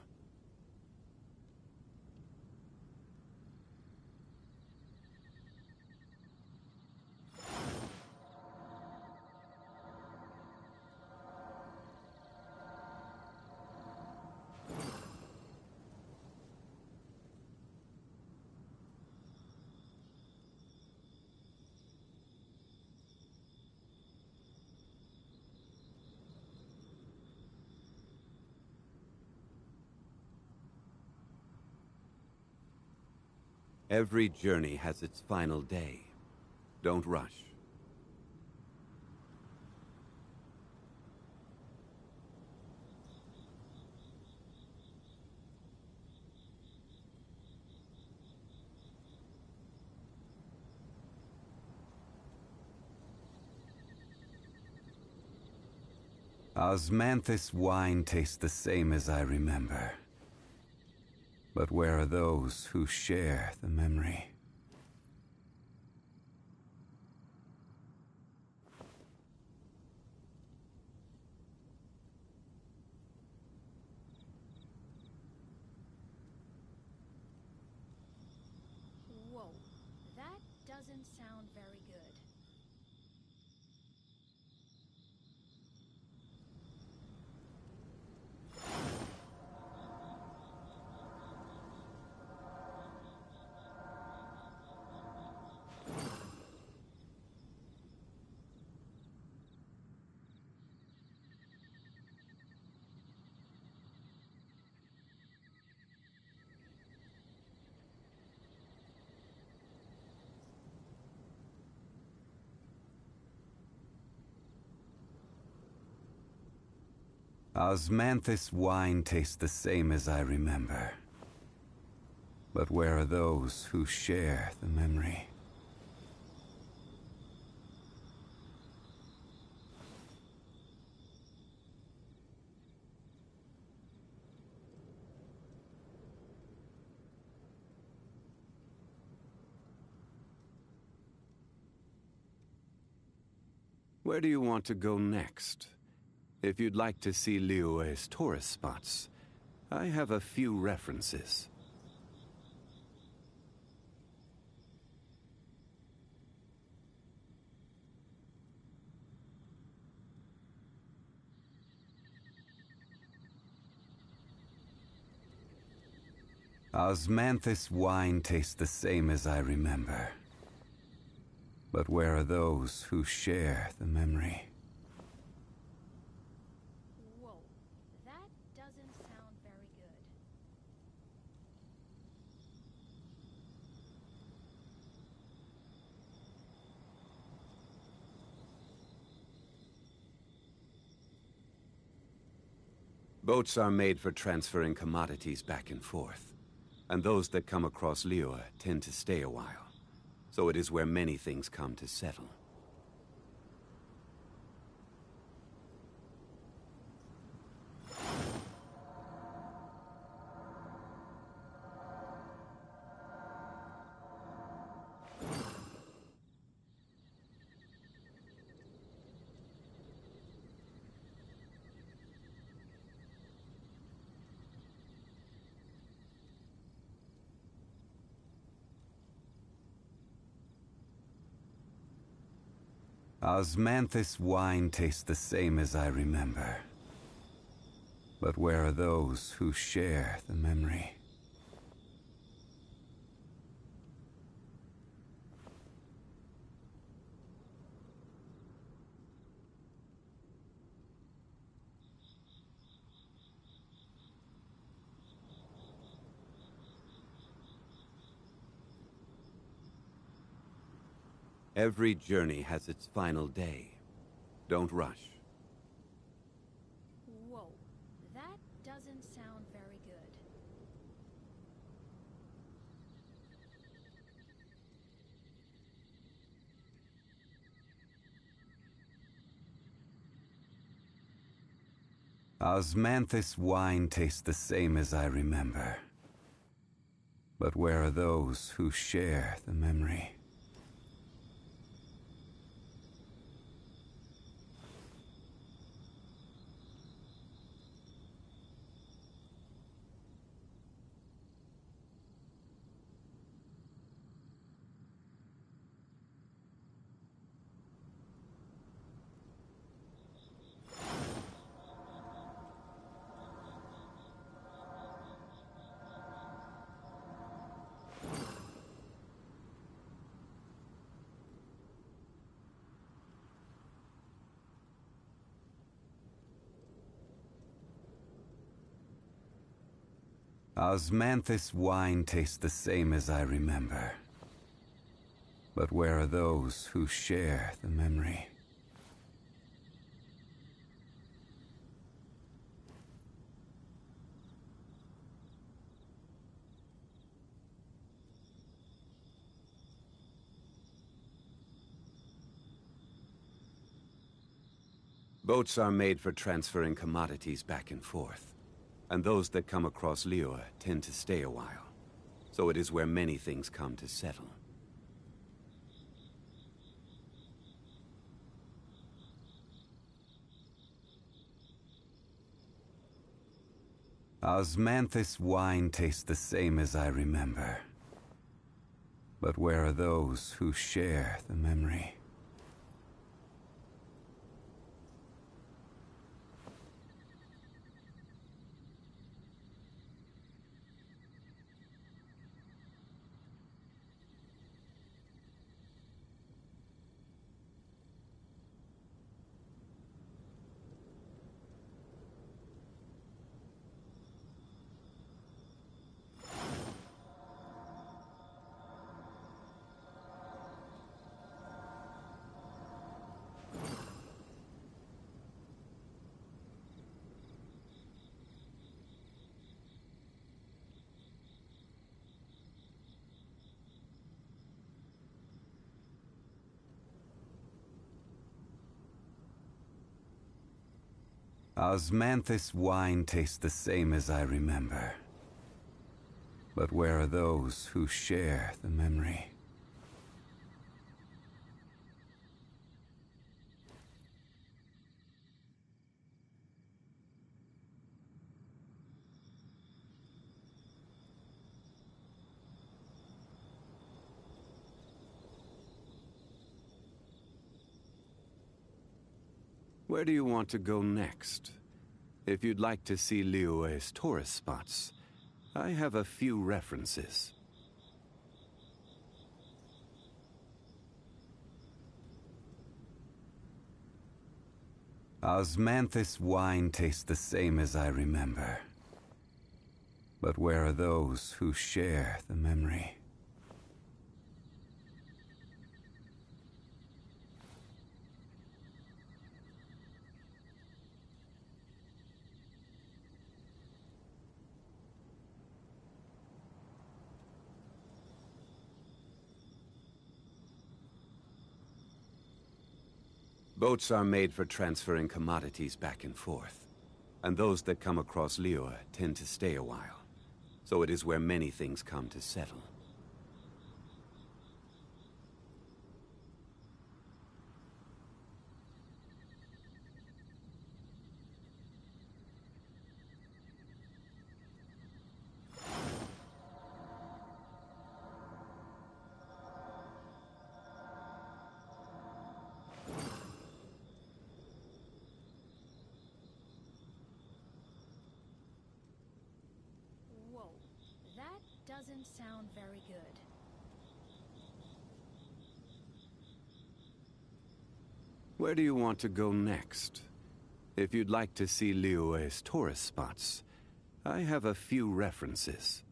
Every journey has its final day. Don't rush. Osmanthus wine tastes the same as I remember. But where are those who share the memory? Whoa, that doesn't sound very good. Osmanthus wine tastes the same as I remember. But where are those who share the memory? Where do you want to go next? If you'd like to see Liyue's tourist spots, I have a few references. Osmanthus wine tastes the same as I remember. But where are those who share the memory? Whoa, that doesn't sound very good. Boats are made for transferring commodities back and forth. And those that come across Liyue tend to stay a while. So it is where many things come to settle. Osmanthus wine tastes the same as I remember. But where are those who share the memory? Every journey has its final day. Don't rush. Whoa, that doesn't sound very good. Osmanthus wine tastes the same as I remember. But where are those who share the memory? Osmanthus wine tastes the same as I remember. But where are those who share the memory? Boats are made for transferring commodities back and forth. And those that come across Liyue tend to stay a while. So it is where many things come to settle. Osmanthus wine tastes the same as I remember. But where are those who share the memory? Osmanthus wine tastes the same as I remember. But where are those who share the memory? Where do you want to go next? If you'd like to see Liyue's tourist spots, I have a few references. Osmanthus wine tastes the same as I remember. But where are those who share the memory? Boats are made for transferring commodities back and forth. And those that come across Liyue tend to stay a while. So it is where many things come to settle. Whoa, that doesn't sound very good. Where do you want to go next? If you'd like to see Liyue's tourist spots, I have a few references.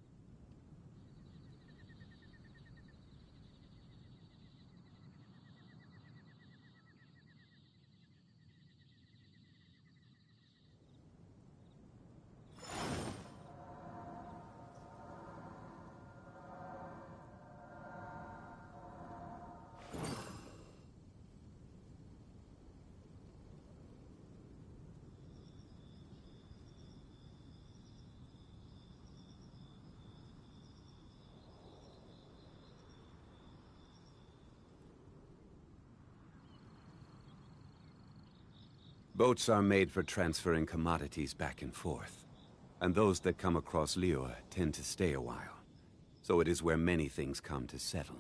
Boats are made for transferring commodities back and forth. And those that come across Liyue tend to stay a while. So it is where many things come to settle.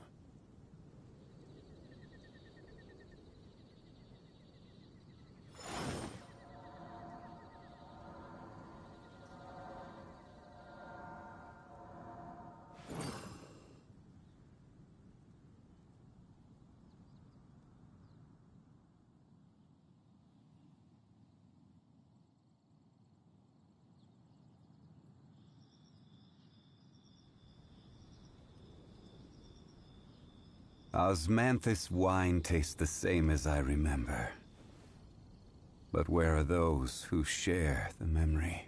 Osmanthus wine tastes the same as I remember. But where are those who share the memory?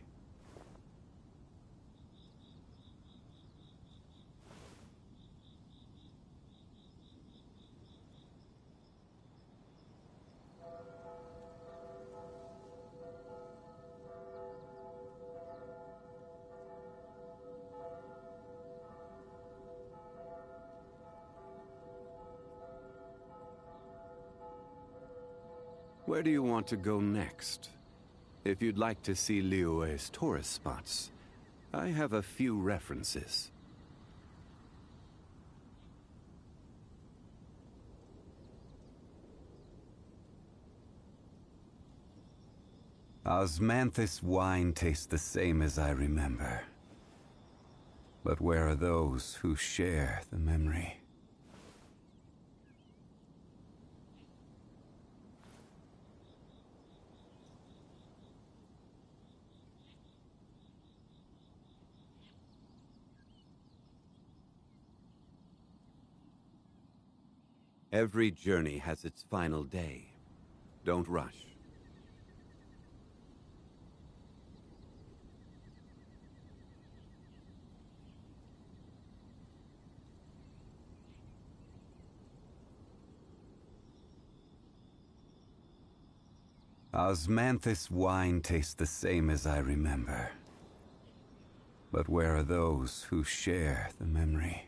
Where do you want to go next? If you'd like to see Liyue's tourist spots, I have a few references. Osmanthus wine tastes the same as I remember. But where are those who share the memory? Every journey has its final day. Don't rush. Osmanthus wine tastes the same as I remember. But where are those who share the memory?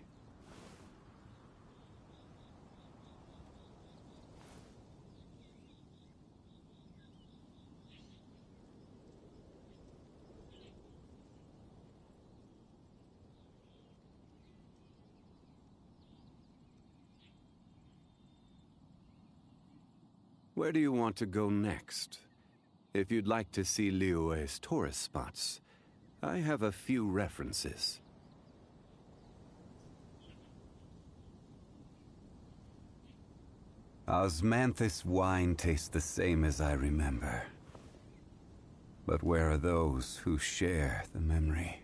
Where do you want to go next? If you'd like to see Liyue's tourist spots, I have a few references. Osmanthus wine tastes the same as I remember. But where are those who share the memory?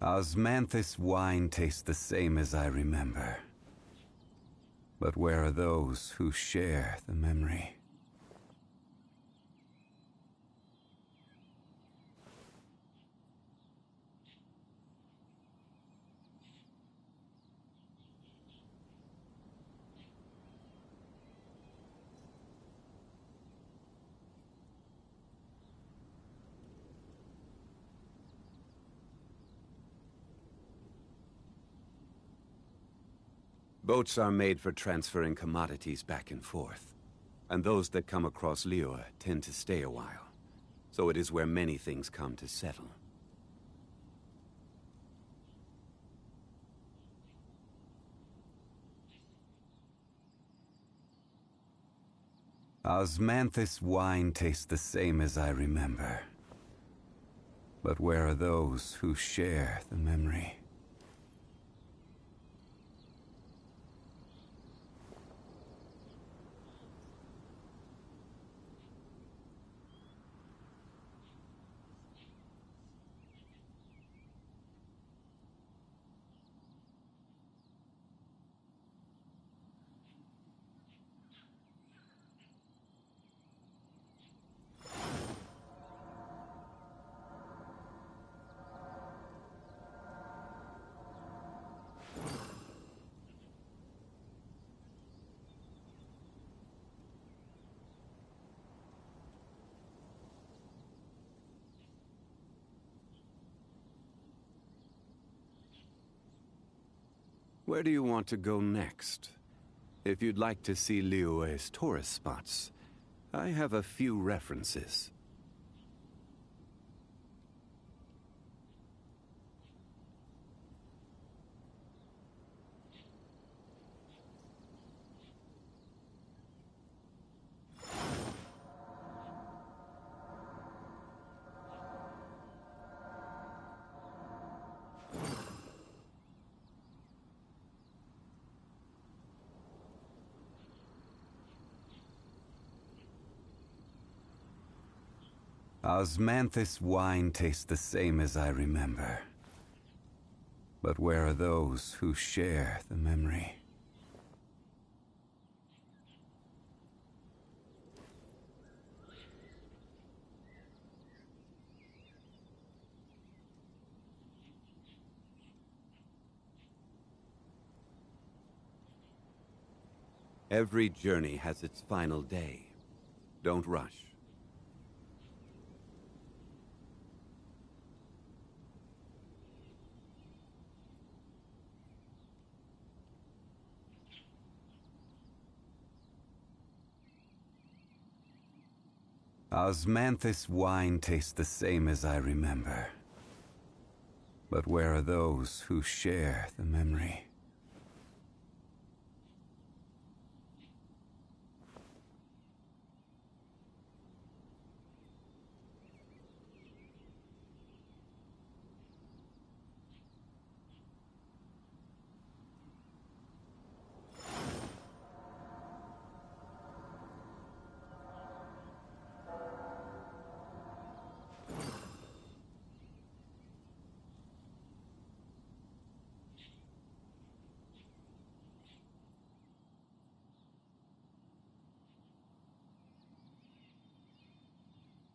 Osmanthus wine tastes the same as I remember. But where are those who share the memory? Boats are made for transferring commodities back and forth. And those that come across Liyue tend to stay a while. So it is where many things come to settle. Osmanthus wine tastes the same as I remember. But where are those who share the memory? Where do you want to go next? If you'd like to see Liyue's tourist spots, I have a few references. Osmanthus wine tastes the same as I remember. But where are those who share the memory? Every journey has its final day. Don't rush. Osmanthus wine tastes the same as I remember. But where are those who share the memory?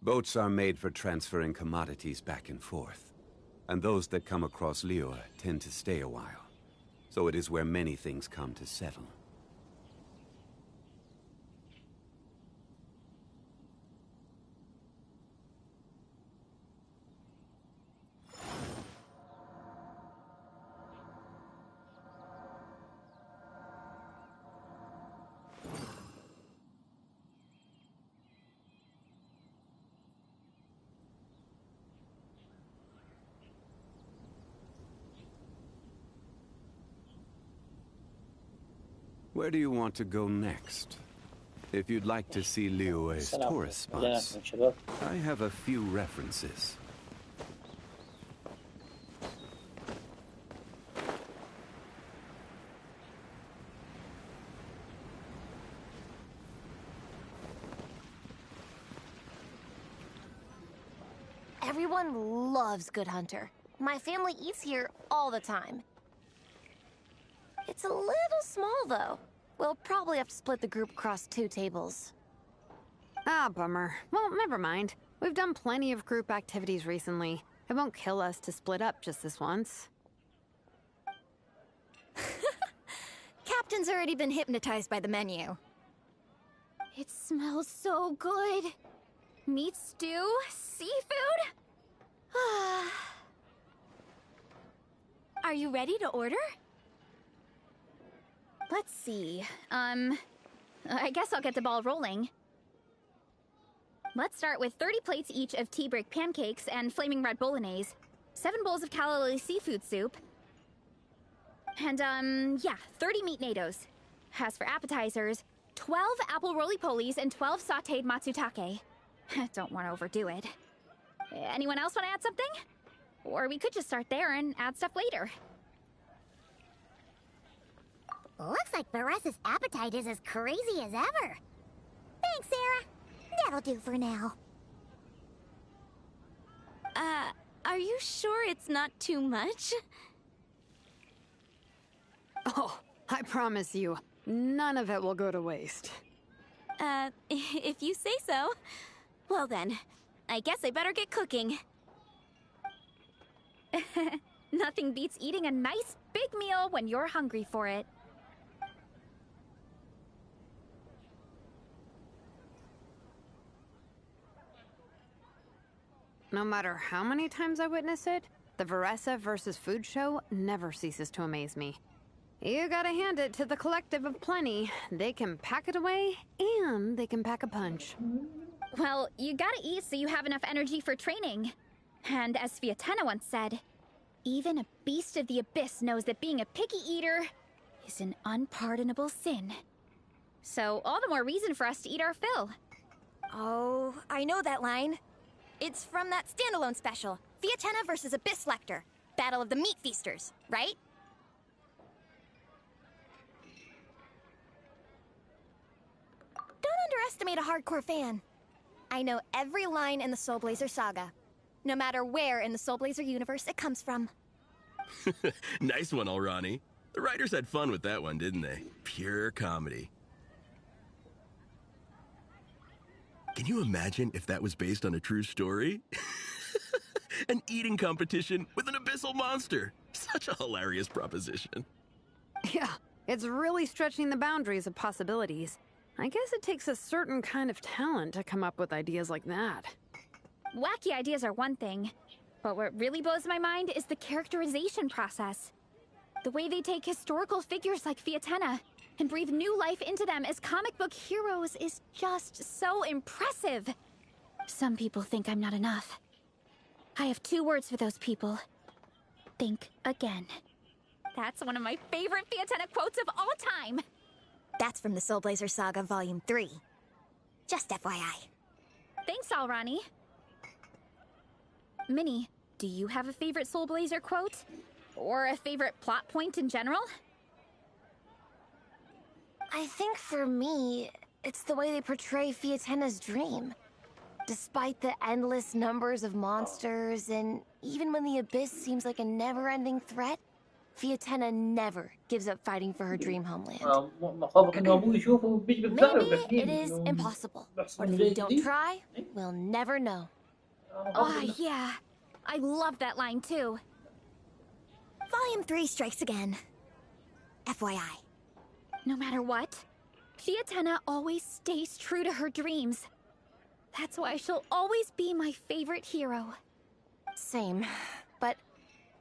Boats are made for transferring commodities back and forth. And those that come across Liyue tend to stay a while. So it is where many things come to settle. Where do you want to go next? If you'd like to see Liyue's tourist spots, I have a few references. Everyone loves Good Hunter. My family eats here all the time. It's a little small, though. We'll probably have to split the group across 2 tables. Ah, bummer. Well, never mind. We've done plenty of group activities recently. It won't kill us to split up just this once. Captain's already been hypnotized by the menu. It smells so good. Meat stew? Seafood? Are you ready to order? Let's see. I guess I'll get the ball rolling. Let's start with 30 plates each of tea break pancakes and flaming red bolognese, 7 bowls of calla lily seafood soup, and, 30 meat natos. As for appetizers, 12 apple roly-polies and 12 sauteed matsutake. Don't want to overdo it. Anyone else want to add something? Or we could just start there and add stuff later. Looks like Baressa's appetite is as crazy as ever. Thanks, Sarah. That'll do for now. Are you sure it's not too much? Oh, I promise you, none of it will go to waste. If you say so. Well then, I guess I better get cooking. Nothing beats eating a nice big meal when you're hungry for it. No matter how many times I witness it, the Varessa versus food show never ceases to amaze me. You gotta hand it to the Collective of Plenty. They can pack it away, and they can pack a punch. Well, you gotta eat so you have enough energy for training. And as Fiatena once said, even a beast of the abyss knows that being a picky eater is an unpardonable sin. So all the more reason for us to eat our fill. Oh, I know that line. It's from that standalone special, Fiatena versus Abyss Lecter, Battle of the Meat Feasters, right? Don't underestimate a hardcore fan. I know every line in the Soul Blazer saga, no matter where in the Soul Blazer universe it comes from. Nice one, Alrani. The writers had fun with that one, didn't they? Pure comedy. Can you imagine if that was based on a true story? An eating competition with an abyssal monster. Such a hilarious proposition. Yeah, it's really stretching the boundaries of possibilities. I guess it takes a certain kind of talent to come up with ideas like that. Wacky ideas are one thing, but what really blows my mind is the characterization process. The way they take historical figures like Fiatena and breathe new life into them as comic book heroes is just so impressive. Some people think I'm not enough. I have 2 words for those people. Think again. That's one of my favorite Fiatena quotes of all time. That's from the Soul Blazer Saga Volume 3. Just FYI. Thanks, Alrani. Minnie, do you have a favorite Soul Blazer quote? Or a favorite plot point in general? I think for me, it's the way they portray Fiatena's dream. Despite the endless numbers of monsters, and even when the Abyss seems like a never-ending threat, Fiatena never gives up fighting for her dream homeland. Maybe it is impossible, but if we don't try, we'll never know. Oh, yeah. I love that line, too. Volume 3 strikes again. FYI. No matter what, Fiatena always stays true to her dreams. That's why she'll always be my favorite hero. Same. But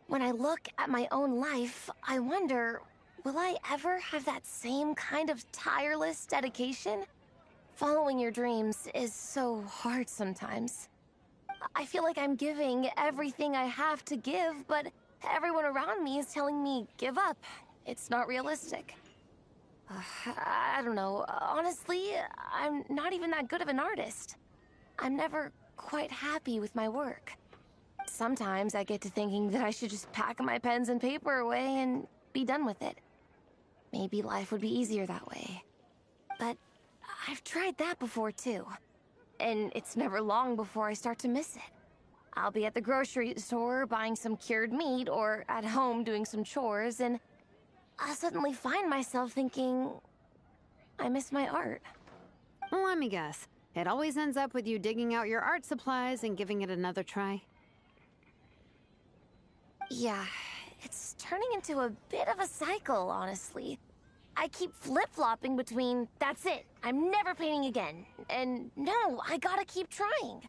when I look at my own life, I wonder, will I ever have that same kind of tireless dedication? Following your dreams is so hard sometimes. I feel like I'm giving everything I have to give, but everyone around me is telling me, give up. It's not realistic. I don't know. Honestly, I'm not even that good of an artist. I'm never quite happy with my work. Sometimes I get to thinking that I should just pack my pens and paper away and be done with it. Maybe life would be easier that way. But I've tried that before too. And it's never long before I start to miss it. I'll be at the grocery store buying some cured meat or at home doing some chores, and I'll suddenly find myself thinking, I miss my art. Let me guess. It always ends up with you digging out your art supplies and giving it another try. Yeah, it's turning into a bit of a cycle, honestly. I keep flip-flopping between, that's it, I'm never painting again, and no, I gotta keep trying.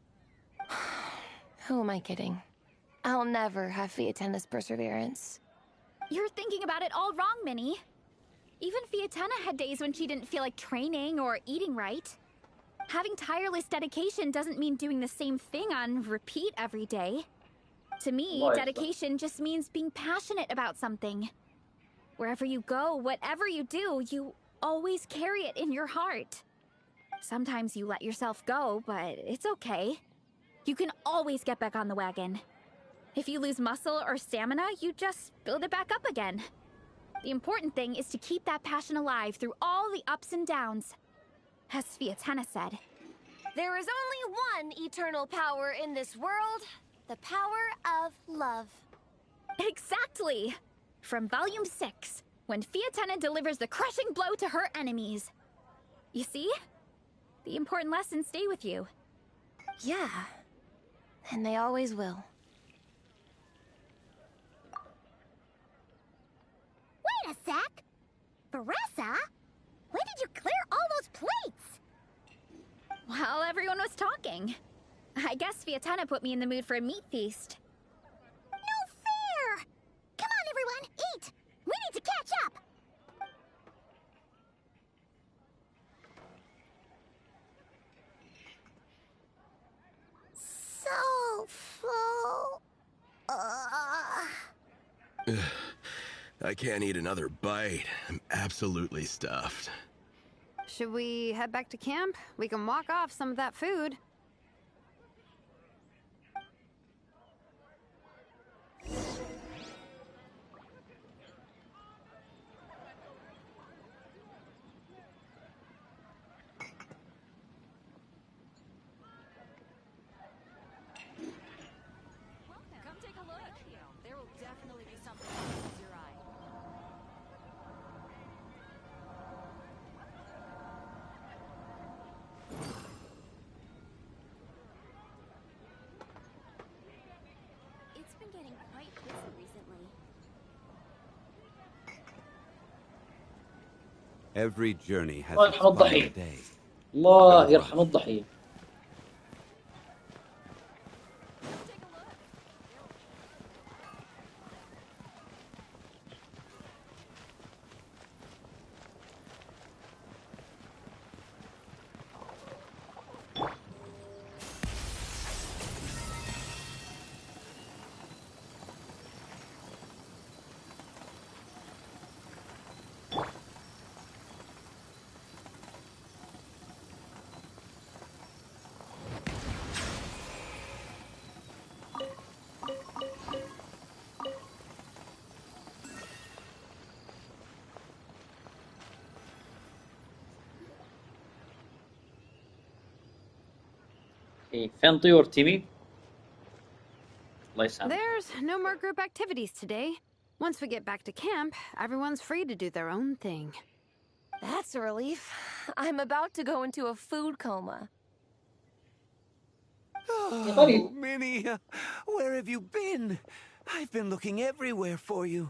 Who am I kidding? I'll never have Fiatena's perseverance. You're thinking about it all wrong, Minnie. Even Fiatena had days when she didn't feel like training or eating right. Having tireless dedication doesn't mean doing the same thing on repeat every day. To me, dedication just means being passionate about something. Wherever you go, whatever you do, you always carry it in your heart. Sometimes you let yourself go, but it's okay. You can always get back on the wagon. If you lose muscle or stamina, you just build it back up again. The important thing is to keep that passion alive through all the ups and downs. As Fiatena said, there is only one eternal power in this world, the power of love. Exactly! From Volume 6, when Fiatena delivers the crushing blow to her enemies. You see? The important lessons stay with you. Yeah, and they always will. Wait a sec! Baressa? When did you clear all those plates? While everyone was talking. I guess Fiatena put me in the mood for a meat feast. No fair! Come on, everyone, eat! We need to catch up! I can't eat another bite. I'm absolutely stuffed. Should we head back to camp? We can walk off some of that food. Come take a look. There will definitely be something that catches your eye. It's been getting quite busy recently. Every journey has الله its يرحم final الضحية. day. الله يرحم الضحية. فين طيور تيمي؟ الله يسامحك. There's no more group activities today. Once we get back to camp, everyone's free to do their own thing. That's a relief. I'm about to go into a food coma. Oh, Minnie, where have you been? I've been looking everywhere for you.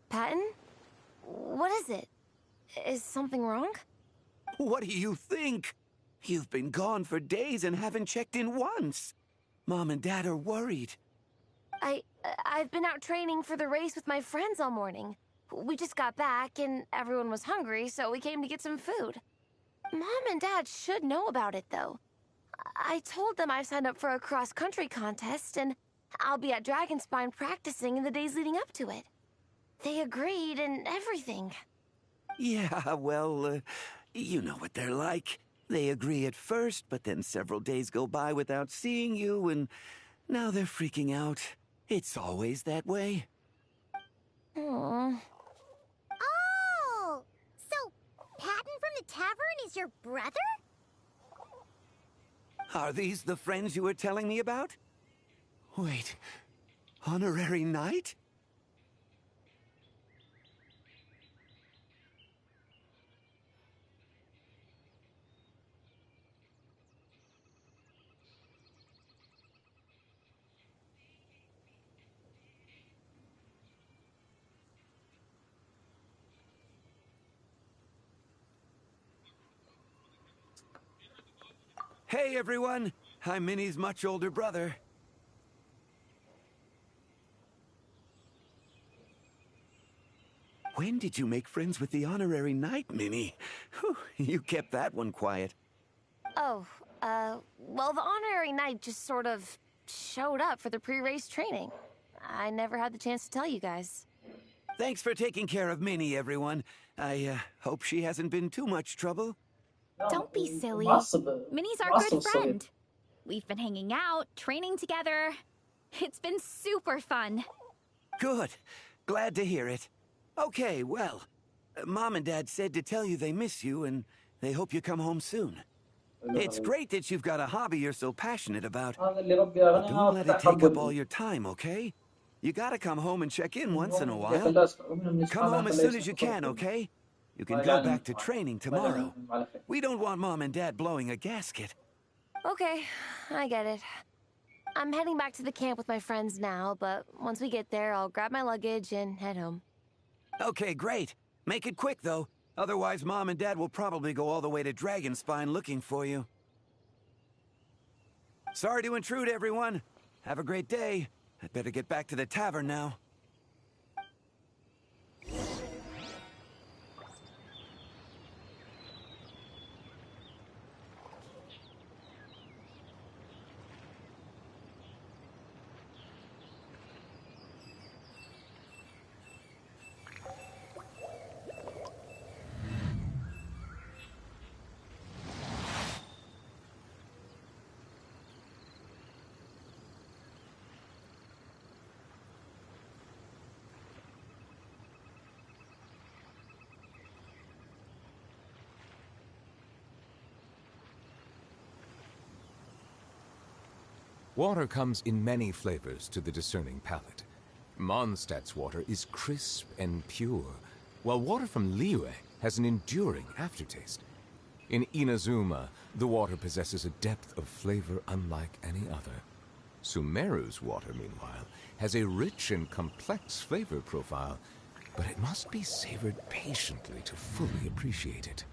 Patton? What is it? Is something wrong? What do you think? You've been gone for days and haven't checked in once. Mom and Dad are worried. I've been out training for the race with my friends all morning. We just got back and everyone was hungry, so we came to get some food. Mom and Dad should know about it, though. I told them I signed up for a cross-country contest and I'll be at Dragonspine practicing in the days leading up to it. They agreed and everything. Yeah, well, you know what they're like. They agree at first, but then several days go by without seeing you, and now they're freaking out. It's always that way. Oh! So, Patton from the tavern is your brother? Are these the friends you were telling me about? Wait, honorary knight? Hey, everyone! I'm Minnie's much older brother. When did you make friends with the honorary knight, Minnie? Whew, you kept that one quiet. Oh, well, the honorary knight just sort of showed up for the pre-race training. I never had the chance to tell you guys. Thanks for taking care of Minnie, everyone. I hope she hasn't been too much trouble. Don't be silly. Minnie's our معصب good الصغير. friend. We've been hanging out, training together. It's been super fun. Good. Glad to hear it. Okay, well, Mom and Dad said to tell you they miss you and they hope you come home soon. It's great that you've got a hobby you're so passionate about. هذا اللي ربي But أغنى don't let it فتح take up ربي. all your time, okay? You gotta come home and check in once in a يا while. خلاص من الناس Come هذا home as خليه soon as you يسافر can, كله. okay? You can Bye, go Daddy. back to training tomorrow. We don't want Mom and Dad blowing a gasket. Okay, I get it. I'm heading back to the camp with my friends now, but once we get there, I'll grab my luggage and head home. Okay, great. Make it quick, though. Otherwise, Mom and Dad will probably go all the way to Dragonspine looking for you. Sorry to intrude, everyone. Have a great day. I'd better get back to the tavern now. Water comes in many flavors to the discerning palate. Mondstadt's water is crisp and pure, while water from Liyue has an enduring aftertaste. In Inazuma, the water possesses a depth of flavor unlike any other. Sumeru's water, meanwhile, has a rich and complex flavor profile, but it must be savored patiently to fully appreciate it.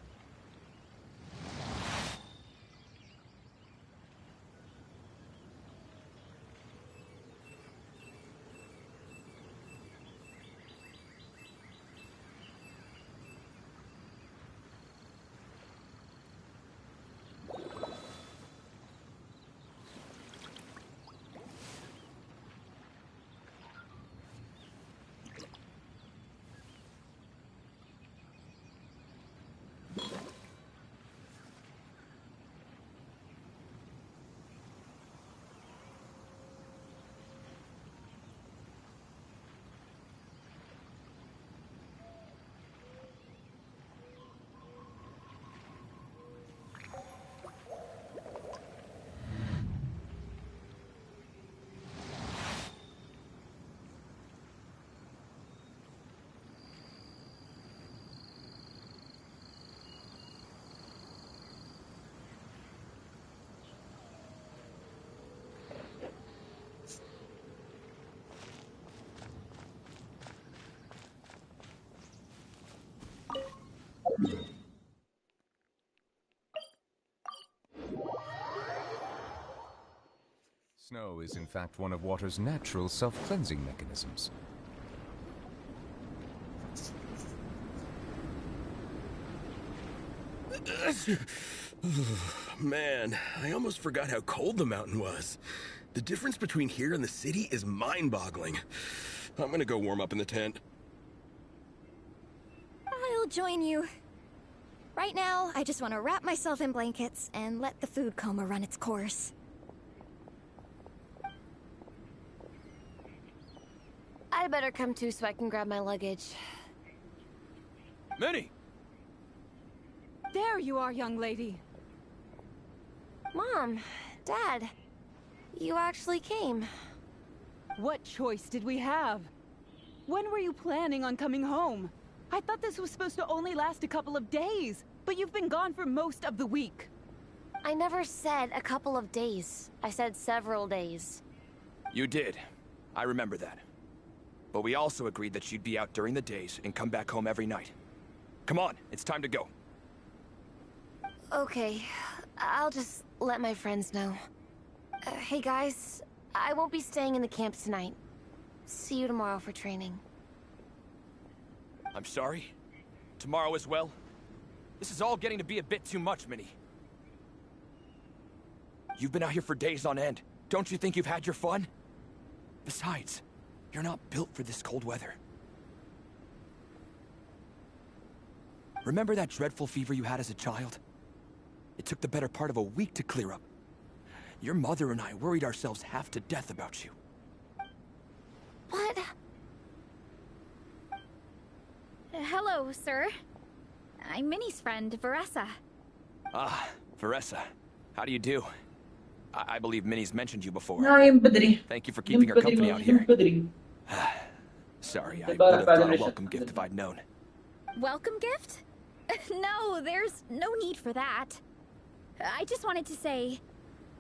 Snow is in fact one of water's natural self-cleansing mechanisms. Man, I almost forgot how cold the mountain was. The difference between here and the city is mind-boggling. I'm gonna go warm up in the tent. I'll join you. Right now, I just want to wrap myself in blankets and let the food coma run its course. I better come too so I can grab my luggage. Minnie! There you are, young lady. Mom, Dad, you actually came. What choice did we have? When were you planning on coming home? I thought this was supposed to only last a couple of days, but you've been gone for most of the week. I never said a couple of days. I said several days. You did. I remember that. But we also agreed that you'd be out during the days and come back home every night. Come on, it's time to go. Okay, I'll just let my friends know. Hey guys, I won't be staying in the camp tonight. See you tomorrow for training. I'm sorry? Tomorrow as well? This is all getting to be a bit too much, Minnie. You've been out here for days on end. Don't you think you've had your fun? Besides, you're not built for this cold weather. Remember that dreadful fever you had as a child? It took the better part of a week to clear up. Your mother and I worried ourselves half to death about you. What? Hello, sir. I'm Minnie's friend, Veressa. Ah, Veressa. How do you do? I believe Minnie's mentioned you before. نايم بدري. Thank you for keeping her company out here. Sorry, I would have brought a welcome gift if I'd known. Welcome gift? No, there's no need for that. I just wanted to say,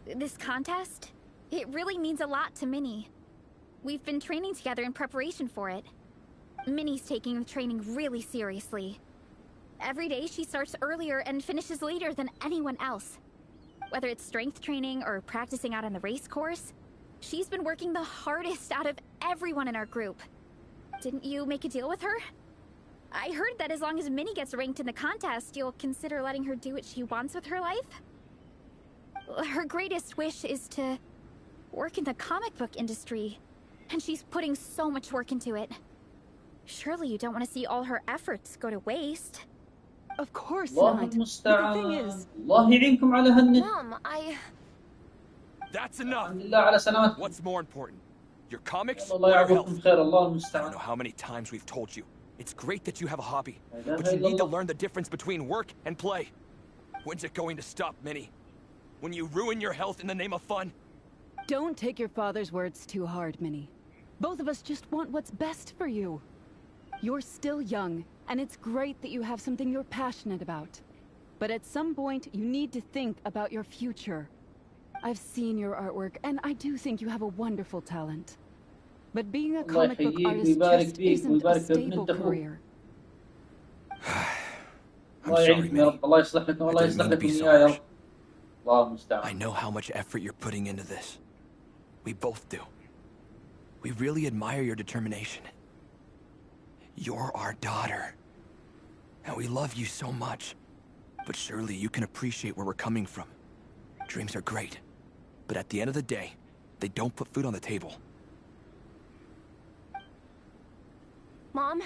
this contest, it really means a lot to Minnie. We've been training together in preparation for it. Minnie's taking the training really seriously. Every day she starts earlier and finishes later than anyone else. Whether it's strength training or practicing out on the race course, she's been working the hardest out of everyone in our group. Didn't you make a deal with her? I heard that as long as Minnie gets ranked in the contest, you'll consider letting her do what she wants with her life? Her greatest wish is to work in the comic book industry, and she's putting so much work into it. Surely you don't want to see all her efforts go to waste. Of course الله not. المستعان. The thing is... الله يعينكم على هالنت. Mom, That's enough. لله على سلامتك. What's more important? Your comics الله or your يعافيكم health? بخير الله I don't المستعان. know how many times we've told you. It's great that you have a hobby, إله but you إلا need to الله. learn the difference between work and play. When's it going to stop, Minnie? When you ruin your health in the name of fun? Don't take your father's words too hard, Minnie. Both of us just want what's best for you. You're still young, and it's great that you have something you're passionate about. But at some point, you need to think about your future. I've seen your artwork, and I do think you have a wonderful talent. But being a comic book artist just isn't a stable career. الله يعينكم يا رب. الله يصلح لكم. الله يصلح لكم يا رب. الله المستعان. I know how much effort you're putting into this. We both do. We really admire your determination. You're our daughter. And we love you so much. But surely you can appreciate where we're coming from. Dreams are great. But at the end of the day, they don't put food on the table. Mom,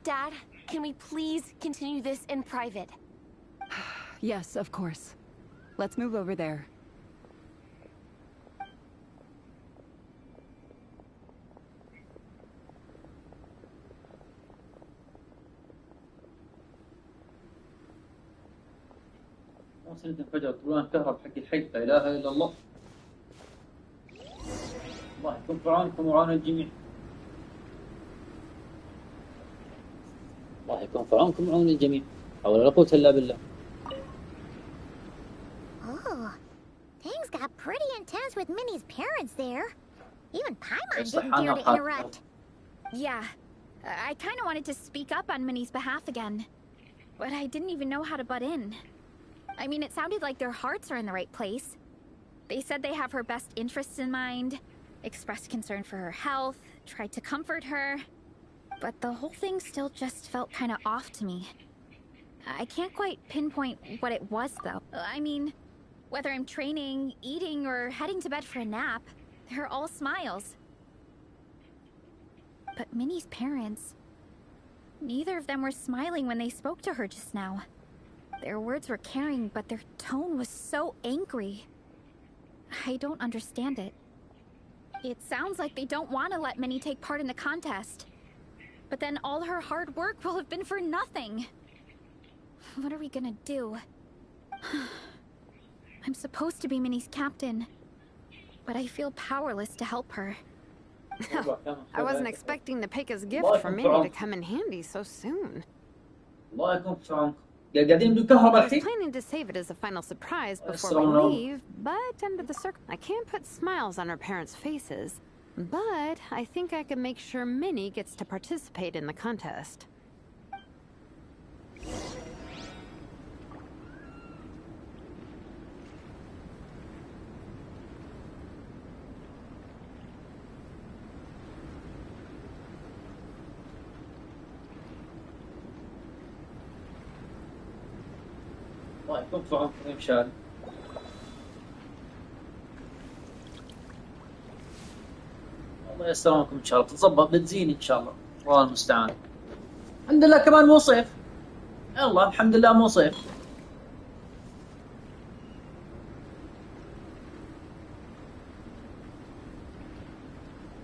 Dad, can we please continue this in private? Yes, of course. Let's move over there. سنة انفجرت طولان كهرب حق الحي. لا إله إلا الله. الله يكون في عونكم وعون الجميع. الله يكون في عونكم وعون الجميع. حول ولا قوة إلا بالله. Oh, things got pretty intense with Minnie's parents there. Even Paimon didn't dare to interrupt. Yeah, I kind of wanted to speak up on Minnie's behalf again. But I didn't even know how to butt in. I mean, it sounded like their hearts are in the right place. They said they have her best interests in mind, expressed concern for her health, tried to comfort her. But the whole thing still just felt kind of off to me. I can't quite pinpoint what it was, though. I mean, whether I'm training, eating, or heading to bed for a nap, they're all smiles. But Minnie's parents... neither of them were smiling when they spoke to her just now. Their words were caring, but their tone was so angry. I don't understand it. It sounds like they don't want to let Minnie take part in the contest. But then all her hard work will have been for nothing. What are we gonna do? I'm supposed to be Minnie's captain, but I feel powerless to help her. I wasn't expecting the Peka's gift for Minnie to come in handy so soon. الله يكون في عونكم. قاعدين بالكهرباء I was الحين. planning to save it as a final surprise before we leave, but under the I can't put smiles on her parents' faces. But I think I can make sure Minnie gets to participate in the contest. الله يكون في عونكم يا مشاري. الله يسلمكم ان شاء الله. تتظبط بتزين ان شاء الله. الله المستعان. الحمد لله كمان مو صيف. يلا الحمد لله مو صيف.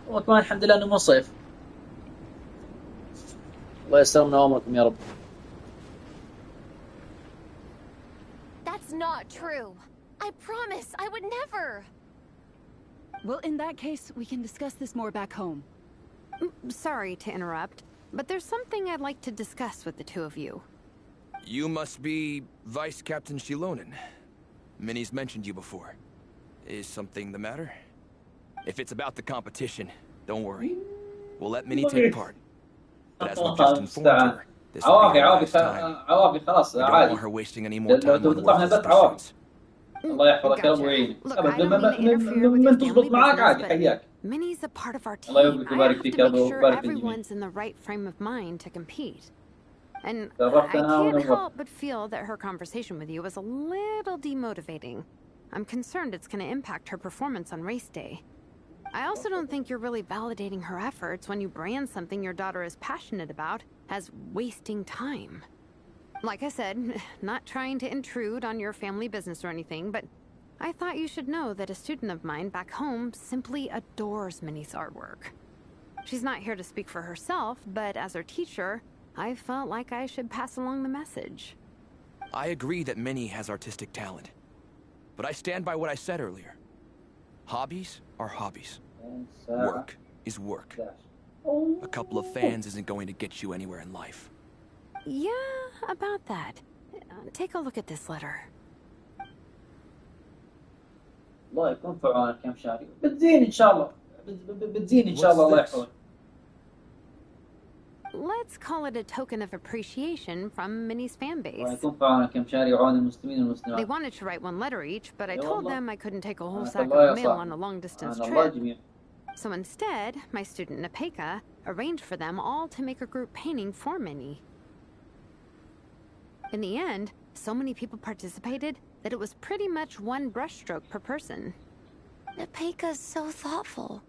والله كمان الحمد لله انه مو صيف. الله يسلمنا وامركم يا رب. That's not true. I promise I would never. Well, in that case, we can discuss this more back home. Sorry to interrupt, but there's something I'd like to discuss with the two of you. You must be Vice Captain Shilonen. Minnie's mentioned you before. Is something the matter? If it's about the competition, don't worry. We'll let Minnie take part. But as we've just informed her, this will be her last time. عوافي خلاص We don't عادي. want her wasting any more time لو on تطلع من worthless البث عوافي. pursuits. الله يحفظك يا رب ويعينك. Look, I don't mean to interfere with من your تزبط family معاك business, عادي but حياك. Minnie's a part of our team. الله يبارك I ويبارك have فيك to يا make رب sure ويبارك في الجميع. everyone's in the right frame of mind to compete. And I شرفتنا can't ونورت. help but feel that her conversation with you was a little demotivating. I'm concerned it's going to impact her performance on race day. I also don't think you're really validating her efforts when you brand something your daughter is passionate about as wasting time. Like I said, not trying to intrude on your family business or anything, but I thought you should know that a student of mine back home simply adores Minnie's artwork. She's not here to speak for herself, but as her teacher, I felt like I should pass along the message. I agree that Minnie has artistic talent. But I stand by what I said earlier. Hobbies are hobbies. ساعة Work is work. 11. A couple of fans isn't going to get you anywhere in life. Yeah, about that. Take a look at this letter. الله يكون في عونك يا مشاري. بتزين ان شاء الله. بتزين ان شاء الله الله يحفظك. Let's call it a token of appreciation from Minnie's fan base. الله يكون في عونك يا مشاري وعون المسلمين والمسلمات. They wanted to write one letter each, but I told them I couldn't take a whole سبحانك sack الله يا of mail صاحبي. on a long-distance سبحان الله trip. جميع. So instead, my student Nepeka arranged for them all to make a group painting for Minnie. In the end, so many people participated that it was pretty much one brushstroke per person. Nepeka's so thoughtful.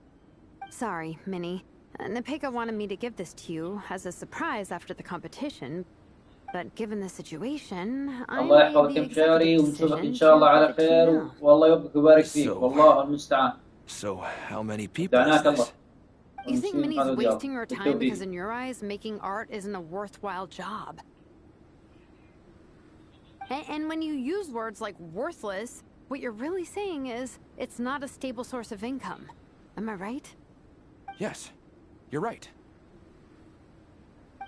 Sorry, Minnie. Nepeka wanted me to give this to you as a surprise after the competition, but given the situation, I الله made يحفظك the يا مشاري ونشوفك executive ان decision شاء الله to على give it to you خير now. والله يوفقك ويبارك فيك والله المستعان. So, how many people is دعناك الله. this? You think ونسيم Minnie's هذا اليوم. wasting her time بالتوفيق. because in your eyes, making art isn't a worthwhile job? And when you use words like worthless, what you're really saying is it's not a stable source of income. Am I right? Yes, you're right.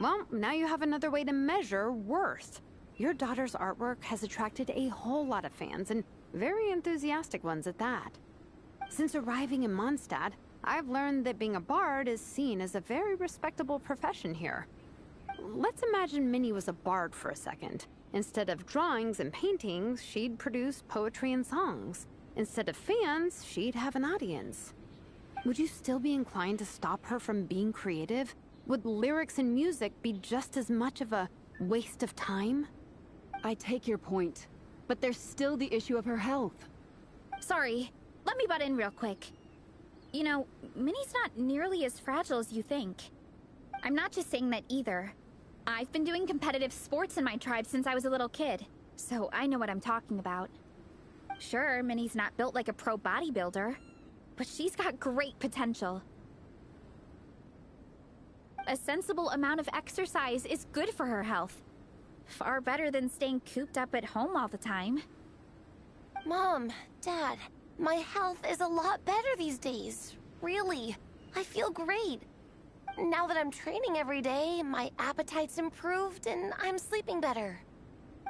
Well, now you have another way to measure worth. Your daughter's artwork has attracted a whole lot of fans, and very enthusiastic ones at that. Since arriving in Mondstadt, I've learned that being a bard is seen as a very respectable profession here. Let's imagine Minnie was a bard for a second. Instead of drawings and paintings, she'd produce poetry and songs. Instead of fans, she'd have an audience. Would you still be inclined to stop her from being creative? Would lyrics and music be just as much of a waste of time? I take your point, but there's still the issue of her health. Sorry, let me butt in real quick. You know, Minnie's not nearly as fragile as you think. I'm not just saying that either. I've been doing competitive sports in my tribe since I was a little kid, so I know what I'm talking about. Sure, Minnie's not built like a pro bodybuilder, but she's got great potential. A sensible amount of exercise is good for her health. Far better than staying cooped up at home all the time. Mom, Dad, my health is a lot better these days. Really. I feel great. Now that I'm training every day, my appetite's improved and I'm sleeping better.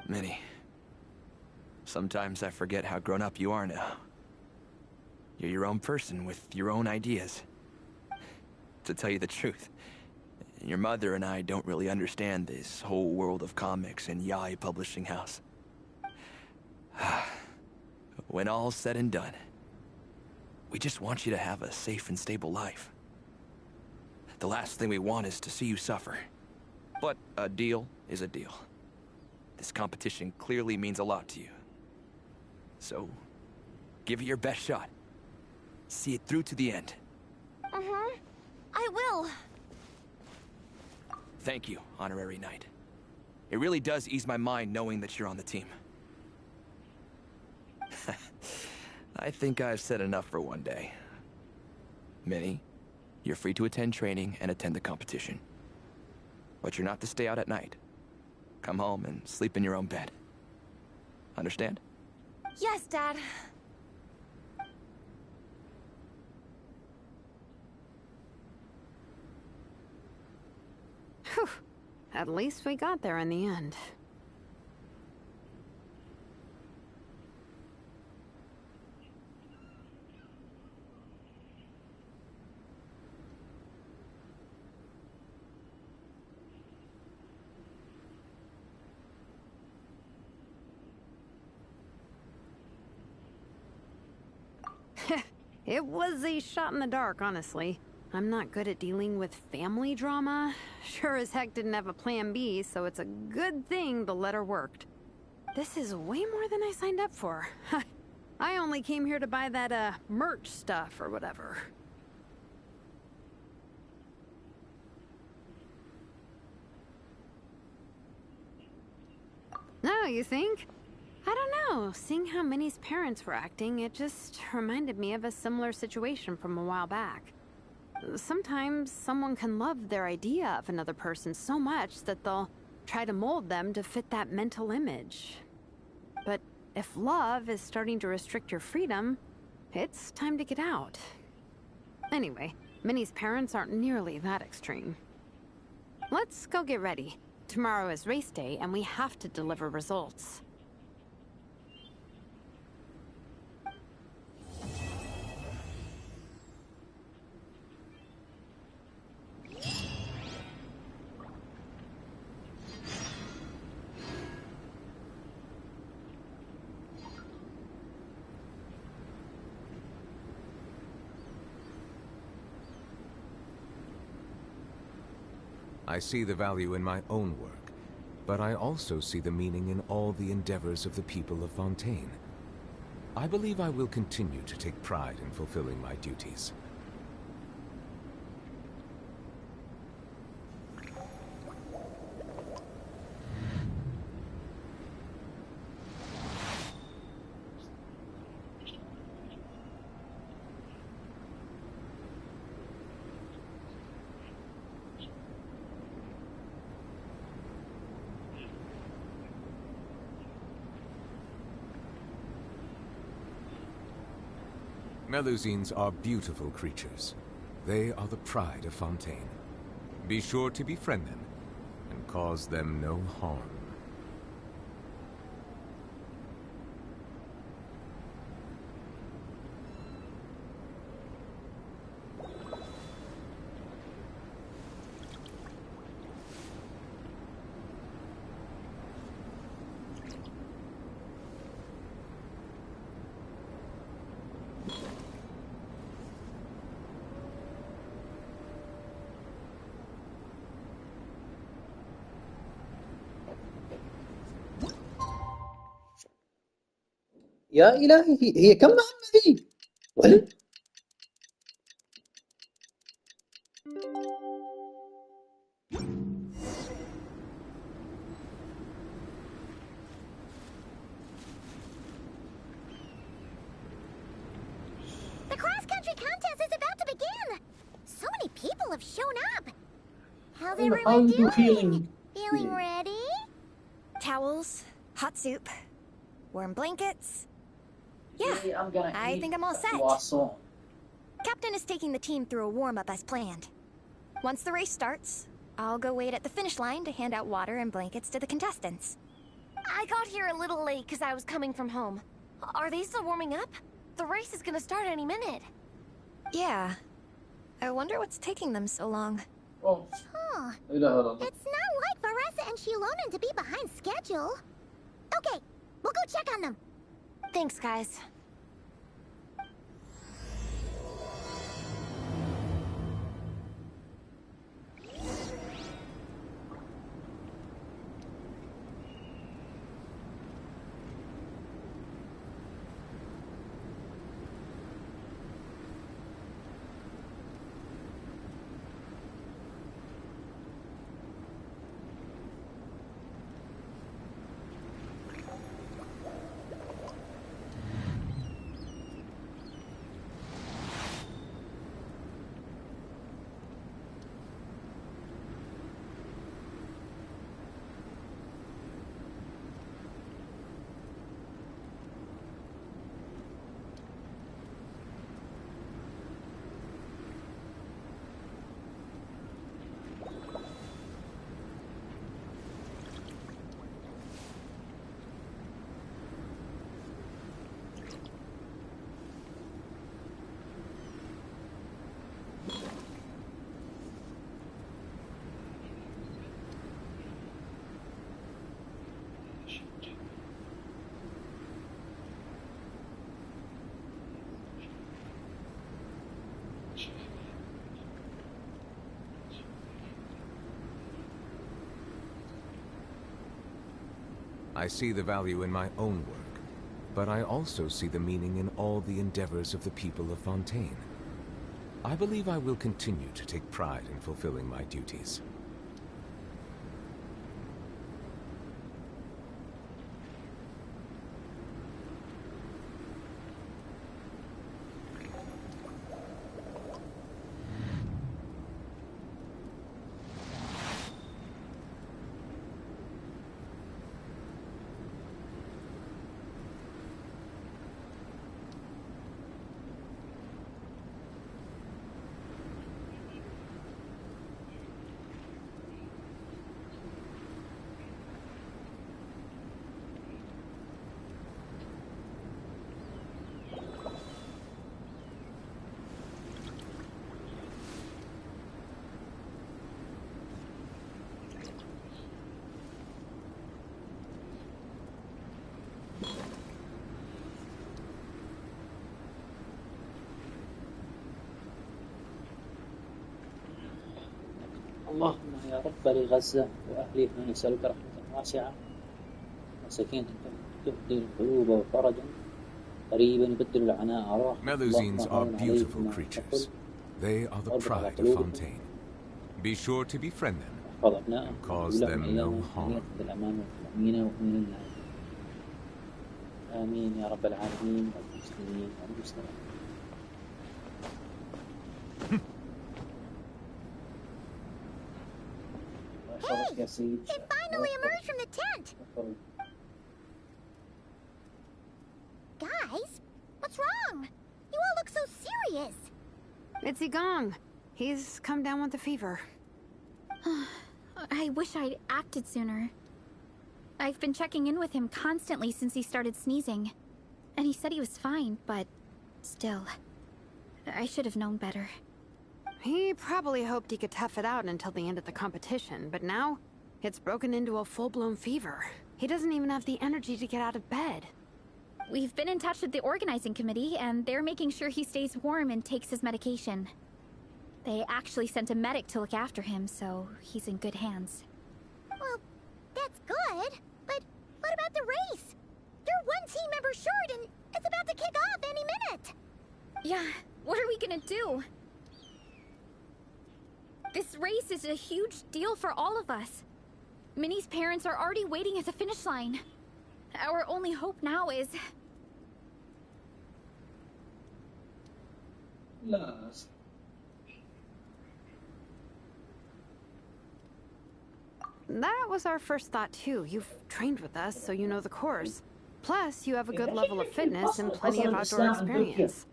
Minnie, sometimes I forget how grown up you are now. You're your own person with your own ideas. To tell you the truth, your mother and I don't really understand this whole world of comics and Yaoi Publishing House. When all's said and done, we just want you to have a safe and stable life. The last thing we want is to see you suffer. But a deal is a deal. This competition clearly means a lot to you. So, give it your best shot. See it through to the end. Mm-hmm. I will. Thank you, Honorary Knight. It really does ease my mind knowing that you're on the team. I think I've said enough for one day. Minnie, you're free to attend training and attend the competition. But you're not to stay out at night. Come home and sleep in your own bed. Understand? Yes, Dad. Whew. At least we got there in the end. It was a shot in the dark, honestly. I'm not good at dealing with family drama. Sure as heck didn't have a plan B, so it's a good thing the letter worked. This is way more than I signed up for. I only came here to buy that, merch stuff or whatever. No, you think? I don't know. Seeing how Minnie's parents were acting, it just reminded me of a similar situation from a while back. Sometimes someone can love their idea of another person so much that they'll try to mold them to fit that mental image. But if love is starting to restrict your freedom, It's time to get out. Anyway, Minnie's parents aren't nearly that extreme. Let's go get ready. Tomorrow is race day, and we have to deliver results. I see the value in my own work, but I also see the meaning in all the endeavors of the people of Fontaine. I believe I will continue to take pride in fulfilling my duties. Melusines are beautiful creatures. They are the pride of Fontaine. Be sure to befriend them and cause them no harm. يا إلهي، هي كم مهمة ذي؟ ولد The cross-country contest is about to begin! So many people have shown up! How's How everyone are you doing? feeling? Feeling ready? Towels, hot soup, warm blankets. Yeah, I'm gonna I think I'm all set. croissant. Captain is taking the team through a warm-up as planned. Once the race starts, I'll go wait at the finish line to hand out water and blankets to the contestants. I got here a little late because I was coming from home. Are they still warming up? The race is gonna start any minute. Yeah. I wonder what's taking them so long. Oh, Huh. لا إله إلا الله. It's not like Varessa and Shilonan to be behind schedule. Okay, we'll go check on them. Thanks, guys. I see the value in my own work, but I also see the meaning in all the endeavors of the people of Fontaine. I believe I will continue to take pride in fulfilling my duties. اللهم يا رب لغزة وأهلها نسألك رحمة واسعة وسكينة تهدي القلوب وفرجا قريبا يبدل العناء أرواح. Melusines are beautiful creatures. They are the pride of Fontaine. Be sure to befriend them and cause them no harm. آمين يا رب العالمين والمسلمين والمسلمين. Hey! They finally emerged from the tent! Guys, what's wrong? You all look so serious. It's Igong. He's come down with the fever. I wish I'd acted sooner. I've been checking in with him constantly since he started sneezing. And he said he was fine, but still. I should have known better. He probably hoped he could tough it out until the end of the competition, but now it's broken into a full-blown fever. He doesn't even have the energy to get out of bed. We've been in touch with the organizing committee, and they're making sure he stays warm and takes his medication. They actually sent a medic to look after him, so he's in good hands. Well, that's good, but what about the race? You're one team member short, and it's about to kick off any minute. Yeah, what are we gonna do? This race is a huge deal for all of us. Minnie's parents are already waiting at the finish line. Our only hope now is... Last. That was our first thought too. You've trained with us, so you know the course. Plus, you have a good level of fitness and plenty of outdoor experience.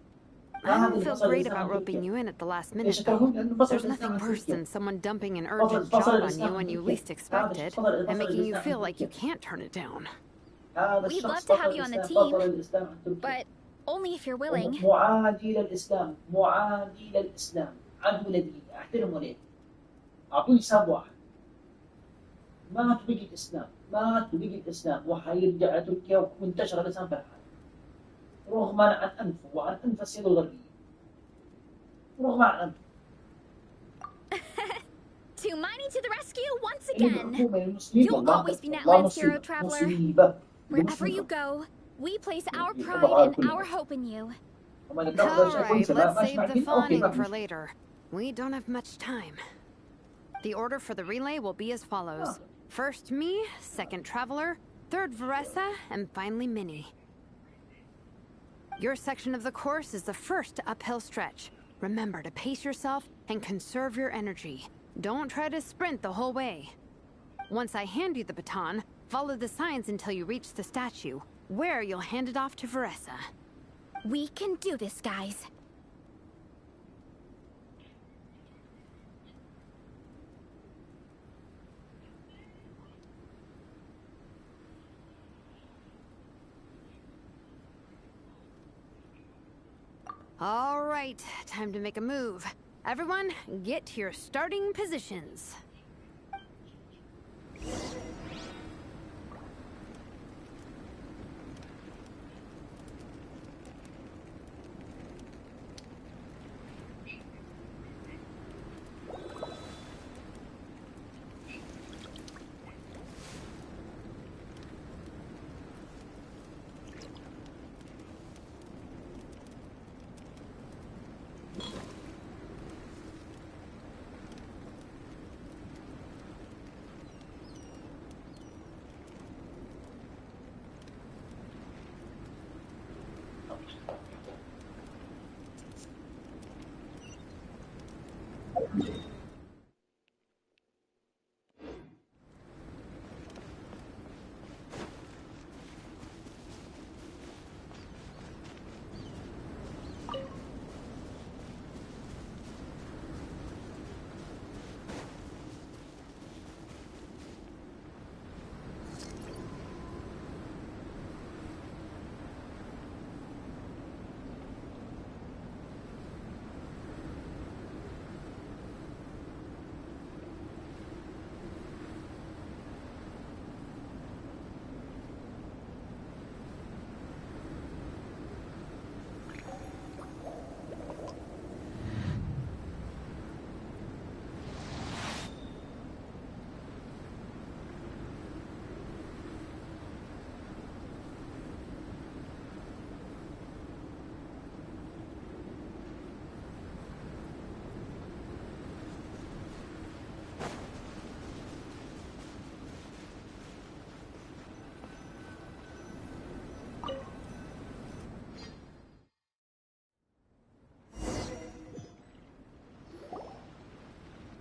I don't feel great about roping you in at the last minute, though. There's nothing worse than someone dumping an urgent job on you when you least expect it, and making you feel like you can't turn it down. We'd love to have you on the team, but only if you're willing. معادي للإسلام، معادي للإسلام، عدو لدين، أحترمه ليه؟ أعطوني حساب واحد. ما تبقي الإسلام، ما تبقي الإسلام، وحيرجع تركيا وانتشر الإسلام في الحال. رغما عن أنفه وعن أنف السيادة الغربية. رغما عن أنفه. Tumani to the rescue once again. You'll always be Natlan's hero, traveler. Wherever you go, we place our pride and our hope in you. Alright, let's save the fawning for later. We don't have much time. The order for the relay will be as follows. First me, second Traveler, third Veressa, and finally Minnie. Your section of the course is the first uphill stretch. Remember to pace yourself and conserve your energy. Don't try to sprint the whole way. Once I hand you the baton, follow the signs until you reach the statue, where you'll hand it off to Veressa. We can do this, guys. All right, time to make a move. Everyone, get to your starting positions.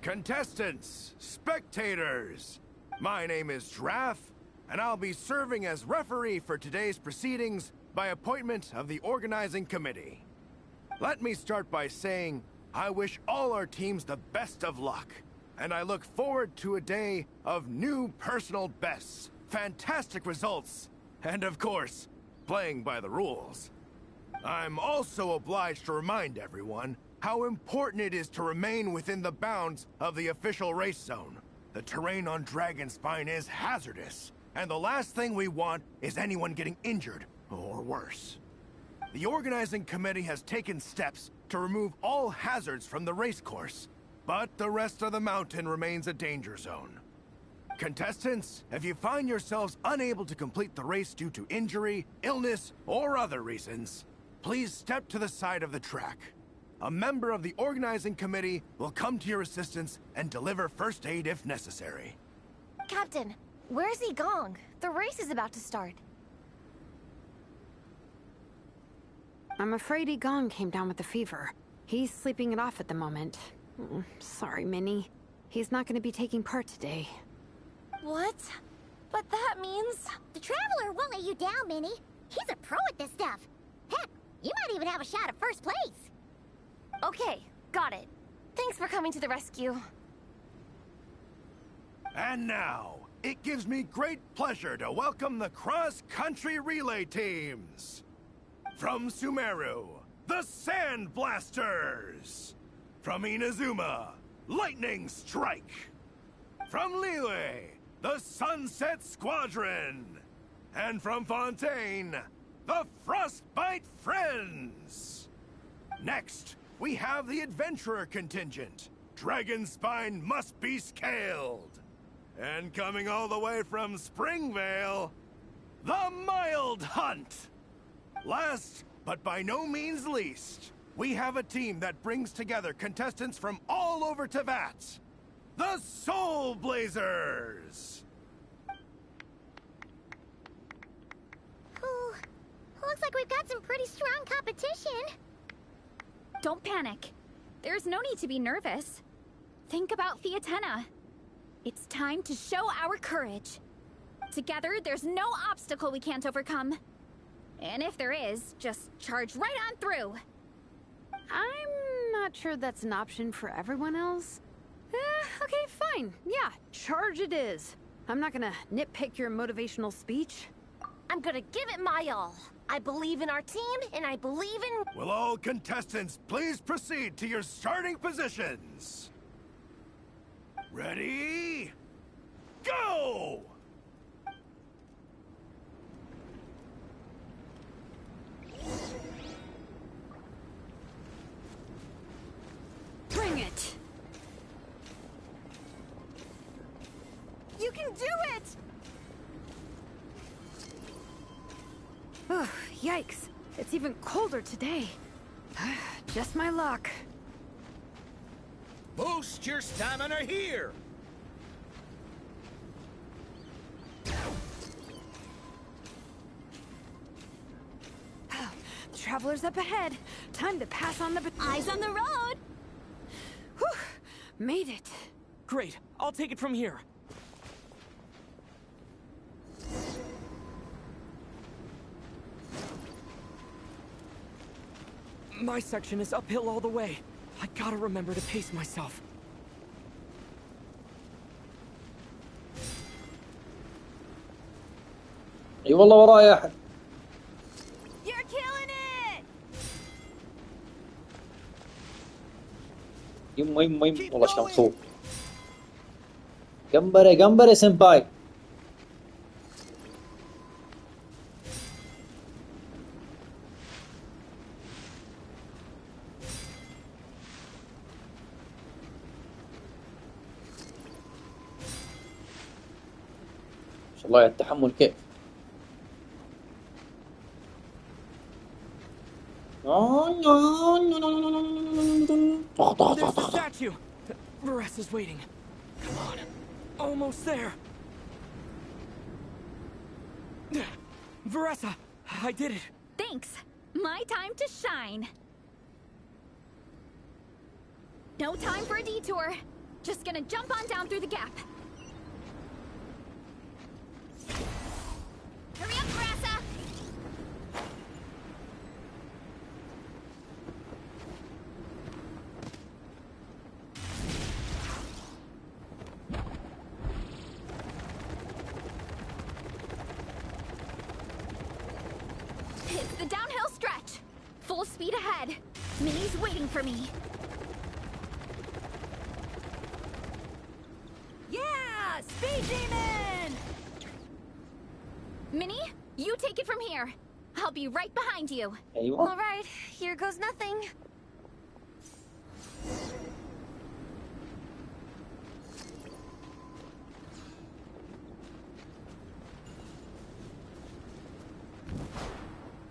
Contestants, spectators, my name is Draff, and I'll be serving as referee for today's proceedings by appointment of the organizing committee. Let me start by saying I wish all our teams the best of luck, and I look forward to a day of new personal bests, fantastic results, and of course, playing by the rules. I'm also obliged to remind everyone how important it is to remain within the bounds of the official race zone. The terrain on Dragonspine is hazardous, and the last thing we want is anyone getting injured, or worse. The organizing committee has taken steps to remove all hazards from the race course, but the rest of the mountain remains a danger zone. Contestants, if you find yourselves unable to complete the race due to injury, illness, or other reasons, please step to the side of the track. A member of the organizing committee will come to your assistance and deliver first aid if necessary. Captain, where's Gong? The race is about to start. I'm afraid Gong came down with the fever. He's sleeping it off at the moment. Sorry, Minnie. He's not going to be taking part today. What? But that means... The Traveler won't let you down, Minnie. He's a pro at this stuff. Heck, you might even have a shot at first place. Okay, got it. Thanks for coming to the rescue. And now, it gives me great pleasure to welcome the cross-country relay teams. From Sumeru, the Sand Blasters. From Inazuma, Lightning Strike. From Liyue, the Sunset Squadron. And from Fontaine, the Frostbite Friends. Next, we have the Adventurer contingent. Dragonspine must be scaled. And coming all the way from Springvale, the Mild Hunt. Last, but by no means least, we have a team that brings together contestants from all over Teyvat. The Soul Blazers! Ooh, looks like we've got some pretty strong competition. Don't panic. There's no need to be nervous. Think about Fiatena. It's time to show our courage. Together, there's no obstacle we can't overcome. And if there is, just charge right on through. I'm not sure that's an option for everyone else. Okay, fine. Yeah, charge it is. I'm not gonna nitpick your motivational speech. I'm gonna give it my all. I believe in our team, and I believe in... Will all contestants please proceed to your starting positions? Ready? Go! Bring it! You can do it! Oh, yikes. It's even colder today. Just my luck. Boost your stamina here! The Traveler's up ahead. Time to pass on the... Eyes on the road! Whew! Made it. Great. I'll take it from here. My section is uphill all the way. I gotta remember to pace myself. اي والله وراي احد. You're killing it! يم والله شلون مبسوط. جمبري سمباي. ما شاء الله التحمل كيف. There's the statue! Veresa's waiting. Come on. Almost there. Veresa, I did it. Thanks. My time to shine. No time for a detour. Just gonna jump on down through the gap. Hurry up, Grassa! It's the downhill stretch. Full speed ahead. Minnie's waiting for me. Yeah! Speed Demon! Minnie, you take it from here. I'll be right behind you. All right, here goes nothing.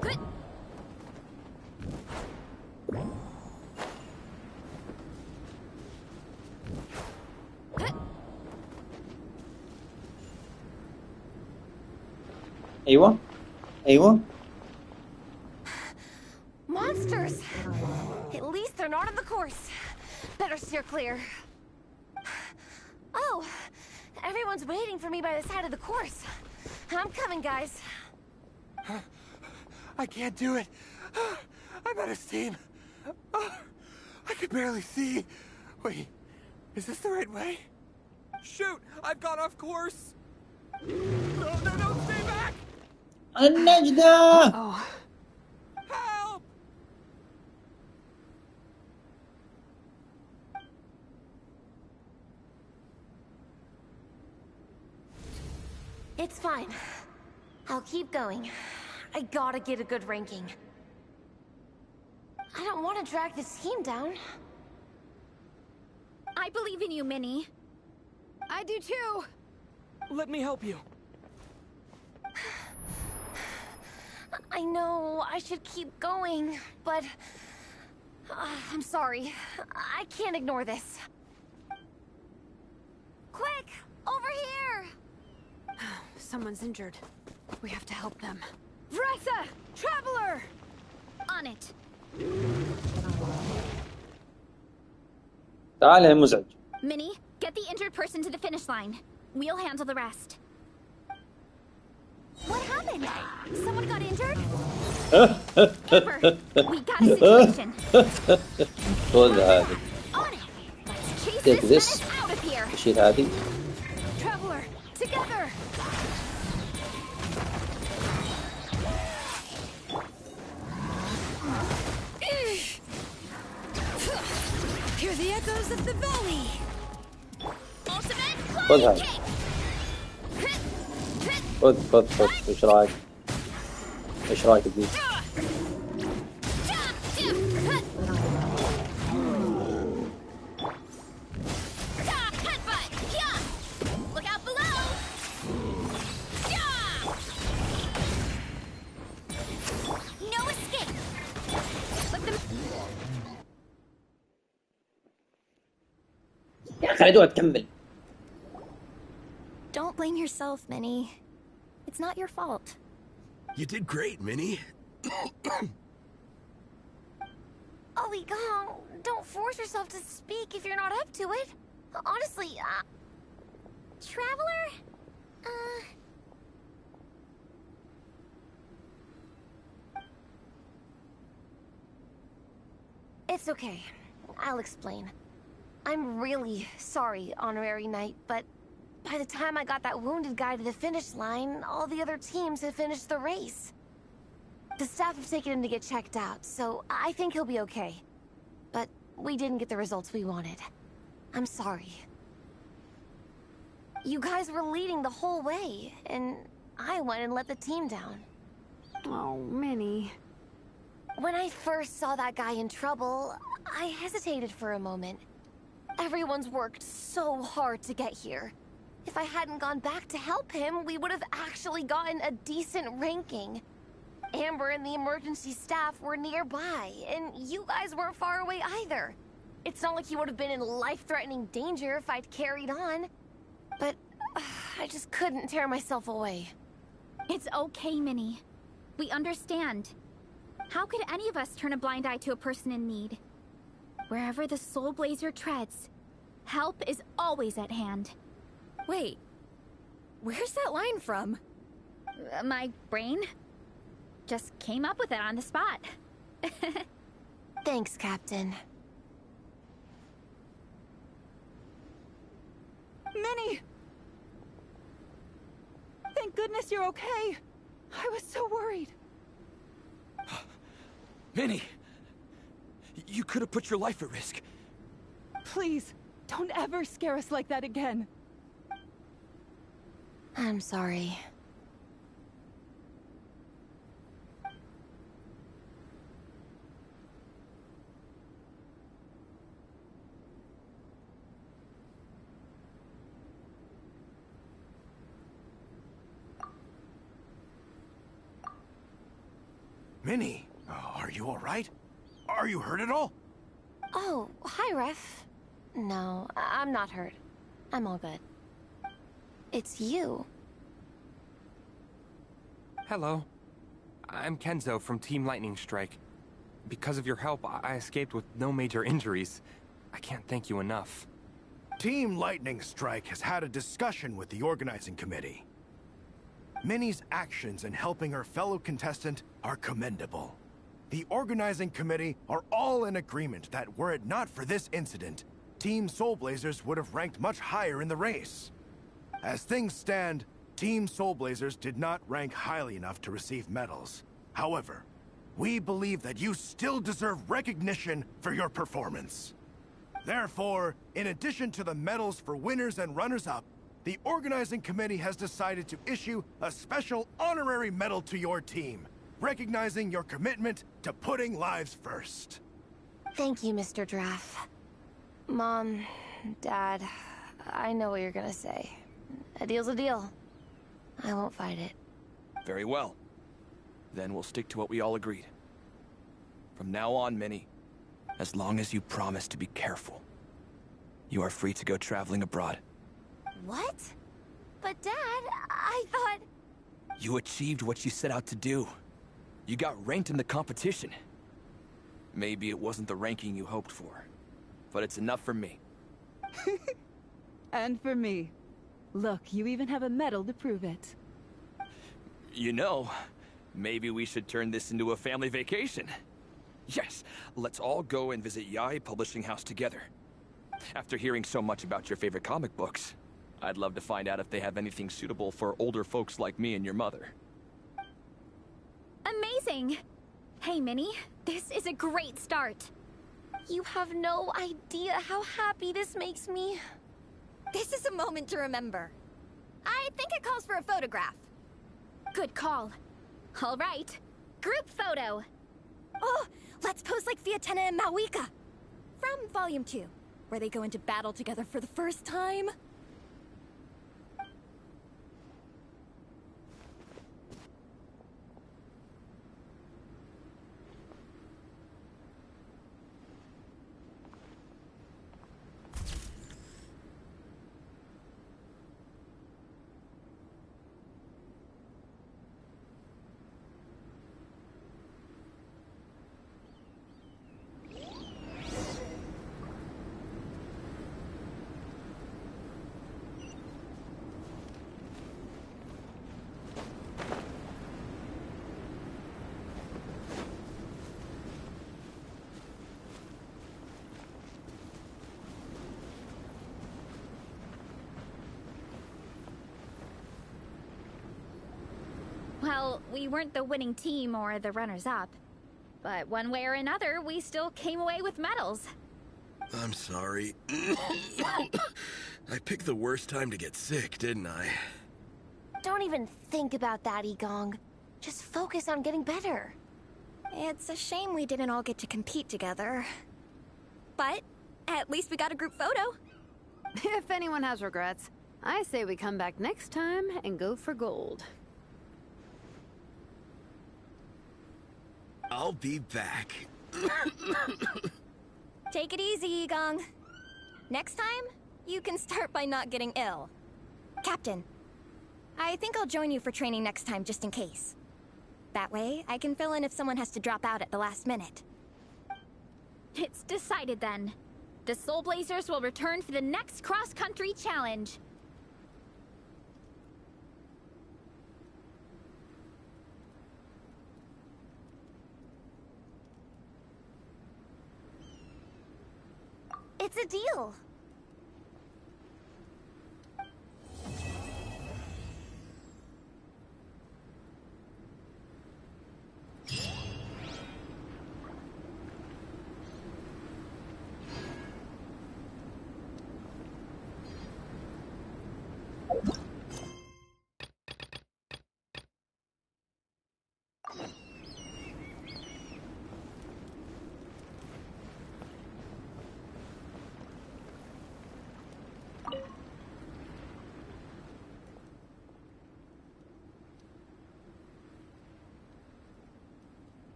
Good. ايوه ايوه. Monsters! At least they're not on the course. Better steer clear. Oh, everyone's waiting for me by the side of the course. I'm coming, guys. I can't do it. I'm out of steam. I can barely see. Wait, is this the right way? Shoot, I've gone off course. No, stay back! النجدة. Help! It's fine. I'll keep going. I gotta get a good ranking. I don't want to drag this team down. I believe in you, Minnie. I do too. Let me help you. I know I should keep going, but I'm sorry. I can't ignore this. Quick, over here! Someone's injured. We have to help them. Vressa! Traveler! On it. تعال يا مزعج. Minnie, get the injured person to the finish line. We'll handle the rest. What happened? Someone got injured? Paper, we got a situation. خذ هذه. On it. Let's chase Take this this. menace out of here. شيل هذه. Traveler, together. Hear the echoes of the valley. Ultimate خذ flying هذه. kick. خذ. ايش رايك؟ ايش رايك بدي؟ Look out below. No escape. Let them. يا أخي خليها تكمل. Don't blame yourself, Minnie. It's not your fault. You did great, Minnie. Ollie Gong, don't force yourself to speak if you're not up to it. Honestly, Traveler? It's okay. I'll explain. I'm really sorry, Honorary Knight, but by the time I got that wounded guy to the finish line, all the other teams had finished the race. The staff have taken him to get checked out, so I think he'll be okay. But we didn't get the results we wanted. I'm sorry. You guys were leading the whole way, and I went and let the team down. Oh, Minnie. When I first saw that guy in trouble, I hesitated for a moment. Everyone's worked so hard to get here. If I hadn't gone back to help him, we would have actually gotten a decent ranking. Amber and the emergency staff were nearby, and you guys weren't far away either. It's not like he would have been in life-threatening danger if I'd carried on. But I just couldn't tear myself away. It's okay, Minnie. We understand. How could any of us turn a blind eye to a person in need? Wherever the Soul Blazer treads, Help is always at hand. Wait, where's that line from? My brain just came up with it on the spot. Thanks, Captain. Minnie! Thank goodness you're okay. I was so worried. Minnie! You could have put your life at risk. Please, don't ever scare us like that again. I'm sorry. Minnie, are you all right? Are you hurt at all? Oh, hi, Ref. No, I'm not hurt. I'm all good. It's you. Hello. I'm Kenzo from Team Lightning Strike. Because of your help, I escaped with no major injuries. I can't thank you enough. Team Lightning Strike has had a discussion with the organizing committee. Minnie's actions in helping her fellow contestant are commendable. The organizing committee are all in agreement that were it not for this incident, Team Soul Blazers would have ranked much higher in the race. As things stand, Team Soul Blazers did not rank highly enough to receive medals. However, we believe that you still deserve recognition for your performance. Therefore, in addition to the medals for winners and runners-up, the organizing committee has decided to issue a special honorary medal to your team, recognizing your commitment to putting lives first. Thank you, Mr. Draff. Mom, Dad, I know what you're gonna say. A deal's a deal. I won't fight it. Very well. Then we'll stick to what we all agreed. From now on, Minnie, as long as you promise to be careful, you are free to go traveling abroad. What? But Dad, I thought... You achieved what you set out to do. You got ranked in the competition. Maybe it wasn't the ranking you hoped for, but it's enough for me. And for me. Look, you even have a medal to prove it. You know, maybe we should turn this into a family vacation. Yes, let's all go and visit Yae Publishing House together. After hearing so much about your favorite comic books, I'd love to find out if they have anything suitable for older folks like me and your mother. Amazing! Hey, Minnie, this is a great start. You have no idea how happy this makes me. This is a moment to remember. I think it calls for a photograph. Good call. All right, group photo. Oh, let's pose like Fiatena and Mawika. From Volume 2, where they go into battle together for the first time. Well, we weren't the winning team or the runners-up. But one way or another, we still came away with medals. I'm sorry. I picked the worst time to get sick, didn't I? Don't even think about that, Igong. Just focus on getting better. It's a shame we didn't all get to compete together. But at least we got a group photo. If anyone has regrets, I say we come back next time and go for gold. I'll be back. Take it easy, Igong. Next time, you can start by not getting ill. Captain, I think I'll join you for training next time just in case. That way, I can fill in if someone has to drop out at the last minute. It's decided then. The Soul Blazers will return for the next cross-country challenge. It's a deal.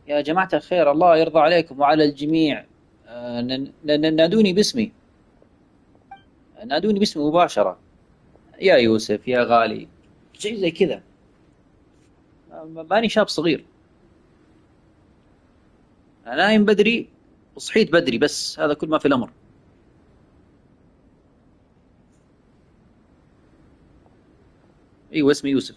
يا جماعة الخير، الله يرضى عليكم وعلى الجميع. نادوني باسمي، نادوني باسمي مباشرة. يا يوسف يا غالي، شيء زي كذا. ماني شاب صغير، أنا نايم بدري وصحيت بدري، بس هذا كل ما في الأمر. أيوة اسمي يوسف.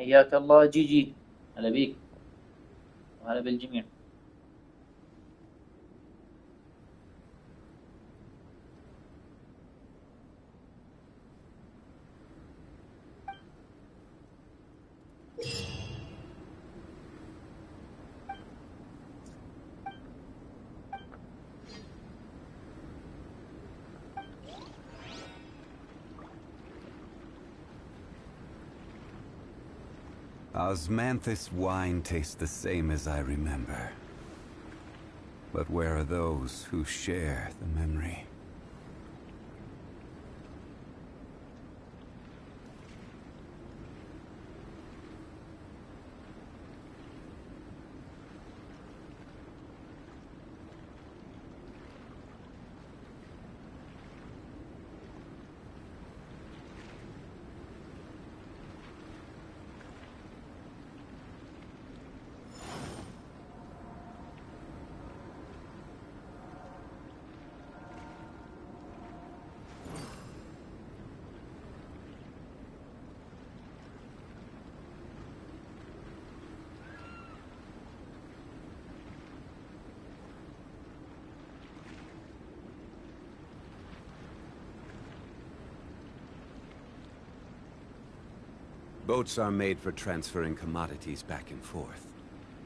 حياك الله جي جي. هلا بيك وهلا بالجميع. Osmanthus wine tastes the same as I remember. But where are those who share the memory? Boats are made for transferring commodities back and forth.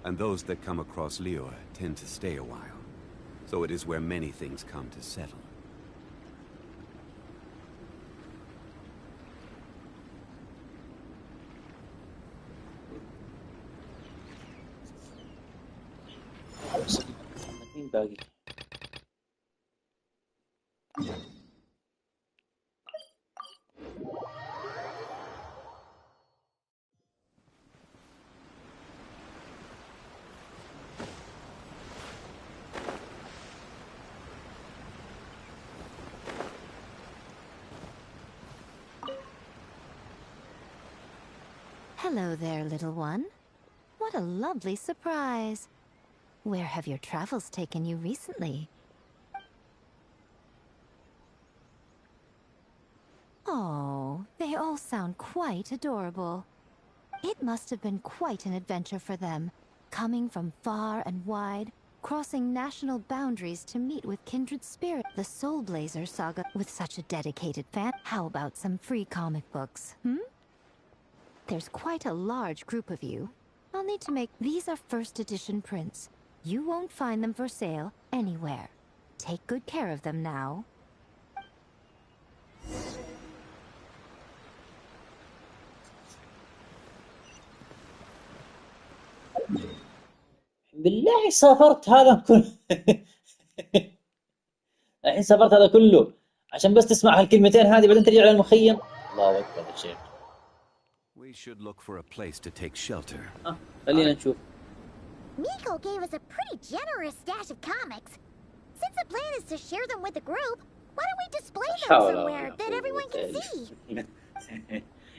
And those that come across Liyue tend to stay a while. So it is where many things come to settle. مين باقي؟ Hello there, little one. What a lovely surprise. Where have your travels taken you recently? Oh, they all sound quite adorable. It must have been quite an adventure for them, coming from far and wide, crossing national boundaries to meet with kindred spirit. The Soul Blazer saga with such a dedicated fan. How about some free comic books, There's quite a large group of you. I'll need to make... These are first edition prints. You won't find them for sale anywhere. Take good care of them now. بالله سافرت هذا كله. الحين سافرت هذا كله عشان بس تسمع هالكلمتين هذه بعدين ترجع للمخيم. الله اكبر يا شيخ. We should look for a place to take shelter. خلينا نشوف. Miko gave us a pretty generous stash of comics. Since the plan is to share them with the group, why don't we display them somewhere that everyone can see?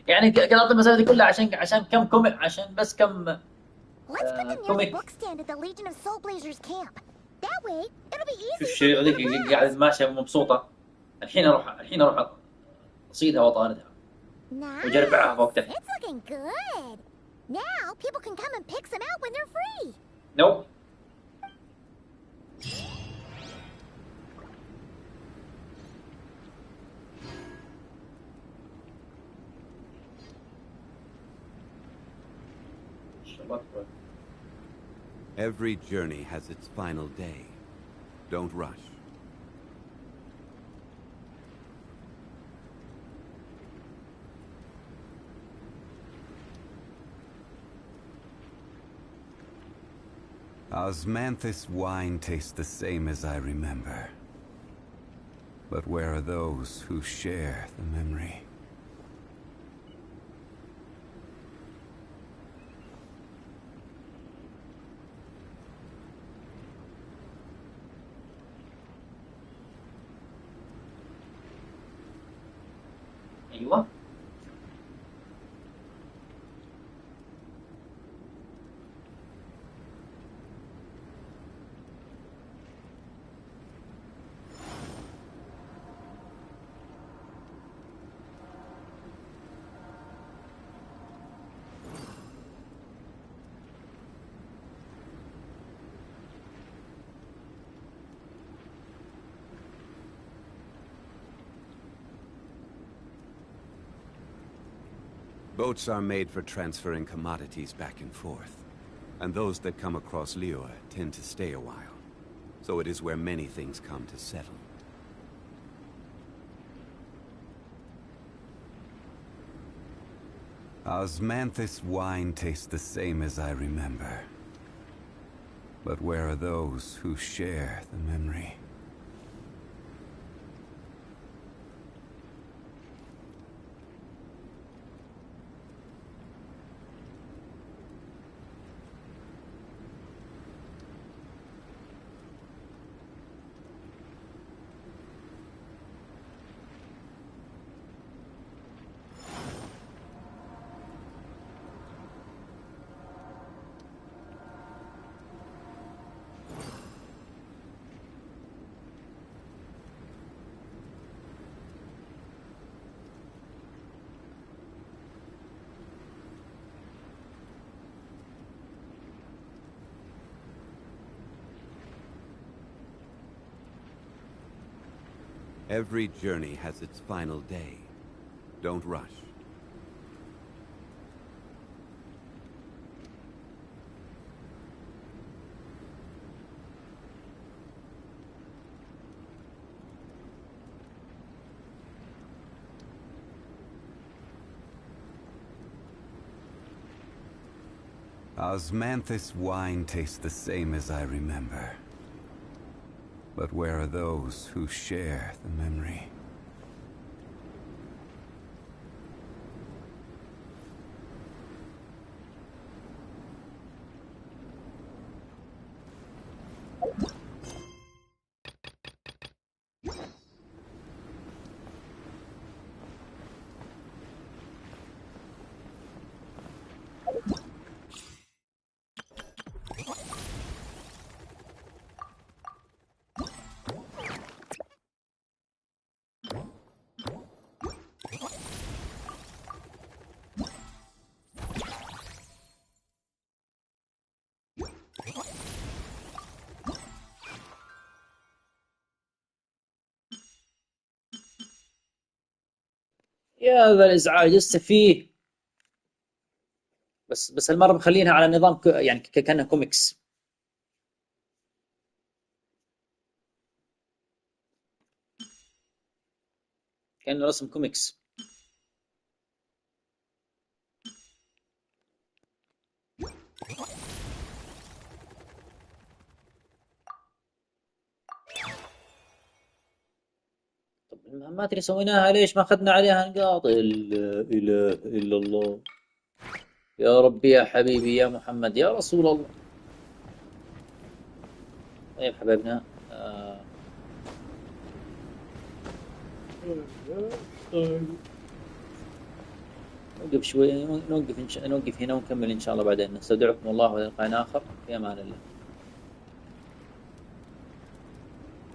يعني قرأت المسألة دي كلها عشان كم كوميك عشان بس كم Let's put them near the book stand at the Legion of Soul Blazers camp. That way, it'll be easy. شوف الشريعة ذيك قاعدة ماشية مبسوطة. الحين اروح اصيدها واطاردها. وجربعها فوق تحت. It's looking good. Now people can come and pick some out when they're free. Nope. Every journey has its final day. Don't rush. Osmanthus wine tastes the same as I remember. But where are those who share the memory? ايوه. Boats are made for transferring commodities back and forth. And those that come across Liyue tend to stay a while. So it is where many things come to settle. Osmanthus wine tastes the same as I remember. But where are those who share the memory? Every journey has its final day. Don't rush. Osmanthus wine tastes the same as I remember. But where are those who share the memory? يا ذا الازعاج السفيه. بس المره مخلينها على نظام يعني كانها كوميكس. كانه رسم كوميكس. طب المهمات اللي سويناها ليش ما اخذنا عليها نقاط؟ الا اله الا الله. يا ربي يا حبيبي يا محمد يا رسول الله. طيب حبايبنا نوقف شوي، نوقف هنا ونكمل إن شاء الله بعدين. نستودعكم الله وإلى لقاء آخر، في أمان الله.